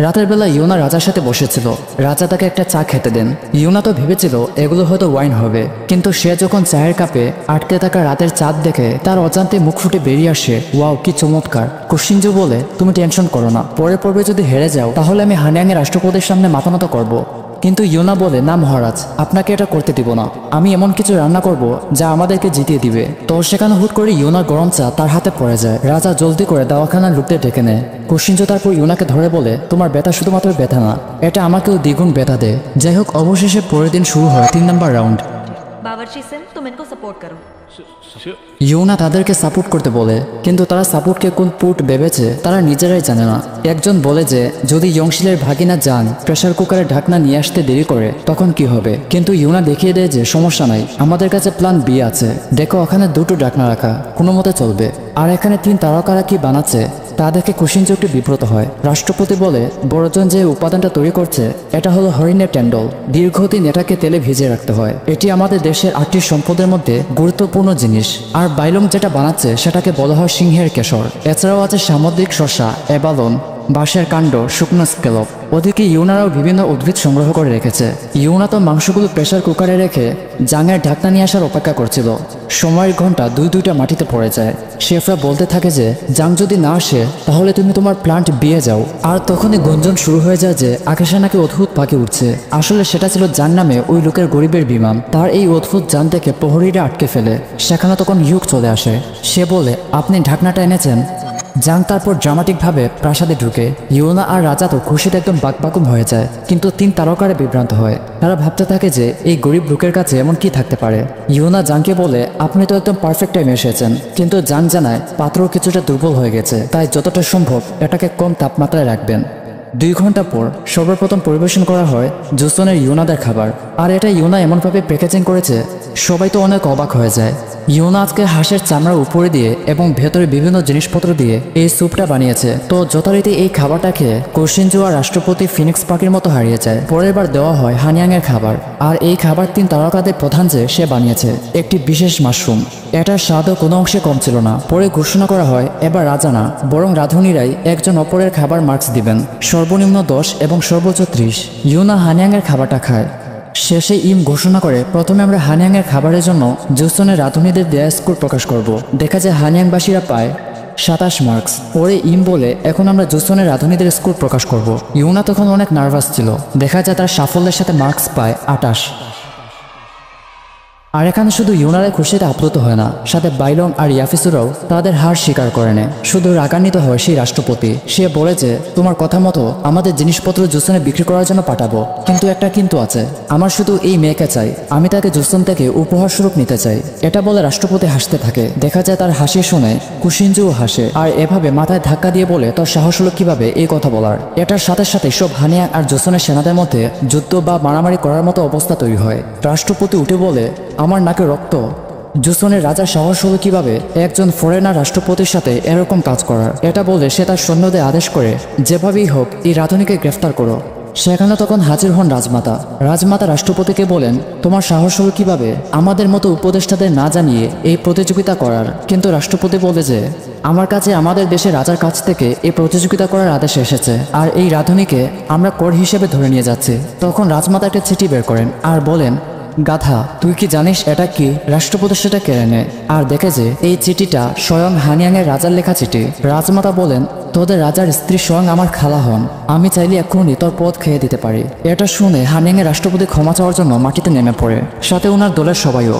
রাতের বেলা ইউনা রাজার সাথে বসেছিল। রাজা তাকে একটা চা খেতে দেন। ইউনা তো ভেবেছিল এগুলো হয়তো ওয়াইন হবে, কিন্তু সে যখন চায়ের কাপে আটকে থাকা রাতের চাঁদ দেখে তার অজান্তে মুখ ফুটে বেরিয়ে আসে, ওয়াও কি চমৎকার। কুশিনজু বলে, তুমি টেনশন করো না, পরের পর্বে যদি হেরে যাও তাহলে আমি হানিয়াংয়ের রাষ্ট্রপতির সামনে মাথা নত করবো। কিন্তু ইউনা বলে, না মহারাজ, আপনাকে এটা করতে দিব না, আমি এমন কিছু রান্না করব যা আমাদেরকে জিতিয়ে দিবে। তো সেখানে হুট করে ইউনার গরম চা তার হাতে পড়ে যায়। রাজা জলদি করে দাওয়াখানার লোকদের ডেকে নেয়। কুশিনজু তারপর ইউনাকে ধরে বলে, তোমার ব্যথা শুধুমাত্র ব্যথা না, এটা আমাকেও দ্বিগুণ ব্যথা দেয়। যাই হোক, অবশেষে পরের দিন শুরু হয় 3 নম্বর রাউন্ড। बावर्ची सिंह तुम इनको सपोर्ट करो। ইউনা তাদেরকে সাপোর্ট করতে বলে, কিন্তু তারা সাপোর্টকে কোন পুট ভেবেছে তারা নিজেরাই জানে না। একজন বলে যে যদি ইয়ংশিলের ভাগিনা যান প্রেসার কুকারের ঢাকনা নিয়ে আসতে দেরি করে তখন কি হবে। কিন্তু ইউনা দেখিয়ে দেয় যে সমস্যা নাই, আমাদের কাছে প্ল্যান বি আছে, দেখো ওখানে 2টো ঢাকনা রাখা, কোনো মতে চলবে। আর এখানে 3 তারকারা কি বানাচ্ছে তা দেখে কুশিনজু একটু বিব্রত হয়। রাষ্ট্রপতি বলে, বড়জন যে উপাদানটা তৈরি করছে এটা হলো হরিণের টেন্ডল, দীর্ঘদিন এটাকে তেলে ভিজিয়ে রাখতে হয়, এটি আমাদের দেশের 8টি সম্পদের মধ্যে গুরুত্বপূর্ণ জিনিস। আর বাইলং যেটা বানাচ্ছে সেটাকে বলা হয় সিংহের কেশর। এছাড়াও আছে সামুদ্রিক শসা, এবালন, বাঁশের কাণ্ড, শুকনো স্কেলপ। ওদিকে ইউনারাও বিভিন্ন উদ্ভিদ সংগ্রহ করে রেখেছে। ইউনা তো মাংসগুলো প্রেসার কুকারে রেখে জাঙের ঢাকনা নিয়ে আসার অপেক্ষা করছিল। সময়ের ঘন্টা 2টা মাটিতে পড়ে যায়। শেফরা বলতে থাকে যে জাং যদি না আসে তাহলে তুমি তোমার প্লান্ট বিয়ে যাও। আর তখনই গুঞ্জন শুরু হয়ে যায় যে আকাশে নাকি অদ্ভুত পাখি উঠছে। আসলে সেটা ছিল জাং নামে ওই লোকের গরিবের বিমান। তার এই অদ্ভুত যান থেকে প্রহরীরা আটকে ফেলে। সেখানে তখন ইউক চলে আসে। সে বলে, আপনি ঢাকনাটা এনেছেন? জাং তারপর ড্রামাটিকভাবে প্রাসাদে ঢুকে ইউনা আর রাজা তো খুশিতে একদম বাকবাকুম হয়ে যায়, কিন্তু 3 তারকারে বিভ্রান্ত হয়। তারা ভাবতে থাকে যে এই গরিব লোকের কাছে এমন কি থাকতে পারে। ইউনা জাংকে বলে, আপনি তো একদম পারফেক্ট টাইমে এসেছেন, কিন্তু জাং জানায় পাত্র কিছুটা দুর্বল হয়ে গেছে, তাই যতটা সম্ভব এটাকে কম তাপমাত্রায় রাখবেন। 2 ঘন্টা পর সর্বপ্রথম পরিবেশন করা হয় জুসনের ইউনাদের খাবার, আর এটা ইউনা এমনভাবে প্যাকেজিং করেছে সবাই তো অনেক অবাক হয়ে যায়। ইউনা আজকে হাঁসের চামড়ার উপরে দিয়ে এবং ভেতরে বিভিন্ন জিনিসপত্র দিয়ে এই স্যুপটা বানিয়েছে। তো যথারীতি এই খাবারটা খেয়ে কোশিনজু আর রাষ্ট্রপতি ফিনিক্স পাখির মতো হারিয়ে যায়। পরের বার দেওয়া হয় হানিয়াং এর খাবার, আর এই খাবার 3 তারকাদের প্রধান যে সে বানিয়েছে একটি বিশেষ মাশরুম। এটার স্বাদও কোনো অংশে কম ছিল না। পরে ঘোষণা করা হয় এবার রাজা না, বরং রাঁধুনিরাই একজন অপরের খাবার মার্কস দিবেন, সর্বনিম্ন 10 এবং সর্বোচ্চ 30। ইউনা হানিয়াং এর খাবারটা খায়। শেষে ইম ঘোষণা করে, প্রথমে আমরা হানিয়াং এর খাবারের জন্য জুসনের রাঁধুনিদের দেয়া স্কোর প্রকাশ করব। দেখা যায় হানিয়াংবাসীরা পায় 27 মার্কস। পরে ইম বলে, এখন আমরা জুসনের রাঁধুনিদের স্কোর প্রকাশ করব। ইউনা তখন অনেক নার্ভাস ছিল। দেখা যায় তার সাফল্যের সাথে মার্কস পায় 28। আর এখানে শুধু ইউনারে খুশিতে আপ্লুত হয় না, সাথে বাইলং আর ইয়াফিসুরাও তাদের হার স্বীকার করে নেয়। শুধু রাগান্বিত হয় সেই রাষ্ট্রপতি। সে বলে যে, তোমার কথা মতো আমাদের জিনিসপত্র জুসনে বিক্রি করার জন্য পাঠাবো, কিন্তু একটা কিন্তু আছে, আমার শুধু এই মেয়েকে চাই, আমি তাকে জুসন থেকে উপহার স্বরূপ নিতে চাই। এটা বলে রাষ্ট্রপতি হাসতে থাকে। দেখা যায় তার হাসি শুনে কুশিনজুও হাসে, আর এভাবে মাথায় ধাক্কা দিয়ে বলে তার সাহস হলো কিভাবে এই কথা বলার। এটার সাথে সাথে সব হানিয়াং আর জুসনের সেনাদের মধ্যে যুদ্ধ বা মারামারি করার মতো অবস্থা তৈরি হয়। রাষ্ট্রপতি উঠে বলে, আমার নাকে রক্ত। জুসনের রাজার সাহস হলো কিভাবে একজন ফরেনার রাষ্ট্রপতির সাথে এরকম কাজ করার। এটা বলে সে তার সৈন্যদের আদেশ করে, যেভাবেই হোক এই রাঁধুনিকে গ্রেফতার করো। সেখানে তখন হাজির হন রাজমাতা। রাজমাতা রাষ্ট্রপতিকে বলেন, তোমার সাহস হলো কিভাবে আমাদের মতো উপদেষ্টাদের না জানিয়ে এই প্রতিযোগিতা করার। কিন্তু রাষ্ট্রপতি বলে যে, আমার কাছে আমাদের দেশের রাজার কাছ থেকে এই প্রতিযোগিতা করার আদেশ এসেছে, আর এই রাঁধুনিকে আমরা কর হিসেবে ধরে নিয়ে যাচ্ছি। তখন রাজমাতা একটা চিঠি বের করেন আর বলেন, গাধা, তুই কি জানিস এটা কি? রাষ্ট্রপতি সেটা কেড়ে নেয় আর দেখে যে এই চিঠিটা স্বয়ং হানিয়াং এর রাজার লেখা চিঠি। রাজমাতা বলেন, তোদের রাজার স্ত্রী স্বয়ং আমার খালা হন, আমি চাইলে এক্ষুনি তোর পথ খেয়ে দিতে পারি। এটা শুনে হানিয়াং এর রাষ্ট্রপতি ক্ষমা চাওয়ার জন্য মাটিতে নেমে পড়ে, সাথে ওনার দলের সবাইও।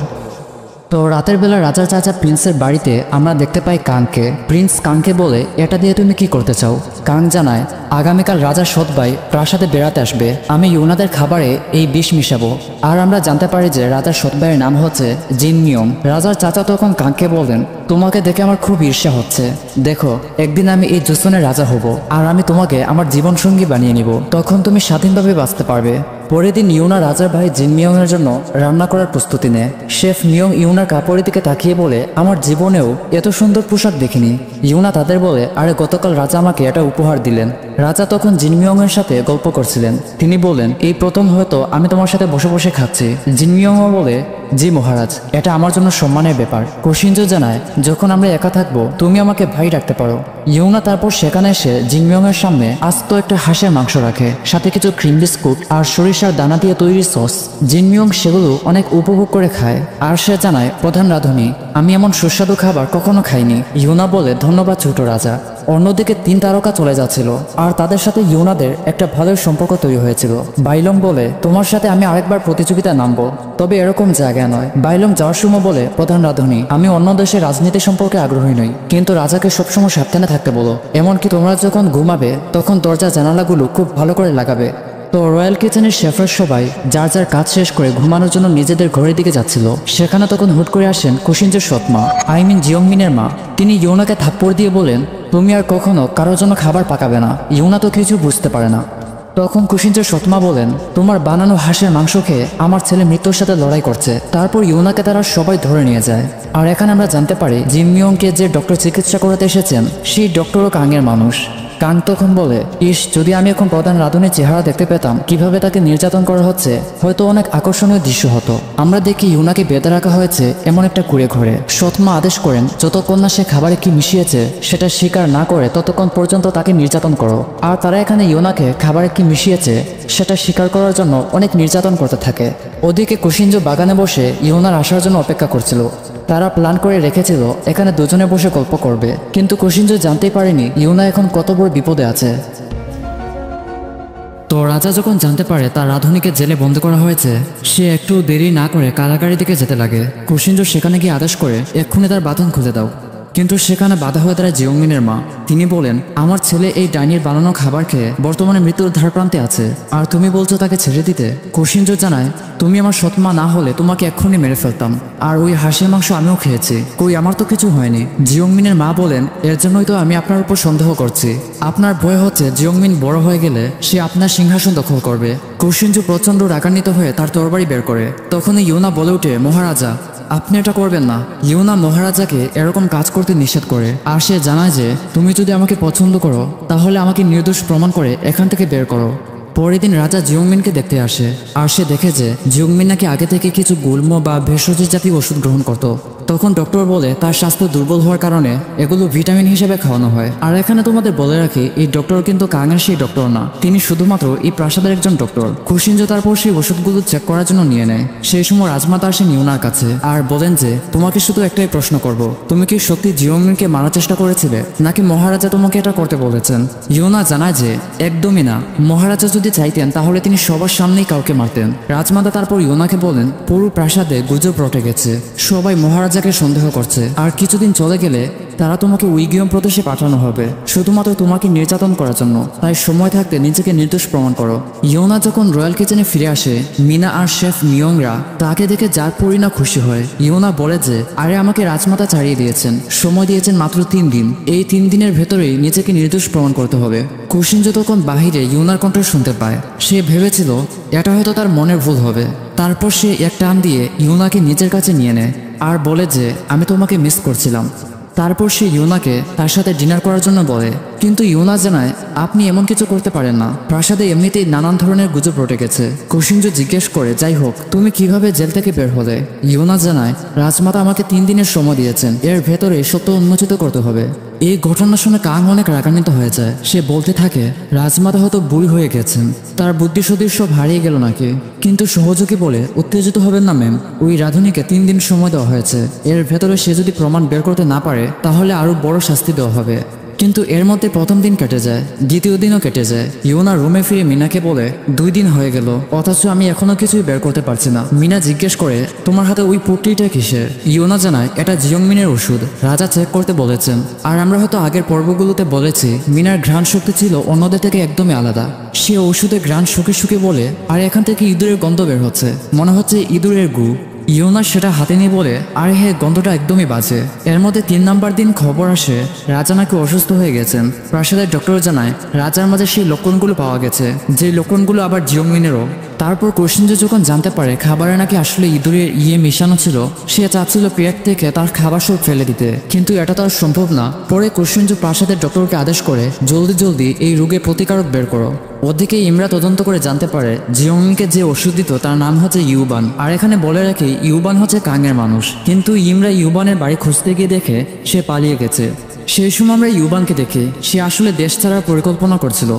তো রাতের বেলা রাজার চাচা প্রিন্সের বাড়িতে আমরা দেখতে পাই কাংকে। প্রিন্স কাংকে বলে, এটা দিয়ে তুমি কি করতে চাও? কাং জানায়, আগামীকাল রাজার সৎ ভাই প্রাসাদে বেড়াতে আসবে, আমি ইউনাদের খাবারে এই বিষ মিশাবো। আর আমরা জানতে পারি যে রাজার সৎ ভাইয়ের নাম হচ্ছে জিন মিয়ং। রাজার চাচা তখন কাংকে বলেন, তোমাকে দেখে আমার খুব ঈর্ষা হচ্ছে। দেখো, একদিন আমি এই জুসনের রাজা হব, আর আমি তোমাকে আমার জীবনসঙ্গী বানিয়ে নিব, তখন তুমি স্বাধীনভাবে বাঁচতে পারবে। পরের দিন ইউনা রাজার ভাই জিন মিয়ং এর জন্য রান্না করার প্রস্তুতি নেয়। শেফ মিয়ং ইউনার কাপড়ের দিকে তাকিয়ে বলে, আমার জীবনেও এত সুন্দর পোশাক দেখিনি। ইউনা তাদের বলে, আরে গতকাল রাজা আমাকে এটা উপহার দিলেন। রাজা তখন জিন মিয়ং এর সাথে গল্প করছিলেন। তিনি বলেন, এই প্রথম হয়তো আমি তোমার সাথে বসে বসে খাচ্ছি। জিন মিয়ংও বলে, জি মহারাজ, এটা আমার জন্য সম্মানের ব্যাপার। কোশিনজো জানায়, যখন আমরা একা থাকবো তুমি আমাকে ভাই রাখতে পারো। ইউনা তারপর সেখানে এসে জিনমিয়ং এর সামনে আস্ত একটা হাঁসের মাংস রাখে, সাথে কিছু ক্রিম বিস্কুট আর সরিষার দানা দিয়ে তৈরি সস। জিনমিয়ং সেগুলো অনেক উপভোগ করে খায়, আর সে জানায়, প্রধান রাঁধুনি, আমি এমন সুস্বাদু খাবার কখনো খাইনি। ইউনা বলে, ধন্যবাদ ছোট রাজা। অন্যদিকে 3 তারকা চলে যাচ্ছিল, আর তাদের সাথে ইউনাদের একটা ভালো সম্পর্ক তৈরি হয়েছিল। বাইলং বলে, তোমার সাথে আমি আরেকবার প্রতিযোগিতায় নামবো, তবে এরকম জায়গায় নয়। বাইলং যাওয়ার সময় বলে, প্রধান রাঁধুনি, আমি অন্য দেশের রাজনীতি সম্পর্কে আগ্রহী নই, কিন্তু রাজাকে সবসময় সাবধানে থাকতে বলো। এমনকি তোমরা যখন ঘুমাবে তখন দরজা জানালাগুলো খুব ভালো করে লাগাবে। তো রয়্যাল কিচেনের শেফের সবাই যার যার কাজ শেষ করে ঘুমানোর জন্য নিজেদের ঘরের দিকে যাচ্ছিল। সেখানে তখন হুট করে আসেন কুশিনজোর সৎমা, জিয়ংমিনের মা। তিনি ইউনাকে থাপ্পড় দিয়ে বলেন, তুমি আর কখনো কারোর জন্য খাবার পাকাবে না। ইউনা তো কিছু বুঝতে পারে না। তখন কুশিনজোর সৎমা বলেন, তোমার বানানো হাঁসের মাংস খেয়ে আমার ছেলে মৃত্যুর সাথে লড়াই করছে। তারপর ইউনাকে তারা সবাই ধরে নিয়ে যায়। আর এখানে আমরা জানতে পারি জিনমিয়ংকে যে ডক্টর চিকিৎসা করাতে এসেছেন সেই ডক্টরও কাংয়ের মানুষ। কাং তখন বলে, ইস, যদি আমি এখন প্রধান রাঁধুনির চেহারা দেখতে পেতাম, কিভাবে তাকে নির্যাতন করা হচ্ছে, হয়তো অনেক আকর্ষণীয় দৃশ্য হতো। আমরা দেখি ইউনাকে বেঁধে রাখা হয়েছে এমন একটা কুঁড়ে ঘরে। সৎমা আদেশ করেন, যতক্ষণ না সে খাবারে কি মিশিয়েছে সেটা স্বীকার না করে ততক্ষণ পর্যন্ত তাকে নির্যাতন করো। আর তারা এখানে ইউনাকে খাবারে কি মিশিয়েছে সেটা স্বীকার করার জন্য অনেক নির্যাতন করতে থাকে। ওদিকে কুশিনজো বাগানে বসে ইউনার আসার জন্য অপেক্ষা করছিল। তারা প্ল্যান করে রেখেছিল এখানে দুজনে বসে গল্প করবে, কিন্তু কুশিনজো জানতেই পারেনি ইউনা এখন কত বড় বিপদে আছে। তো রাজা যখন জানতে পারে তার রাঁধুনিকে জেলে বন্ধ করা হয়েছে, সে একটু দেরি না করে কারাগারের দিকে যেতে লাগে। কুশিনজো সেখানে গিয়ে আদেশ করে, এক্ষুনি তার বাঁধন খুলে দাও। কিন্তু সেখানে বাধা হয়ে দাঁড়ায় জিওংমিনের মা। তিনি বলেন, আমার ছেলে এই ডাইনির বানানো খাবার খেয়ে বর্তমানে মৃত্যুর ধারপ্রান্তে আছে, আর তুমি বলছো তাকে ছেড়ে দিতে। কোশিনজো জানায়, তুমি আমার সৎমা না হলে তোমাকে এক্ষুনি মেরে ফেলতাম, আর ওই হাঁসের মাংস আমিও খেয়েছি, কই আমার তো কিছু হয়নি। জিওংমিনের মা বলেন, এর জন্যই তো আমি আপনার উপর সন্দেহ করছি। আপনার ভয় হচ্ছে জিওংমিন বড় হয়ে গেলে সে আপনার সিংহাসন দখল করবে। কোশিনজো প্রচন্ড রাগান্বিত হয়ে তার তরবারি বের করে। তখনই ইউনা বলে ওঠে, মহারাজা আপনি এটা করবেন না। ইউনা মহারাজাকে এরকম কাজ করতে নিষেধ করে, আর সে জানায় যে তুমি যদি আমাকে পছন্দ করো তাহলে আমাকে নির্দোষ প্রমাণ করে এখান থেকে বের করো। পরের দিন রাজা জিওংমিনকে দেখতে আসে, আর সে দেখে যে জিওংমিন নাকি আগে থেকে কিছু গুল্ম বা ভেষজ জাতীয় ওষুধ গ্রহণ করত। তখন ডক্টর বলে তার স্বাস্থ্য দুর্বল হওয়ার কারণে এগুলো ভিটামিন হিসেবে খাওয়ানো হয়। আর এখানে তোমাদের বলে রাখি, এই ডক্টর কিন্তু কাঙের সেই ডক্টর না, তিনি শুধুমাত্র এই প্রাসাদের একজন ডক্টর। কোশিনজো তারপর সেই ওষুধগুলো চেক করার জন্য নিয়ে নেয়। সেই সময় রাজমাতা আসেন ইউনার কাছে আর বলেন যে তোমাকে শুধু একটাই প্রশ্ন করব, তুমি কি সত্যি জিওংমিনকে মারার চেষ্টা করেছিলে, নাকি মহারাজা তোমাকে এটা করতে বলেছেন? ইউনা জানায় যে একদমই না, মহারাজা যদি চাইতেন তাহলে তিনি সবার সামনেই কাউকে মারতেন। রাজমাতা তারপর ইউনাকে বলেন, পুরো প্রাসাদে গুজব রটে গেছে, সবাই মহারাজাকে সন্দেহ করছে, আর কিছুদিন চলে গেলে তারা তোমাকে উইগিয়ম প্রদেশে পাঠানো হবে শুধুমাত্র তোমাকে নির্যাতন করার জন্য। তাই সময় থাকতে নিজেকে নির্দোষ প্রমাণ করো। ইউনা যখন রয়্যাল কিচেনে ফিরে আসে, মিনা আর শেফ মিয়ংরা তাকে দেখে যার পরিণা খুশি হয়। ইউনা বলে যে আরে আমাকে রাজমাতা ছাড়িয়ে দিয়েছেন, সময় দিয়েছেন মাত্র 3 দিন, এই 3 দিনের ভেতরেই নিজেকে নির্দোষ প্রমাণ করতে হবে। কোশিনজো তখন বাহিরে ইউনার কণ্ঠ শুনতে পায়। সে ভেবেছিল এটা হয়তো তার মনের ভুল হবে। তারপর সে এক টান দিয়ে ইউনাকে নিজের কাছে নিয়ে নেয় আর বলে যে আমি তোমাকে মিস করছিলাম। তারপর সে ইউনাকে তার সাথে ডিনার করার জন্য বলে, কিন্তু ইউনা জানায় আপনি এমন কিছু করতে পারেন না, প্রাসাদে এমনিতেই নানান ধরনের গুজব রটে গেছে। কোশিনজো জিজ্ঞেস করে, যাই হোক তুমি কিভাবে জেল থেকে বের হলে? ইউনা জানায়, রাজমাতা আমাকে 3 দিনের সময় দিয়েছেন, এর ভেতরে সত্য উন্মোচিত করতে হবে। এই ঘটনা শুনে কাং অনেক রাগান্বিত হয়ে যায়। সে বলতে থাকে, রাজমাতা হয়তো বুড়ি হয়ে গেছেন, তার বুদ্ধি সুদৃশ্য হারিয়ে গেল নাকি। কিন্তু সহযোগী বলে, উত্তেজিত হবেন না ম্যাম, ওই রাধুনীকে 3 দিন সময় দেওয়া হয়েছে, এর ভেতরে সে যদি প্রমাণ বের করতে না পারে তাহলে আরো বড় শাস্তি দেওয়া হবে। কিন্তু এর মধ্যে প্রথম দিন কেটে যায়, দ্বিতীয় দিনও কেটে যায়। ইউনা রুমে ফিরে মিনাকে বলে, 2 দিন হয়ে গেল অথচ আমি এখনো কিছুই বের করতে পারছি না। মিনা জিজ্ঞেস করে, তোমার হাতে ওই পুটলিটা কিসের? ইউনা জানায়, এটা জিওংমিনের ওষুধ, রাজা চেক করতে বলেছেন। আর আমরা হয়তো আগের পর্বগুলোতে বলেছি মিনার ঘ্রাণ শক্তি ছিল অন্যদের থেকে একদমই আলাদা। সে ওষুধে ঘ্রাণ শুকে শুকে বলে, আর এখান থেকে ইঁদুরের গন্ধ বের হচ্ছে, মনে হচ্ছে ইঁদুরের গু। ইউনা সেটা হাতে নিয়ে বলে, আরে হ্যাঁ, গন্ধটা একদমই বাজে। এর মধ্যে 3 নাম্বার দিন খবর আসে রাজা নাকি অসুস্থ হয়ে গেছেন। প্রাসাদের ডক্টর জানায় রাজার মাঝে সেই লক্ষণগুলো পাওয়া গেছে, যে লক্ষণগুলো আবার জিওংমিনেরও। তারপর কোশিনজো যখন জানতে পারে খাবারে নাকি আসলে ইঁদুরের মিশানো ছিল, সে চাচ্ছিল পেট থেকে তার খাবার সব ফেলে দিতে, কিন্তু এটা তো আর সম্ভব না। পরে কোশিনজো প্রাসাদের ডক্টরকে আদেশ করে, জলদি জলদি এই রোগের প্রতিকারক বের করো। ওদিকে ইমরা তদন্ত করে জানতে পারে জিওংমিনকে যে ওষুধ দিত তার নাম হচ্ছে ইউবান। আর এখানে বলে রাখি, ইউবান হচ্ছে কাঙের মানুষ, কিন্তু ইমরা ইউবানের বাড়ি খুঁজতে গিয়ে দেখে সে পালিয়ে গেছে। সেই সময় আমরা ইউবানকে দেখি সে আসলে দেশ ছাড়ার পরিকল্পনা করছিল,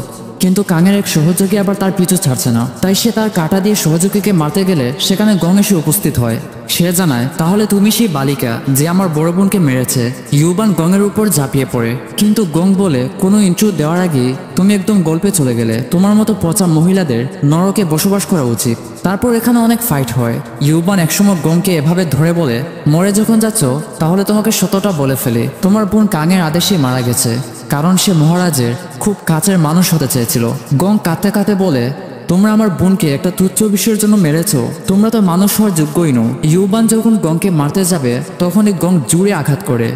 কিন্তু কাঙের এক সহযোগী আবার তার পিছু ছাড়ছে না। তাই সে তার কাঁটা দিয়ে সহযোগীকে মারতে গেলে সেখানে গং এসে উপস্থিত হয়। সে জানায়, তাহলে তুমি সেই বালিকা যে আমার বড় বোনকে মেরেছে। ইউবান গঙের উপর ঝাঁপিয়ে পড়ে, কিন্তু গং বলে, কোনো ইন্ট্রো দেওয়ার আগে তুমি একদম গল্পে চলে গেলে, তোমার মতো পচা মহিলাদের নরকে বসবাস করা উচিত। তারপর এখানে অনেক ফাইট হয়। ইউবান একসময় গংকে এভাবে ধরে বলে, মরে যখন যাচ্ছ তাহলে তোমাকে সত্যটা বলে ফেলে, তোমার বোন কাঙের আদেশে মারা গেছে, কারণ সে মহারাজের খুব কাছের মানুষ হতে চেয়েছিল। গং কাঁদতে কাঁদতে বলে, তোমরা আমার বোনকে একটা তুচ্ছ বিষয়ের জন্য মেরেছো, তোমরা তো মানুষ হওয়ার যোগ্যই নও। ইউবান যখন গংকে মারতে যাবে তখনই গং জুড়ে আঘাত করে।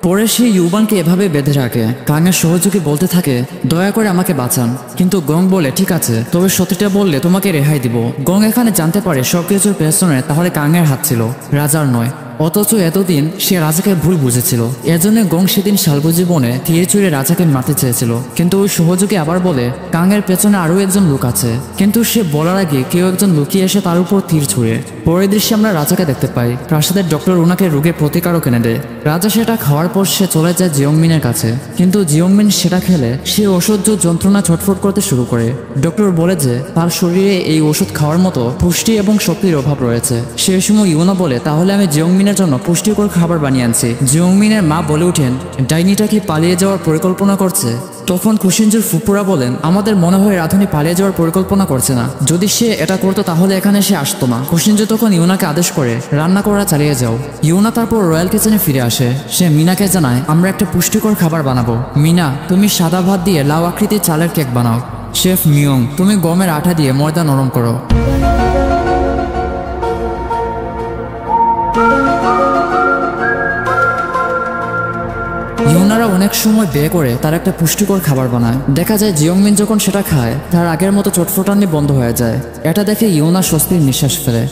পরে সে ইউবানকে এভাবে বেঁধে রাখে। কাঙের সহযোগী বলতে থাকে, দয়া করে আমাকে বাঁচান, কিন্তু গং বলে, ঠিক আছে, তবে সত্যিটা বললে তোমাকে রেহাই দিব। গং এখানে জানতে পারে সবকিছুর পেছনে তাহলে কাঙের হাত ছিল, রাজার নয়। অথচ এতদিন সে রাজাকে ভুল বুঝেছিল। এজন্য গং সেদিন শালবুজি বনে তীরে চুড়ে রাজাকে মারতে চেয়েছিল, কিন্তু ওই সহযোগী আবার বলে কাঙের পেছনে আরো একজন লোক আছে, কিন্তু সে বলার আগে কেউ একজন লুকিয়ে এসে তার উপর তীর ছুঁড়ে। পরের দৃশ্যে আমরা রাজাকে দেখতে পাই, প্রাসাদের ডক্টর ওনাকে রোগের প্রতিকারও কিনে দেয়। রাজা সেটা খাওয়ার পর সে চলে যায় জিওংমিনের কাছে, কিন্তু জিওংমিন সেটা খেলে সে অসহ্য যন্ত্রণা ছটফট করতে শুরু করে। ডক্টর বলে যে তার শরীরে এই ওষুধ খাওয়ার মতো পুষ্টি এবং শক্তির অভাব রয়েছে। সেই সময় ইউনা বলে, তাহলে আমি জিওংমিন জিওংমিনের জন্য পুষ্টিকর খাবার বানিয়ে আনছি। জিওংমিনের মা বলে ওঠেন, ডাইনিটা কি পালিয়ে যাওয়ার পরিকল্পনা করছে? তখন কুশিনজুর ফুপুরা বলেন, আমাদের মনে হয় রাধুনি পালিয়ে যাওয়ার পরিকল্পনা করছে না। যদি সে এটা করতো তাহলে এখানে সে আসতো না। কুশিনজু তখন ইউনাকে আদেশ করে, রান্না করা চালিয়ে যাও। ইউনা তারপর রয়্যাল কিচেনে ফিরে আসে। সে মিনাকে জানায়, আমরা একটা পুষ্টিকর খাবার বানাবো। মিনা, তুমি সাদা ভাত দিয়ে লাউ আকৃতির চালের কেক বানাও। শেফ মিয়ং, তুমি গমের আঠা দিয়ে ময়দা নরম করো। ইউনারা অনেক সময় ব্যয় করে তার একটা পুষ্টিকর খাবার বানায়। দেখা যায় জিওংমিন যখন সেটা খায় তার আগের মতো চটফটানি বন্ধ হয়ে যায়। এটা দেখে ইউনা স্বস্তির নিঃশ্বাস ফেলে।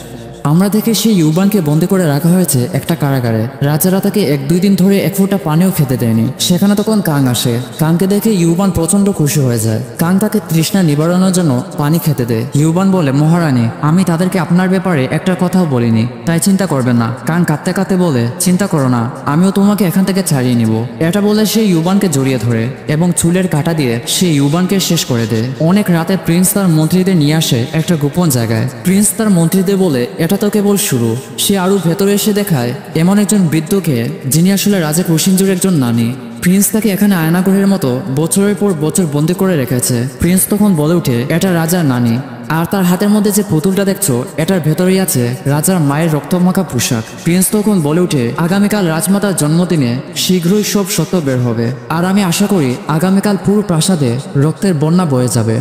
আমরা দেখে সেই ইউবানকে বন্দি করে রাখা হয়েছে একটা কারাগারে। রাজারা তাকে 1-2 দিন ধরে এক ফোঁটা পানিও খেতে দেয়নি। সেখানে তখন কাং আসে। কাংকে দেখে ইউবান প্রচন্ড খুশি হয়ে যায়। কাং তাকে তৃষ্ণা নিবারণের জন্য পানি খেতে দেয়। ইউবান বলে, মহারানী, আমি তাদেরকে আপনার ব্যাপারে একটা কথাও বলিনি, তাই চিন্তা করবেন না। কাং কাঁদতে কাঁদতে বলে, চিন্তা করো না, আমিও তোমাকে এখান থেকে ছাড়িয়ে নিব। এটা বলে সে ইউবানকে জড়িয়ে ধরে এবং চুলের কাঁটা দিয়ে সে ইউবানকে শেষ করে দেয়। অনেক রাতে প্রিন্স তার মন্ত্রীদের নিয়ে আসে একটা গোপন জায়গায়। প্রিন্স তার মন্ত্রীদের বলে, এটা তো কেবল শুরু। সে আরো ভেতরে এসে দেখায় এমন একজন বৃদ্ধকে যিনি আসলে রাজা কুশিনজুর একজন নানি। প্রিন্স তাকে এখানে আয়নাঘরের মতো বছরের পর বছর বন্দি করে রেখেছে। প্রিন্স তখন বলে ওঠে, এটা রাজার নানি, আর তার হাতের মধ্যে যে পুতুলটা দেখছো এটার ভেতরেই আছে রাজার মায়ের রক্তমাখা পোশাক। প্রিন্স তখন বলে ওঠে, আগামীকাল রাজমাতার জন্মদিনে শীঘ্রই সব সত্য বের হবে, আর আমি আশা করি আগামীকাল পুরো প্রাসাদে রক্তের বন্যা বয়ে যাবে।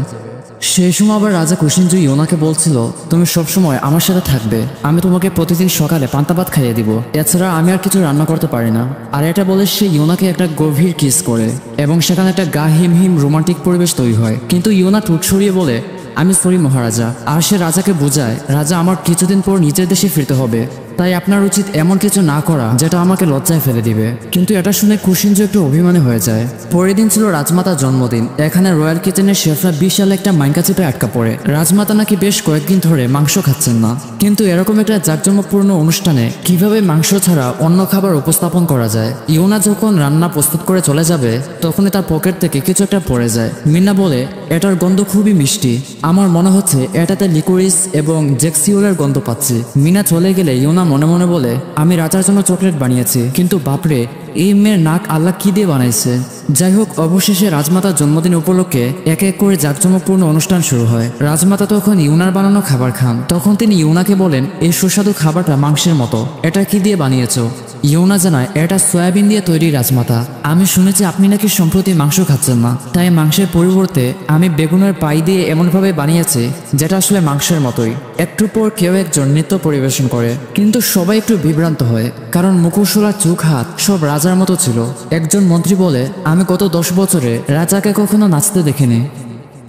সেই সময় আবার রাজা কুশিনজু ইউনাকে বলছিল, তুমি সবসময় আমার সাথে থাকবে, আমি তোমাকে প্রতিদিন সকালে পান্তা ভাত খাইয়ে দিব, এছাড়া আমি আর কিছু রান্না করতে পারি না। আর এটা বলে সে ইউনাকে একটা গভীর কিস করে এবং সেখানে একটা গা হিম হিম রোমান্টিক পরিবেশ তৈরি হয়। কিন্তু ইউনা ঠোঁট সরিয়ে বলে, আমি সরি মহারাজা। আর সে রাজাকে বোঝায়, রাজা আমার কিছুদিন পর নিজের দেশে ফিরতে হবে, তাই আপনার উচিত এমন কিছু না করা যেটা আমাকে লজ্জায় ফেলে দিবে। কিন্তু এটা শুনে কুশিনজু একটু অভিমানী হয়ে যায়। পরের দিন ছিল রাজমাতার জন্মদিন। এখানে রয়্যাল কিচেনের শেফরা বিশাল একটা মাইনকা চিপে আটকা পড়ে। রাজমাতা নাকি বেশ কয়েকদিন ধরে মাংস খাচ্ছেন না। কিন্তু এরকম একটা জাঁকজমকপূর্ণ অনুষ্ঠানে কিভাবে মাংস ছাড়া অন্য খাবার উপস্থাপন করা যায়? ইউনা যখন রান্না প্রস্তুত করে চলে যাবে তখনই তার পকেট থেকে কিছু একটা পড়ে যায়। মিনা বলে, এটার গন্ধ খুবই মিষ্টি, আমার মনে হচ্ছে এটাতে লিকুরিস এবং জেক্সিওলের গন্ধ পাচ্ছি। মিনা চলে গেলে ইউনা মনে মনে বলে, আমি রাজার জন্য চকলেট বানিয়েছি, কিন্তু বাপরে, এই মেয়ের নাক আল্লাহ কি দিয়ে বানাইছে। যাই হোক, অবশেষে রাজমাতার জন্মদিন উপলক্ষে এক এক করে জাঁকজমকপূর্ণ অনুষ্ঠান শুরু হয়। রাজমাতা তখন ইউনার বানানো খাবার খান। তখন তিনি ইউনাকে বলেন, এই সুস্বাদু খাবারটা মাংসের মতো, এটা কি দিয়ে বানিয়েছো? ইউনা জানায়, এটা সয়াবিন দিয়ে তৈরি রাজমাতা। আমি শুনেছি আপনি নাকি সম্প্রতি মাংস খাচ্ছেন না, তাই মাংসের পরিবর্তে আমি বেগুনের পাই দিয়ে এমনভাবে বানিয়েছি যেটা আসলে মাংসের মতোই। একটু পর কেউ একজন নৃত্য পরিবেশন করে, কিন্তু সবাই একটু বিভ্রান্ত হয়, কারণ মুখোশোলা চোখ হাত সব রাজার মতো ছিল। একজন মন্ত্রী বলে, আমি গত 10 বছরে রাজাকে কখনো নাচতে দেখিনি।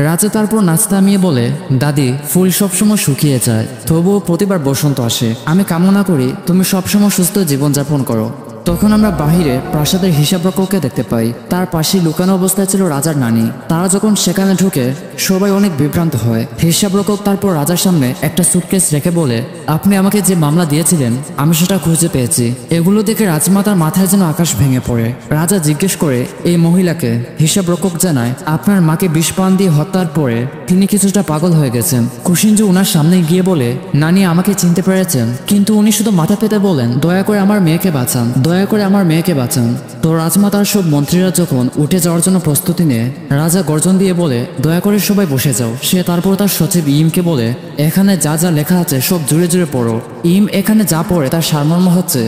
রাজা তারপর নাচতে থামিয়ে বলে, দাদি, ফুল সবসময় শুকিয়ে যায়, তবুও প্রতিবার বসন্ত আসে। আমি কামনা করি তুমি সবসময় সুস্থ জীবনযাপন করো। তখন আমরা বাহিরে প্রাসাদের হিসাবরক্ষককে দেখতে পাই। তার পাশে লুকানো অবস্থায় ছিল রাজার নানি। তারা যখন সেখানে ঢুকে সবাই অনেক বিভ্রান্ত হয়। হিসাবরক্ষক তারপর রাজার সামনে একটা সুটকেস রেখে বলে, আপনি আমাকে যে মামলা দিয়েছিলেন আমি সেটা খুঁজে পেয়েছি। এগুলো দেখে রাজমাতার মাথায় যেন আকাশ ভেঙে পড়ে। রাজা জিজ্ঞেস করে এই মহিলাকে। হিসাবরক্ষক জানায়, আপনার মাকে বিষপান দিয়ে হত্যার পরে তিনি কিছুটা পাগল হয়ে গেছেন। কুশিনজু উনার সামনে গিয়ে বলে, নানি আমাকে চিনতে পেরেছেন? কিন্তু উনি শুধু মাথা পেতে বলেন, দয়া করে আমার মেয়েকে বাঁচান, দয়া করে আমার মেয়েকে বাঁচান। তো রাজমাতার সব মন্ত্রীরা যখন উঠে যাওয়ার জন্য প্রস্তুতি নেয়, রাজা গর্জন দিয়ে বলে, দয়া করে সবাই বসে যাও। সে তারপর তার সচিব ইমকে বলে, এখানে যা যা লেখা আছে সব জুড়ে জুড়ে পড়ো। ইম এখানে যা পড়ে তার সারমর্ম হচ্ছে,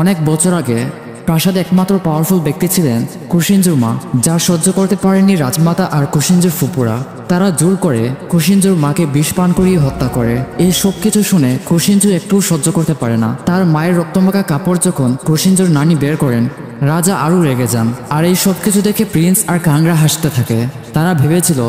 অনেক বছর আগে প্রাসাদে একমাত্র পাওয়ারফুল ব্যক্তি ছিলেন কুশিনজুর মা, যা সহ্য করতে পারেনি রাজমাতা আর কুশিনজুর ফুপুরা। তারা জোর করে কুশিনজুর মাকে বিষ পান করিয়ে হত্যা করে। এই সব কিছু শুনে কুশিনজু একটু সহ্য করতে পারে না। তার মায়ের রক্তমাখা কাপড় যখন কুশিনজুর নানি বের করেন, রাজা আরও রেগে যান। আর এই সব কিছু দেখে প্রিন্স আর কাংরা হাসতে থাকে। তারা ভেবেছিল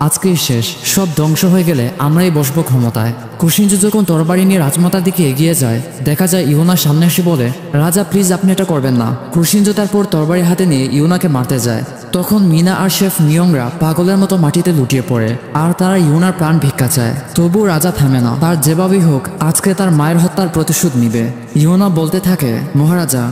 আজকেই শেষ, সব ধ্বংস হয়ে গেলে আমরাই বসবো ক্ষমতায়। কুশিনজু যখন তরবারি নিয়ে রাজমাতার দিকে এগিয়ে যায়, দেখা যায় ইউনার সামনে এসে বলে, রাজা প্লিজ আপনি এটা করবেন না। কুশিনজু তারপর তরবারি হাতে নিয়ে ইউনাকে মারতে যায়। তখন মিনা আর শেফ মিয়ংরা পাগলের মতো মাটিতে লুটিয়ে পড়ে আর তারা ইউনার প্রাণ ভিক্ষা চায়। তবুও রাজা থামে না। তার যেভাবেই হোক আজকে তার মায়ের হত্যার প্রতিশোধ নিবে। ইউনা বলতে থাকে, মহারাজা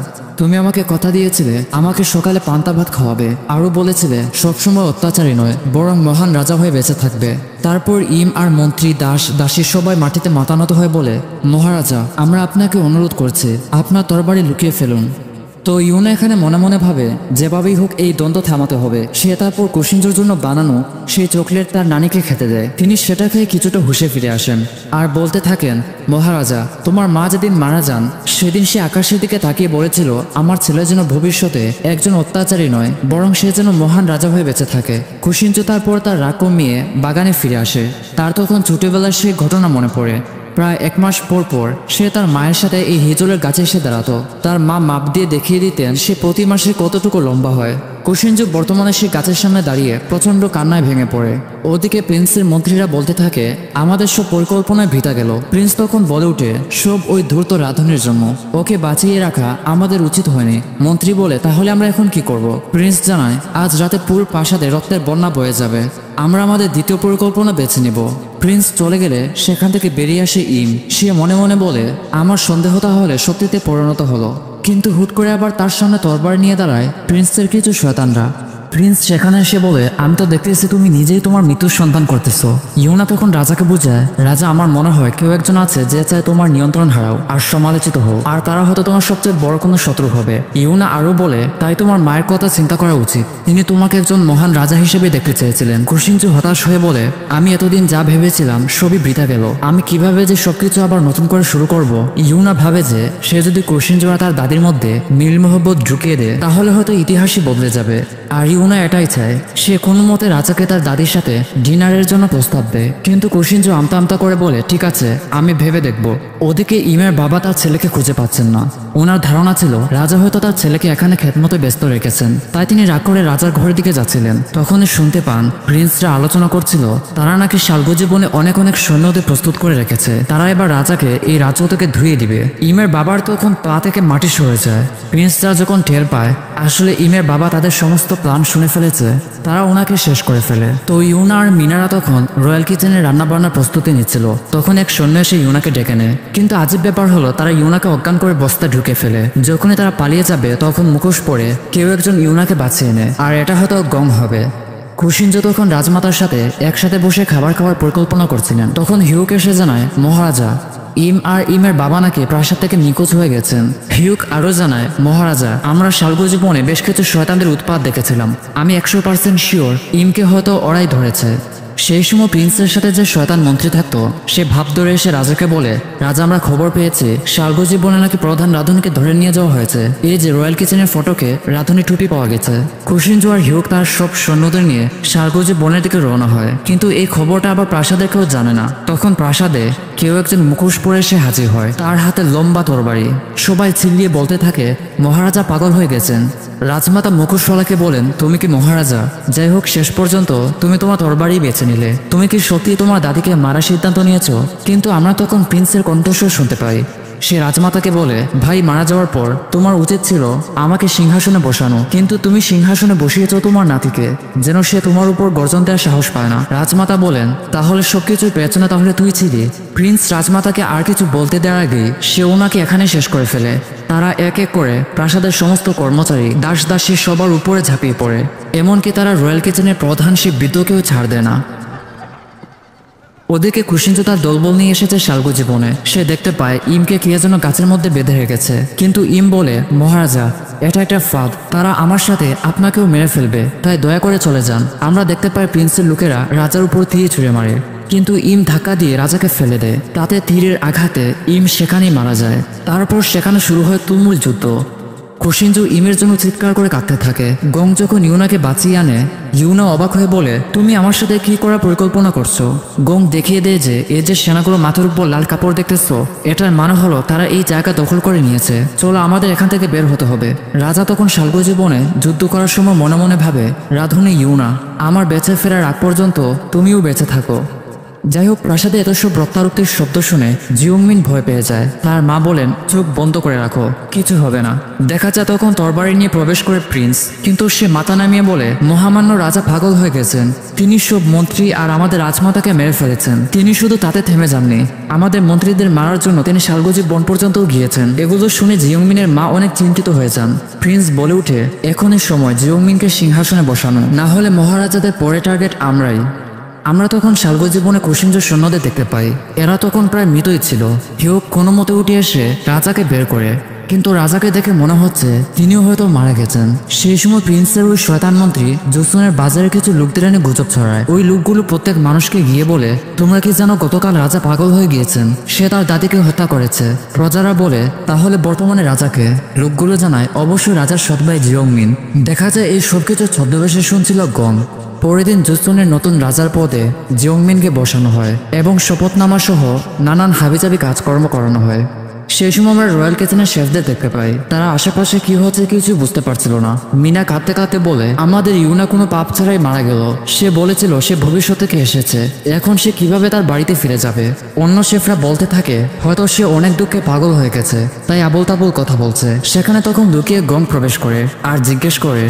তুমি আমাকে কথা দিয়েছিলে আমাকে সকালে পান্তা ভাত খাওয়াবে, আরও বলেছিলে সবসময় অত্যাচারী নয় বরং মহান রাজা হয়ে বেঁচে থাকবে। তারপর ইম আর মন্ত্রী দাস দাসী সবাই মাটিতে মাথা নত হয়ে বলে, মহারাজা আমরা আপনাকে অনুরোধ করছি আপনার তরবারি লুকিয়ে ফেলুন। তো ইউনা এখানে মনে মনে ভাবে যেভাবেই হোক এই দ্বন্দ্ব থামাতে হবে। সে তারপর কুশিনজোর জন্য বানানো সেই চকলেট তার নানিকে খেতে দেয়। তিনি সেটা খেয়ে কিছুটা হুঁশে ফিরে আসেন আর বলতে থাকেন, মহারাজা তোমার মা যেদিন মারা যান সেদিন সে আকাশের দিকে তাকিয়ে বলেছিল আমার ছেলে যেন ভবিষ্যতে একজন অত্যাচারী নয় বরং সে যেন মহান রাজা হয়ে বেঁচে থাকে। কুশিনজো তারপর তার রাগ কমিয়ে বাগানে ফিরে আসে। তার তখন ছোটবেলার সেই ঘটনা মনে পড়ে। প্রায় 1 মাস পর পর সে তার মায়ের সাথে এই হিজলের গাছে এসে দাঁড়াতো। তার মা মাপ দিয়ে দেখিয়ে দিতেন সে প্রতি মাসে কতটুকু লম্বা হয়। কুশিনজো বর্তমানে সে গাছের সামনে দাঁড়িয়ে প্রচণ্ড কান্নায় ভেঙে পড়ে। ওদিকে প্রিন্সের মন্ত্রীরা বলতে থাকে আমাদের সব পরিকল্পনায় ভিটা গেল। প্রিন্স তখন বলে ওঠে সব ওই ধূর্ত রাধনের জন্য, ওকে বাঁচিয়ে রাখা আমাদের উচিত হয়নি। মন্ত্রী বলে তাহলে আমরা এখন কি করব? প্রিন্স জানায় আজ রাতে পুরো প্রাসাদে রক্তের বন্যা বয়ে যাবে, আমরা আমাদের দ্বিতীয় পরিকল্পনা বেছে নেব। প্রিন্স চলে গেলে সেখান থেকে বেরিয়ে আসে ইম। সে মনে মনে বলে আমার সন্দেহ তাহলে সত্যিতে পরিণত হলো। কিন্তু হুট করে আবার তার সামনে তরবার নিয়ে দাঁড়ায় প্রিন্সের কিছু শয়তানরা। প্রিন্স সেখানে এসে বলে আমি তো দেখতেছি তুমি নিজেই তোমার মৃত্যুর সন্ধান করতেছো। ইউনা তখন রাজাকে বোঝায় রাজা আমার মনে হয় কেউ একজন আছে যে চায় তোমার নিয়ন্ত্রণ হারাও আর সমালোচিত হও, আর তারা হয়তো তোমার সবচেয়ে বড় কোনো শত্রু হবে। ইউনা আরো বলে তাই তোমার মায়ের কথা চিন্তা করা উচিত, তিনি তোমাকে একজন মহান রাজা হিসেবে দেখতে চেয়েছিলেন। কুশিনজো হতাশ হয়ে বলে আমি এতদিন যা ভেবেছিলাম সবই বৃথা গেল, আমি কিভাবে যে সবকিছু আবার নতুন করে শুরু করব। ইউনা ভাবে যে সে যদি কুশিনজো আর তার দাদির মধ্যে মিল মোহব্বত ঢুকিয়ে দেয় তাহলে হয়তো ইতিহাসই বদলে যাবে। আর ইউনা এটাই চায়, সে কোনো মতে রাজাকে তার দাদির সাথে ডিনারের জন্য প্রস্তাব দেয়। কিন্তু কুশিনজো আমতা আমতা করে বলে ঠিক আছে আমি ভেবে দেখব। ওদিকে ইমের বাবা তার ছেলেকে খুঁজে পাচ্ছেন না। ওনার ধারণা ছিল রাজা হয়তো তার ছেলেকে এখানে খেতমতে ব্যস্ত রেখেছেন, তাই তিনি রাগ করে রাজার ঘরের দিকে যাচ্ছিলেন। তখনই শুনতে পান প্রিন্সরা আলোচনা করছিল তারা নাকি শালগো জীবনে অনেক অনেক সৈন্যদের প্রস্তুত করে রেখেছে, তারা এবার রাজাকে এই রাজ্য থেকে ধুয়ে দিবে। ইমের বাবার তখন পা থেকে মাটি সরে যায়। প্রিন্সরা যখন টের পায় আসলে ইমের বাবা তাদের সমস্ত প্ল্যান শুনে ফেলেছে, তারা ওনাকে শেষ করে ফেলে। তো ইউনা আর মিনারা তখন রয়্যাল কিচেনে রান্নাবান্নার প্রস্তুতি নিচ্ছিল। তখন এক সৈন্য এসে ইউনাকে ডেকে নেয়। কিন্তু আজব ব্যাপার হলো তারা ইউনাকে অজ্ঞান করে বস্তা ঢুকে ফেলে। যখনই তারা পালিয়ে যাবে তখন মুখোশ পরে কেউ একজন ইউনাকে বাঁচিয়ে নেয়, আর এটা হয়তো গং হবে। কুশিনজো তখন রাজমাতার সাথে একসাথে বসে খাবার খাওয়ার পরিকল্পনা করছিলেন। তখন হিউক এসে জানায় মহারাজা ইম আর ইমের বাবা নাকি প্রাসাদ থেকে নিখোঁজ হয়ে গেছেন। হিউক আরো জানায় মহারাজা আমরা শালগো জীবনে বেশ কিছু শয়তানদের উৎপাত দেখেছিলাম, আমি 100% শিওর ইমকে হয়তো ওরাই ধরেছে। সেই সময় প্রিন্সের সাথে যে শয়তান মন্ত্রী থাকতো সে ভাব ধরে এসে রাজাকে বলে রাজা আমরা খবর পেয়েছি শালগো জীবনে নাকি প্রধান রাঁধুনিকে ধরে নিয়ে যাওয়া হয়েছে। এই যে রয়্যাল কিচেনের ফটোকে রাঁধুনি টুপি পাওয়া গেছে। কুশিনজো আর হিউক তার সব সৈন্যদের নিয়ে শালগো জীবনের দিকে রওনা হয়, কিন্তু এই খবরটা আবার প্রাসাদে কেউ জানে না। তখন প্রাসাদে কেউ একজন মুখোশ পরে এসে হাজির হয়, তার হাতে লম্বা তরবারি। সবাই চিল্লিয়ে বলতে থাকে মহারাজা পাগল হয়ে গেছেন। রাজমাতা মুখোশওয়ালাকে বলেন তুমি কি মহারাজা? যাই হোক শেষ পর্যন্ত তুমি তোমার তরবারি বেছে নিলে, তুমি কি সত্যি তোমার দাদিকে মারার সিদ্ধান্ত নিয়েছো? কিন্তু আমরা তখন প্রিন্সের কণ্ঠস্বর শুনতে পাই। সে রাজমাতাকে বলে ভাই মারা যাওয়ার পর তোমার উচিত ছিল আমাকে সিংহাসনে বসানো, কিন্তু তুমি সিংহাসনে বসিয়েছো তোমার নাতিকে, যেন সে তোমার উপর গর্জন দেওয়ার সাহস পায় না। রাজমাতা বলেন তাহলে সবকিছুর পেছনে তাহলে তুই ছিলি। প্রিন্স রাজমাতাকে আর কিছু বলতে দেওয়ার আগেই সে ওনাকে এখানে শেষ করে ফেলে। তারা এক এক করে প্রাসাদের সমস্ত কর্মচারী দাস দাসী সবার উপরে ঝাঁপিয়ে পড়ে, এমনকি তারা রয়্যাল কিচেনের প্রধান সে বৃদ্ধকেও ছাড় দেয় না। ওদিকে কুশিনজো তার দলবল নিয়ে এসেছে শালগো জীবনে। সে দেখতে পায় ইমকে কে যেন গাছের মধ্যে বেঁধে রেখেছে, কিন্তু ইম বলে মহারাজা এটা একটা ফাঁদ, তারা আমার সাথে আপনাকেও মেরে ফেলবে, তাই দয়া করে চলে যান। আমরা দেখতে পাই প্রিন্সের লোকেরা রাজার উপর তীর ছুঁড়ে মারে, কিন্তু ইম ধাক্কা দিয়ে রাজাকে ফেলে দেয়। তাতে তীরের আঘাতে ইম সেখানেই মারা যায়। তারপর সেখানে শুরু হয় তুমুল যুদ্ধ। কুশিনজো ইমের জন্য চিৎকার করে কাঁদতে থাকে। গং যখন ইউনাকে বাঁচিয়ে আনে ইউনা অবাক হয়ে বলে তুমি আমার সাথে কি করার পরিকল্পনা করছো? গং দেখিয়ে দেয় যে এই যে সেনাগুলো মাথার উপর লাল কাপড় দেখতেছো এটার মানে হলো তারা এই জায়গা দখল করে নিয়েছে, চলো আমাদের এখান থেকে বের হতে হবে। রাজা তখন শালগো জীবনে যুদ্ধ করার সময় মনে মনে ভাবে রাঁধুনি ইউনা আমার বেঁচে ফেরার আগ পর্যন্ত তুমিও বেঁচে থাকো। যাই হোক, প্রাসাদে এত সব রক্তারক্তির শব্দ শুনে জিওংমিন ভয় পেয়ে যায়। তার মা বলেন, চোখ বন্ধ করে রাখো, কিছু হবে না। দেখা যায় তখন তরবারি নিয়ে প্রবেশ করে প্রিন্স, কিন্তু সে মাথা নামিয়ে বলে, মহামান্য রাজা পাগল হয়ে গেছেন। তিনি সব মন্ত্রী আর আমাদের রাজমাতাকে মেরে ফেলেছেন। তিনি শুধু তাতে থেমে যাননি, আমাদের মন্ত্রীদের মারার জন্য তিনি শালগজি বন পর্যন্তও গিয়েছেন। এগুলো শুনে জিওংমিনের মা অনেক চিন্তিত হয়ে যান। প্রিন্স বলে উঠে, এখনই সময় জিওংমিনকে সিংহাসনে বসানো, না হলে মহারাজাদের পরে টার্গেট আমরাই। আমরা তখন শালগজি বনে কুশিনজোর সৈন্যদের দেখতে পাই। এরা তখন প্রায় মৃতই ছিল। হিউক কোনো মতে উঠে এসে রাজাকে বের করে, কিন্তু রাজাকে দেখে মনে হচ্ছে তিনিও হয়তো মারা গেছেন। সেই সময় প্রিন্সের ওই শয়তান মন্ত্রী জুসুনের বাজারে কিছু লোকদের এনে গুজব ছড়ায়। ওই লোকগুলো প্রত্যেক মানুষকে গিয়ে বলে, তোমরা কি জানো গতকাল রাজা পাগল হয়ে গিয়েছেন, সে তার দাদিকে হত্যা করেছে। প্রজারা বলে, তাহলে বর্তমানে রাজাকে? লোকগুলো জানায়, অবশ্যই রাজার সৎ ভাই জিওংমিন। দেখা যায় এই সবকিছু ছদ্মবেশে শুনছিল গং। পরের দিন জুসুনের নতুন রাজার পদে জিওংমিনকে বসানো হয় এবং শপথনামা সহ নানান হাবিজাবি কাজকর্ম করানো হয়। সেই সময় আমরা রয়্যাল কিচেনের শেফদের দেখতে পাই। তারা আশেপাশে কি হচ্ছে কিছু বুঝতে পারছিল না। মিনা কাঁদতে কাঁদতে বলে, আমাদের ইউনা কোনো পাপ ছাড়াই মারা গেল। সে বলেছিল সে ভবিষ্যৎ থেকে এসেছে, এখন সে কিভাবে তার বাড়িতে ফিরে যাবে। অন্য শেফরা বলতে থাকে, হয়তো সে অনেক দুঃখে পাগল হয়ে গেছে, তাই আবোল তাবোল কথা বলছে। সেখানে তখন লুকিয়ে গং প্রবেশ করে আর জিজ্ঞেস করে,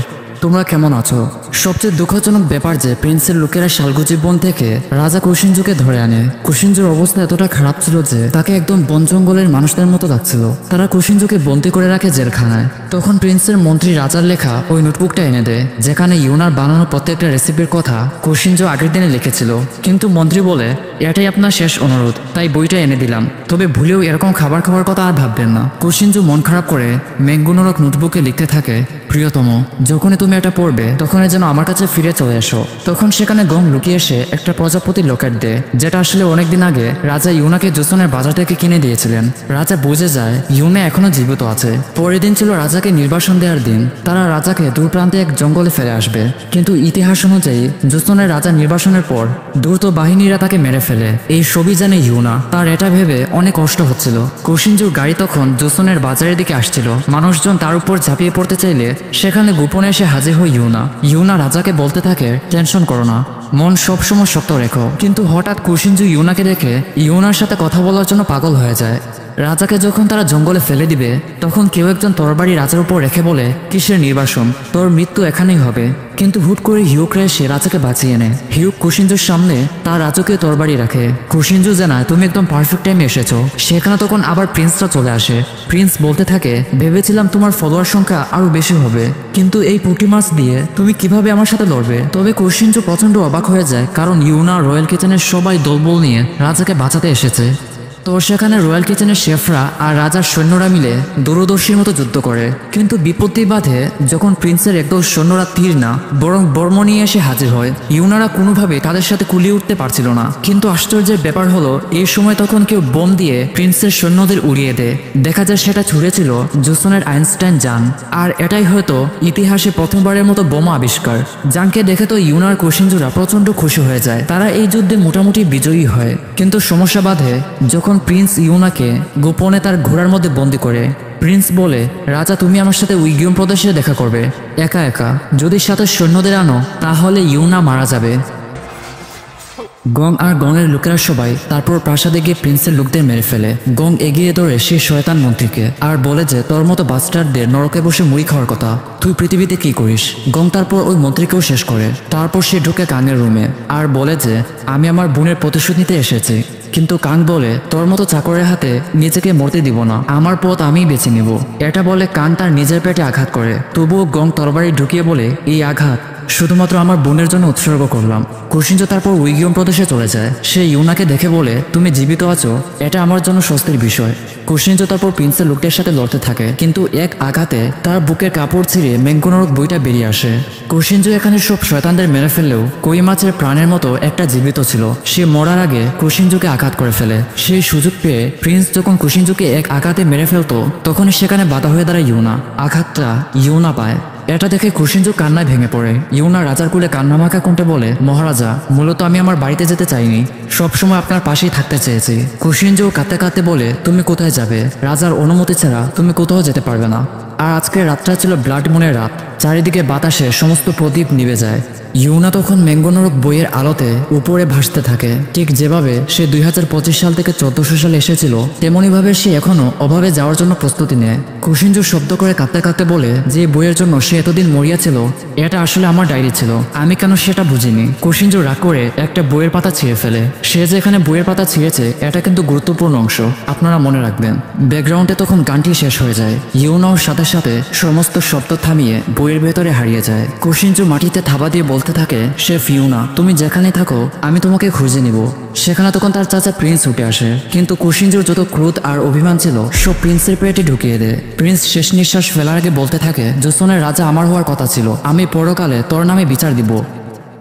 তোমরা কেমন আছো? সবচেয়ে দুঃখজনক ব্যাপার যে প্রিন্সের লোকেরা শালগজি বন থেকে রাজা কুশিনজুকে ধরে আনে। কুশিনজুর অবস্থা এতটা খারাপ ছিল যে তাকে একদম বন জঙ্গলের মানুষদের মতো লাগছিল। তারা কুশিনজুকে বন্দি করে রাখে জেলখানায়। তখন প্রিন্সের মন্ত্রী রাজার লেখা ওই নোটবুকটা এনে দেয়, যেখানে ইউনার বানানো প্রত্যেকটা রেসিপির কথা কুশিনজু আগের দিনে লিখেছিল। কিন্তু মন্ত্রী বলে, এটাই আপনার শেষ অনুরোধ, তাই বইটা এনে দিলাম, তবে ভুলেও এরকম খাবার খাওয়ার কথা আর ভাববেন না। কুশিনজু মন খারাপ করে মেঙ্গুনোরক নোটবুকে লিখতে থাকে, প্রিয়তম, যখনই তুমি এটা পড়বে তখনই যেন আমার কাছে ফিরে চলে এসো। তখন সেখানে গং লুকিয়ে এসে একটা প্রজাপতির লকেট দেয়, যেটা আসলে অনেকদিন আগে রাজা ইউনাকে জুসনের বাজার থেকে কিনে দিয়েছিলেন। রাজা বুঝে যায় ইউনা এখনো জীবিত আছে। পরের দিন ছিল রাজাকে নির্বাসন দেওয়ার দিন। তারা রাজাকে দূর প্রান্তে এক জঙ্গলে ফেলে আসবে, কিন্তু ইতিহাস অনুযায়ী জুসনের রাজা নির্বাসনের পর দ্রুত বাহিনীরা তাকে মেরে ফেলে। এই সবই জানে ইউনা। তার এটা ভেবে অনেক কষ্ট হচ্ছিল। কুশিনজুর গাড়ি তখন জুসনের বাজারের দিকে আসছিল। মানুষজন তার উপর ঝাঁপিয়ে পড়তে চাইলে সেখানে গোপনে এসে হাজির হয় ইউনা। ইউনা রাজাকে বলতে থাকে, টেনশন করো না, মন সবসময় শক্ত রেখো। কিন্তু হঠাৎ কুশিনজু ইউনাকে দেখে ইউনার সাথে কথা বলার জন্য পাগল হয়ে যায়। রাজাকে যখন তারা জঙ্গলে ফেলে দিবে তখন কেউ একজন তরবারি রাজার উপর রেখে বলে, কিসের নির্বাসন, তোর মৃত্যু এখানেই হবে। কিন্তু হুট করে হিউকরা এসে রাজাকে বাঁচিয়ে নেয়। হিউক কুশিনজুর সামনে তার রাজকীয় তরবারি রাখে। কুশিনজু জানায়, তুমি একদম পারফেক্ট টাইমে এসেছো। সেখানে তখন আবার প্রিন্সটা চলে আসে। প্রিন্স বলতে থাকে, ভেবেছিলাম তোমার ফলোয়ার সংখ্যা আরো বেশি হবে, কিন্তু এই পুঁটি মাছ দিয়ে তুমি কিভাবে আমার সাথে লড়বে? তবে কুশিনজু প্রচন্ড অবাক হয়ে যায়, কারণ ইউনা রয়্যাল কিচেনের সবাই দলবল নিয়ে রাজাকে বাঁচাতে এসেছে। তো সেখানে রয়্যাল কিচেনের শেফরা আর রাজার সৈন্যরা মিলে দূরদর্শীর মতো যুদ্ধ করে। কিন্তু বিপত্তি বাধে যখন প্রিন্সের একদল সৈন্যরা তীর না বরং বর্ম নিয়ে এসে হাজির হয়। ইউনারা কোনোভাবে তাদের সাথে কুলিয়ে উঠতে পারছিল না। কিন্তু আশ্চর্যের ব্যাপার হলো, এই সময় তখন কেউ বোম দিয়ে প্রিন্সের সৈন্যদের উড়িয়ে দেয়। দেখা যায় সেটা ছুড়েছিল জুসনের আইনস্টাইন জাং। আর এটাই হয়তো ইতিহাসে প্রথমবারের মতো বোমা আবিষ্কার। জাংকে দেখে তো ইউনার কুশিনজুরা প্রচন্ড খুশি হয়ে যায়। তারা এই যুদ্ধে মোটামুটি বিজয়ী হয়। কিন্তু সমস্যা বাধে যখন প্রিন্স ইউনাকে গোপনে তার ঘোড়ার মধ্যে বন্দি করে। প্রিন্স বলে, রাজা তুমি আমার সাথে উইগিয়ম প্রদেশে দেখা করবে, একা একা। যদি সাথে সৈন্যদের আনো তাহলে ইউনা মারা যাবে। গং আর গংয়ের লোকেরা সবাই তারপর প্রাসাদে গিয়ে প্রিন্সের লোকদের মেরে ফেলে। গং এগিয়ে ধরে সেই শয়তান মন্ত্রীকে আর বলে যে তোর মতো বাস্টারদের নরকে বসে মুড়ি খাওয়ার কথা, তুই পৃথিবীতে কি করিস। গং তারপর ওই মন্ত্রীকেও শেষ করে। তারপর সে ঢুকে কাঙের রুমে আর বলে যে আমি আমার বোনের প্রতিশোধ নিতে এসেছি। কিন্তু কাং বলে, তোর মতো চাকরের হাতে নিজেকে মরতে দিব না, আমার পথ আমিই বেছে নিব। এটা বলে কাং তার নিজের পেটে আঘাত করে। তবুও গং তরবারি ঢুকিয়ে বলে, এই আঘাত শুধুমাত্র আমার বোনের জন্য উৎসর্গ করলাম। কুশিনজু তারপর উইগিয়ম প্রদেশে চলে যায়। সে ইউনাকে দেখে বলে, তুমি জীবিত আছো, এটা আমার জন্য স্বস্তির বিষয়। কুশিনজু তারপর প্রিন্সের লোকদের সাথে লড়তে থাকে, কিন্তু এক আঘাতে তার বুকের কাপড় ছিঁড়ে মেঙ্কুনরক বইটা বেরিয়ে আসে। কুশিনজু এখানে সব শয়তানদের মেরে ফেললেও কই মাছের প্রাণের মতো একটা জীবিত ছিল। সে মরার আগে কুশিনজুকে আঘাত করে ফেলে। সেই সুযোগ পেয়ে প্রিন্স যখন কুশিনজুকে এক আঘাতে মেরে ফেলতো তখনই সেখানে বাধা হয়ে দাঁড়ায় ইউনা। আঘাতটা ইউনা পায়। এটা দেখে কুশিনজু কান্নায় ভেঙে পড়ে। ইউনা রাজার কুলে কান্নামাখা কণ্ঠে বলে, মহারাজা, মূলত আমি আমার বাড়িতে যেতে চাইনি, সবসময় আপনার পাশেই থাকতে চেয়েছি। কুশিনজু কাঁদতে কাঁদতে বলে, তুমি কোথায় যাবে? রাজার অনুমতি ছাড়া তুমি কোথাও যেতে পারবে না। আর আজকের রাতটা ছিল ব্লাড মুনের রাত। চারিদিকে বাতাসে সমস্ত প্রদীপ নিভে যায়। ইউনা তখন ম্যাঙ্গোনরক বইয়ের আলোতে উপরে ভাসতে থাকে, ঠিক যেভাবে সে 2025 সাল থেকে 1400 সালে এসেছিল তেমনিভাবে সে এখনো অভাবে যাওয়ার জন্য প্রস্তুতি নেয়। কুশিনজু শব্দ করে কাঁদতে কাঁদতে বলে যে বইয়ের জন্য সে এতদিন মরিয়া ছিল এটা আসলে আমার ডায়েরি ছিল, আমি কেন সেটা বুঝিনি। কুশিনজু রাগ করে একটা বইয়ের পাতা ছিঁড়ে ফেলে। সে যে এখানে বইয়ের পাতা ছিঁড়েছে এটা কিন্তু গুরুত্বপূর্ণ অংশ, আপনারা মনে রাখবেন। ব্যাকগ্রাউন্ডে তখন গানটি শেষ হয়ে যায়। ইউনাও সাথে সাথে সমস্ত শব্দ থামিয়ে বইয়ের ভেতরে হারিয়ে যায়। কুশিনজু মাটিতে থাবা দিয়ে বলতে থাকে, সে ফিউনা, তুমি যেখানে থাকো আমি তোমাকে খুঁজে নিব। সেখানে তখন তার চাচা প্রিন্স উঠে আসে, কিন্তু কুশিনজুর যত ক্রোধ আর অভিমান ছিল সব প্রিন্সের পেটে ঢুকিয়ে দেয়। প্রিন্স শেষ নিঃশ্বাস ফেলার আগে বলতে থাকে, জোসনের রাজা আমার হওয়ার কথা ছিল, আমি পরকালে তোর নামে বিচার দিব।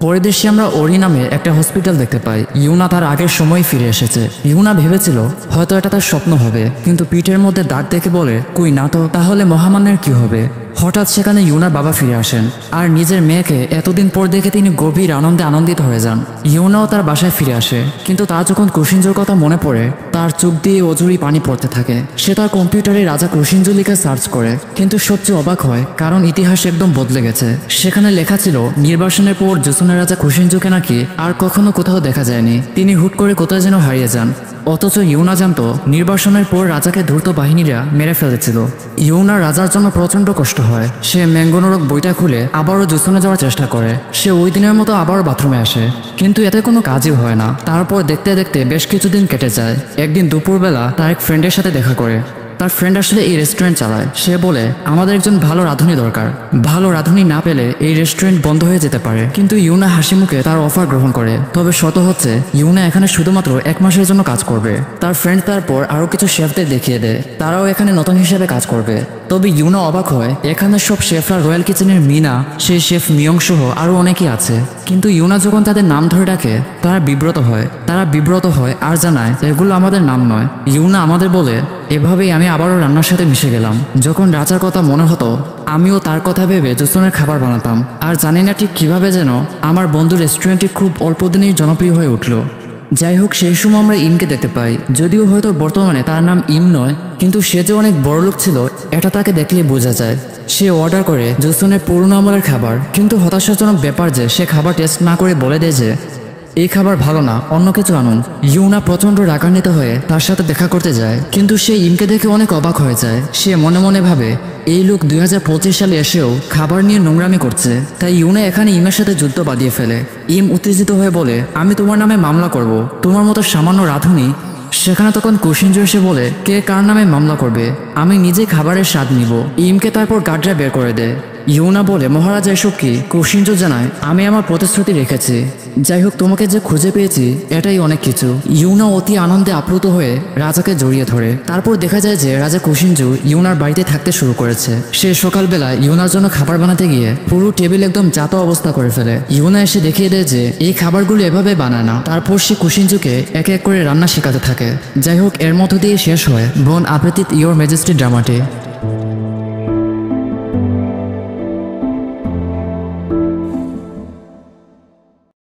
পরের দেশে আমরা ওরি নামে একটা হসপিটাল দেখতে পাই। ইউনা তার আগের সময় ফিরে এসেছে। ইউনা ভেবেছিল হয়তো এটা তার স্বপ্ন হবে, কিন্তু পিঠের মধ্যে দাগ দেখে বলে, কই না তো, তাহলে মহামান্যের কি হবে? হঠাৎ সেখানে ইউনার বাবা ফিরে আসেন, আর নিজের মেয়েকে এতদিন পর দেখে তিনি গভীর আনন্দে আনন্দিত হয়ে যান। ইউনাও তার বাসায় ফিরে আসে, কিন্তু তার যখন কুশিনজুর কথা মনে পড়ে তার চোখ দিয়ে অজুরি পানি পড়তে থাকে। সে তার কম্পিউটারে রাজা কুশিনজু লিখে সার্চ করে, কিন্তু সবচেয়ে অবাক হয় কারণ ইতিহাস একদম বদলে গেছে। সেখানে লেখা ছিল নির্বাসনের পর জোসনের রাজা কুশিনজুকে নাকি আর কখনো কোথাও দেখা যায়নি, তিনি হুট করে কোথায় যেন হারিয়ে যান। অথচ ইউনা জানতো নির্বাসনের পর রাজাকে দ্রুত বাহিনীরা মেরে ফেলেছিল। ইউনা রাজার জন্য প্রচন্ড কষ্ট হয়। সে ম্যাঙ্গোনরক বইটা খুলে আবারও জোসনে যাওয়ার চেষ্টা করে। সে ওই দিনের মতো আবারও বাথরুমে আসে, কিন্তু এতে কোনো কাজই হয় না। তারপর দেখতে দেখতে বেশ কিছুদিন কেটে যায়। একদিন দুপুরবেলা তার এক ফ্রেন্ডের সাথে দেখা করে। তার ফ্রেন্ড আসলে এই রেস্টুরেন্ট চালায়। সে বলে, আমাদের একজন ভালো রাঁধুনি দরকার, ভালো রাঁধুনি না পেলে এই রেস্টুরেন্ট বন্ধ হয়ে যেতে পারে। কিন্তু ইউনা হাসি মুখে তার অফার গ্রহণ করে, তবে শর্ত হচ্ছে ইউনা এখানে শুধুমাত্র 1 মাসের জন্য কাজ করবে। তার ফ্রেন্ড তারপর আরো কিছু শেফদের দেখিয়ে দেয়, তারাও এখানে নতুন হিসেবে কাজ করবে। তবে ইউনা অবাক হয়, এখানে সব শেফরা রয়্যাল কিচেনের মিনা, সেই শেফ মিয়ং সহ আরো অনেকেই আছে। কিন্তু ইউনা যখন তাদের নাম ধরে ডাকে তারা বিব্রত হয় আর জানায় এগুলো আমাদের নাম নয়। ইউনা আমাদের বলে, এভাবেই আমি আবারও রান্নার সাথে মিশে গেলাম। যখন রাজার কথা মনে হতো আমিও তার কথা ভেবে জোসনের খাবার বানাতাম, আর জানি না ঠিক কিভাবে যেন আমার বন্ধু রেস্টুরেন্টটি খুব অল্প দিনেই জনপ্রিয় হয়ে উঠল। যাই হোক, সেই সময় আমরা ইমকে দেখতে পাই, যদিও হয়তো বর্তমানে তার নাম ইম নয়, কিন্তু সে যে অনেক বড় লোক ছিল এটা তাকে দেখলে বোঝা যায়। সে অর্ডার করে জোসনের পুরনো আমলের খাবার, কিন্তু হতাশাজনক ব্যাপার যে সে খাবার টেস্ট না করে বলে দেয় যে এই খাবার ভালো না, অন্য কিছু আনুন। ইউনা প্রচন্ড রাগান্বিত হয়ে তার সাথে দেখা করতে যায়, কিন্তু সে ইমকে দেখে অনেক অবাক হয়ে যায়। সে মনে মনে ভাবে এই লোক 2025 সালে এসেও খাবার নিয়ে নোংরামি করছে। তাই ইউনা এখানে ইমের সাথে যুদ্ধ বাঁধিয়ে ফেলে। ইম উত্তেজিত হয়ে বলে, আমি তোমার নামে মামলা করব, তোমার মতো সামান্য রাঁধুনি। সেখানে তখন কুশিনজু এসে বলে, কে কার নামে মামলা করবে, আমি নিজে খাবারের স্বাদ নিব। ইমকে তারপর গার্ডরা বের করে দেয়। ইউনা বলে, মহারাজ এসব কি? কুশিনজু জানায়, আমি আমার প্রতিশ্রুতি রেখেছি। যাই হোক, তোমাকে যে খুঁজে পেয়েছি এটাই অনেক কিছু। ইউনা অতি আনন্দে আপ্লুত হয়ে রাজাকে জড়িয়ে ধরে। তারপর দেখা যায় যে রাজা কুশিনজু ইউনার বাড়িতে থাকতে শুরু করেছে। সে সকালবেলা ইউনার জন্য খাবার বানাতে গিয়ে পুরো টেবিল একদম জাত অবস্থা করে ফেলে। ইউনা এসে দেখিয়ে দেয় যে এই খাবারগুলো এভাবে বানায় না। তারপর সে কুশিনজুকে এক এক করে রান্না শেখাতে থাকে। যাই হোক, এর মধ্য দিয়ে শেষ হয় বন আপেতিত ইয়োর ম্যাজেস্টি ড্রামাটি।